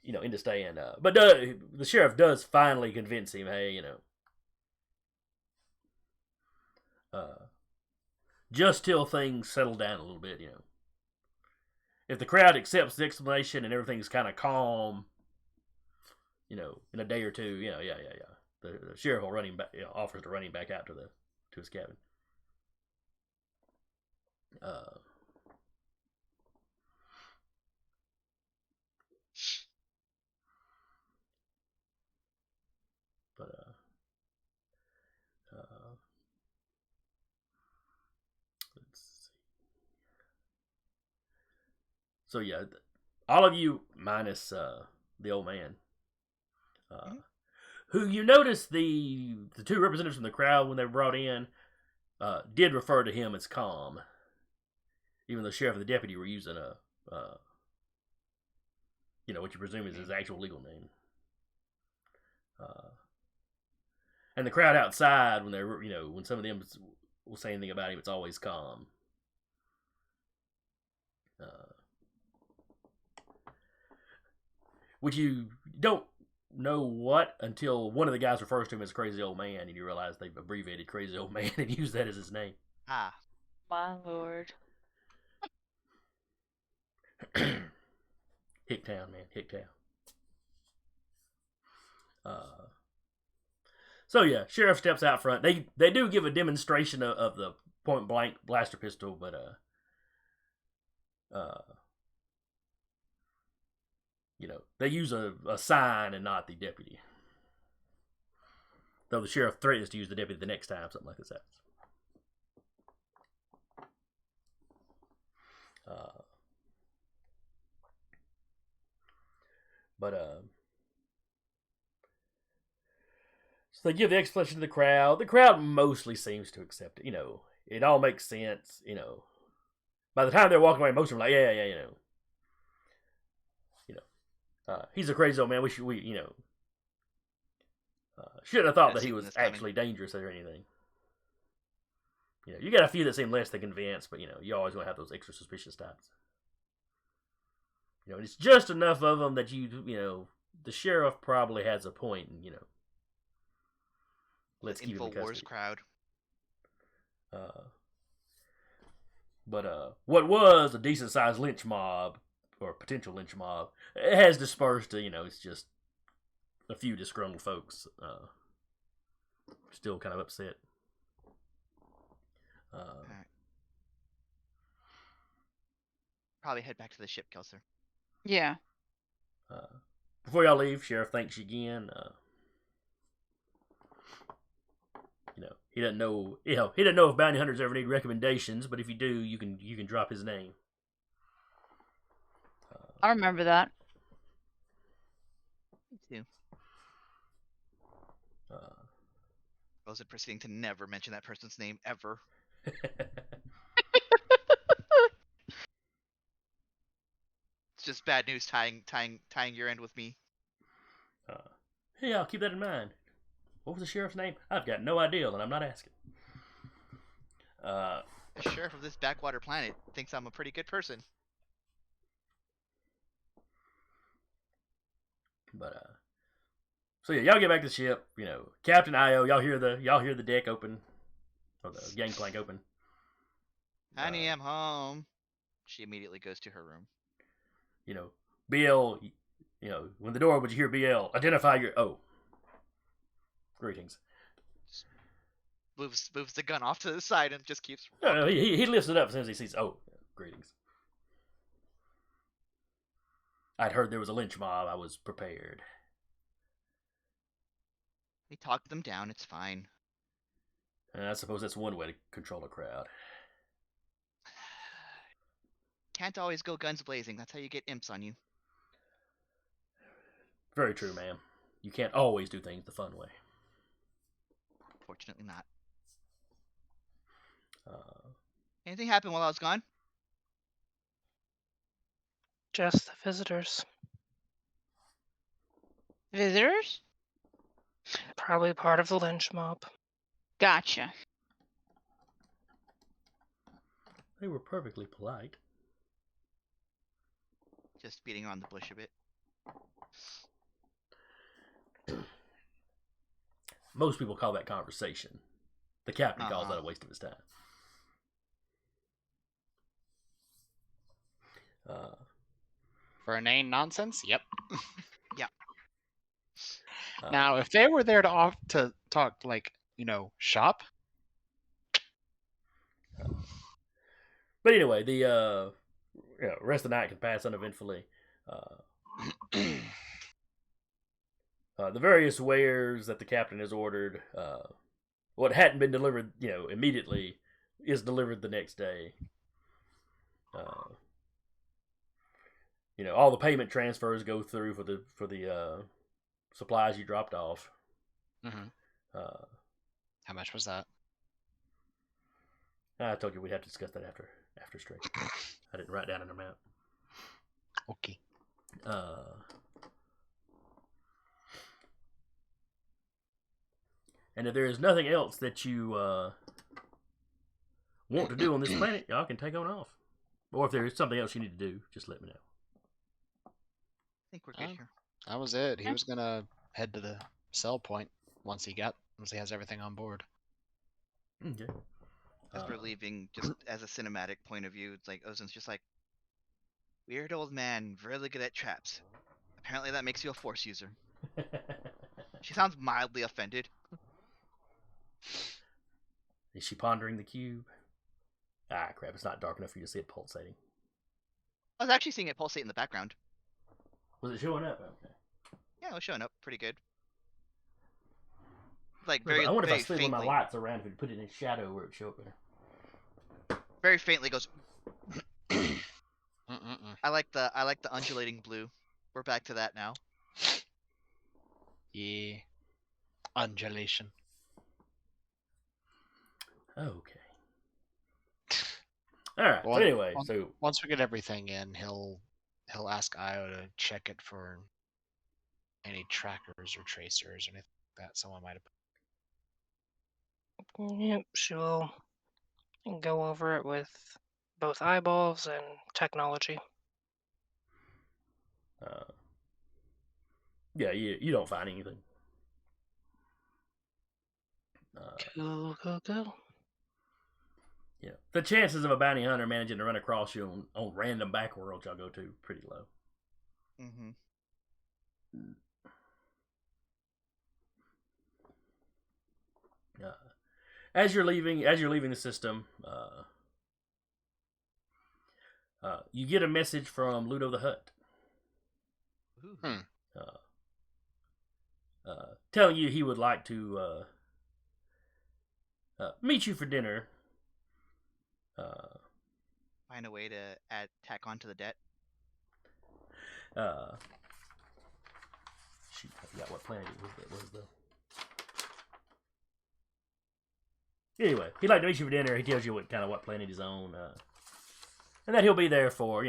into staying. But the sheriff does finally convince him, hey, just till things settle down a little bit, If the crowd accepts the explanation and everything's kind of calm, in a day or two, yeah. The sheriff will run him back, offers to run him back out to his cabin. Let's see. So yeah, all of you minus the old man, who you notice the two representatives from the crowd when they were brought in did refer to him as Calm, even though the sheriff and the deputy were using what you presume is his actual legal name. And the crowd outside, when they were, when some of them will say anything about him, it's always Calm. Which you don't know what until one of the guys refers to him as Crazy Old Man, and you realize they've abbreviated Crazy Old Man and used that as his name. Ah. My lord. Hicktown, man. Hicktown. So yeah, sheriff steps out front. They do give a demonstration of the point blank blaster pistol, but they use a sign and not the deputy. Though the sheriff threatens to use the deputy the next time something like this happens. So they give the explanation to the crowd. The crowd mostly seems to accept it. It all makes sense. By the time they're walking away, most of them are like, yeah. He's a crazy old man. We shouldn't have thought that he was actually dangerous or anything. You got a few that seem less than convinced, but you always want to have those extra suspicious types. It's just enough of them that the sheriff probably has a point, and let's keep him in custody. InfoWars crowd. But what was a decent sized lynch mob or potential lynch mob has dispersed to it's just a few disgruntled folks still kind of upset. Probably head back to the ship, Kelser. Yeah. Before y'all leave, sheriff thanks you again. He doesn't know. He doesn't know if bounty hunters ever need recommendations, but if you do, you can drop his name. I remember that. Me too. Rosen proceeding to never mention that person's name ever. It's just bad news tying your end with me. Hey, I'll keep that in mind. What was the sheriff's name? I've got no idea, and I'm not asking. The sheriff of this backwater planet thinks I'm a pretty good person. But so yeah, y'all get back to the ship. Captain Io, y'all hear the deck open, or the gangplank open. Honey, I'm home. She immediately goes to her room. BL, when the door opens, you hear BL. Identify your. Oh, greetings. Moves the gun off to the side and just keeps. No, he lifts it up as soon as he sees. Oh, greetings. I'd heard there was a lynch mob. I was prepared. We talked them down. It's fine. And I suppose that's one way to control a crowd. Can't always go guns blazing. That's how you get imps on you. Very true, ma'am. You can't always do things the fun way. Fortunately not. Anything happened while I was gone? Just the visitors. Visitors? Probably part of the lynch mob. Gotcha. They were perfectly polite. Just beating around the bush a bit. Most people call that conversation. The captain calls that a waste of his time. For inane nonsense? Yep. Yeah. Now, if they were there to talk, shop. But anyway, the rest of the night can pass uneventfully. The various wares that the captain has ordered, what hadn't been delivered, immediately, is delivered the next day. All the payment transfers go through for the supplies you dropped off. Mm-hmm. How much was that? I told you we'd have to discuss that after stream. I didn't write down an amount. Okay. And if there is nothing else that you want to do on this planet, y'all can take on off. Or if there is something else you need to do, just let me know. I think we're good here. That was it. He was gonna head to the sell point once he has everything on board. Okay. As we're leaving, just as a cinematic point of view, it's like Ozen's just like, weird old man, really good at traps. Apparently that makes you a Force user. She sounds mildly offended. Is she pondering the cube? Ah, crap, it's not dark enough for you to see it pulsating. I was actually seeing it pulsate in the background. Was it showing up? Okay. Yeah, it was showing up pretty good. Like I wonder very if I slid one of my lights around, if it put it in shadow where it show up there. Very faintly goes. I like the undulating blue. We're back to that now. Yeah. Undulation. Okay. All right. Well, anyway, once we get everything in, he'll ask Io to check it for any trackers or tracers or anything like that someone might have. Yep, she will go over it with both eyeballs and technology. Yeah, you don't find anything. Go. Yeah, the chances of a bounty hunter managing to run across you on random backworlds y'all go to pretty low. Mm-hmm. As you're leaving the system, you get a message from Ludo the Hutt. Telling you he would like to meet you for dinner. Find a way to tack onto the debt. Shoot, I forgot what planet it was though. Anyway, he'd like to meet you for dinner. He tells you what planet he's on, and that he'll be there for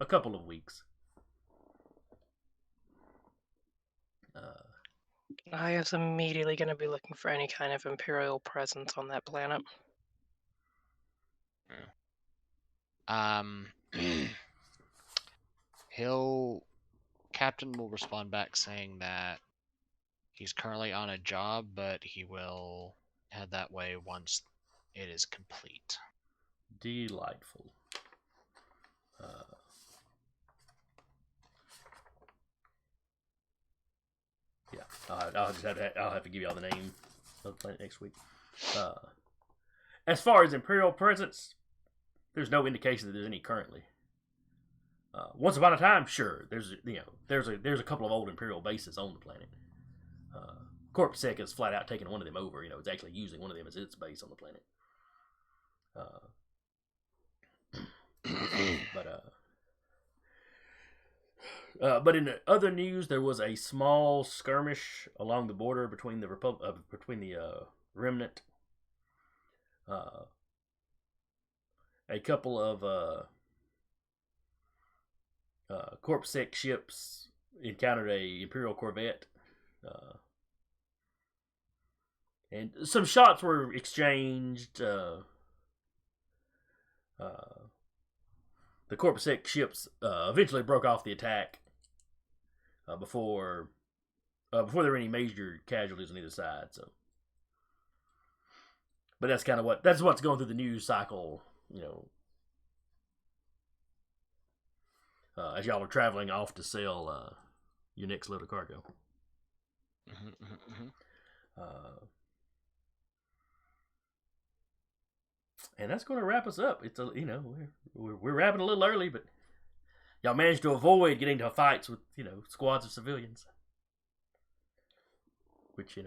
a couple of weeks. I is immediately going to be looking for any kind of Imperial presence on that planet. Captain will respond back saying that he's currently on a job, but he will head that way once it is complete. Delightful. I'll have to give y'all the name of the planet next week. As far as Imperial presence, there's no indication that there's any currently. Once upon a time, sure, there's a couple of old Imperial bases on the planet. Corpsec is flat out taking one of them over. It's actually using one of them as its base on the planet. But in other news, there was a small skirmish along the border between the Remnant, a couple of Corpsec ships encountered a Imperial corvette, and some shots were exchanged. The Corpsec ships eventually broke off the attack before there were any major casualties on either side. So, but that's what's going through the news cycle. As y'all are traveling off to sell your next load of cargo. And that's going to wrap us up. It's we're wrapping a little early, but y'all managed to avoid getting into fights with squads of civilians, which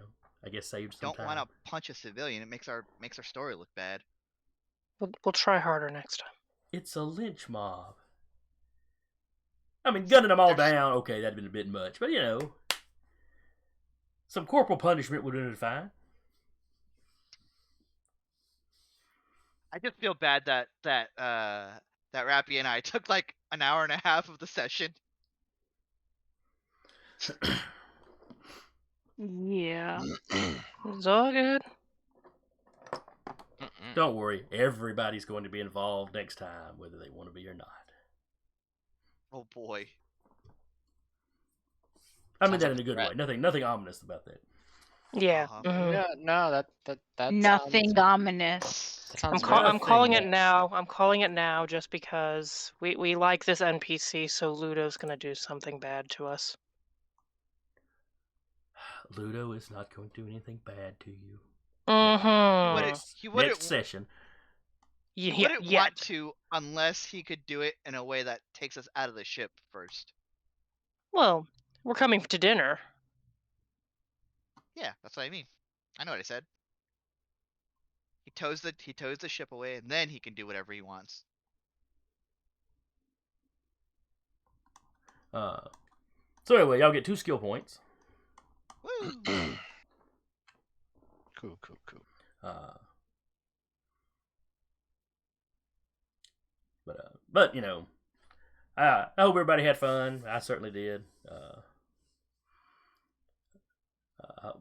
I guess saved some time. Don't want to punch a civilian. It makes our story look bad. We'll try harder next time. It's a lynch mob. I mean, gunning them all down, okay, that'd been a bit much, but some corporal punishment would have been fine. I just feel bad that Rappy and I took like an hour and a half of the session. Yeah. It's all good. Don't worry, everybody's going to be involved next time, whether they want to be or not. Oh boy. I mean that in a good way. Nothing ominous about that. Yeah. Yeah. No, that Nothing ominous. I'm calling it now. I'm calling it now just because we like this NPC, so Ludo's gonna do something bad to us. Ludo is not going to do anything bad to you. Mm-hmm. Next session. He wouldn't want to unless he could do it in a way that takes us out of the ship first. Well, we're coming to dinner. Yeah, that's what I mean. I know what I said. He tows the ship away, and then he can do whatever he wants. So anyway, y'all get 2 skill points. Woo! Cool. But I hope everybody had fun. I certainly did. I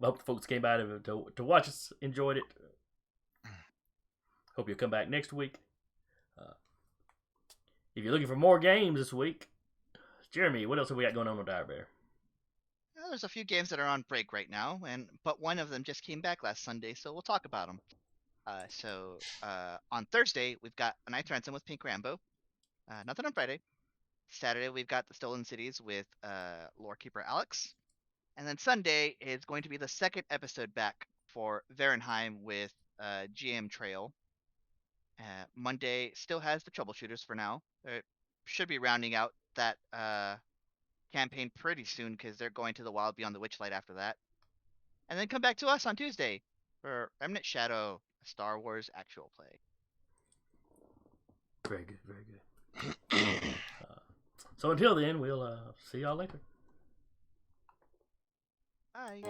hope the folks came by to watch us enjoyed it. Hope you'll come back next week. If you're looking for more games this week, Jeremy, what else have we got going on with Dire Bear? Well, there's a few games that are on break right now, but one of them just came back last Sunday, so we'll talk about them. On Thursday, we've got A Night's Ransom with Pink Rambo. Nothing on Friday. Saturday, we've got The Stolen Cities with Lorekeeper Alex. And then Sunday is going to be the second episode back for Varenheim with GM Trail. Monday still has the Troubleshooters for now. It should be rounding out that campaign pretty soon because they're going to the Wild Beyond the Witchlight after that. And then come back to us on Tuesday for Remnant Shadow, a Star Wars actual play. Very good, very good. So until then, we'll see y'all later. Bye.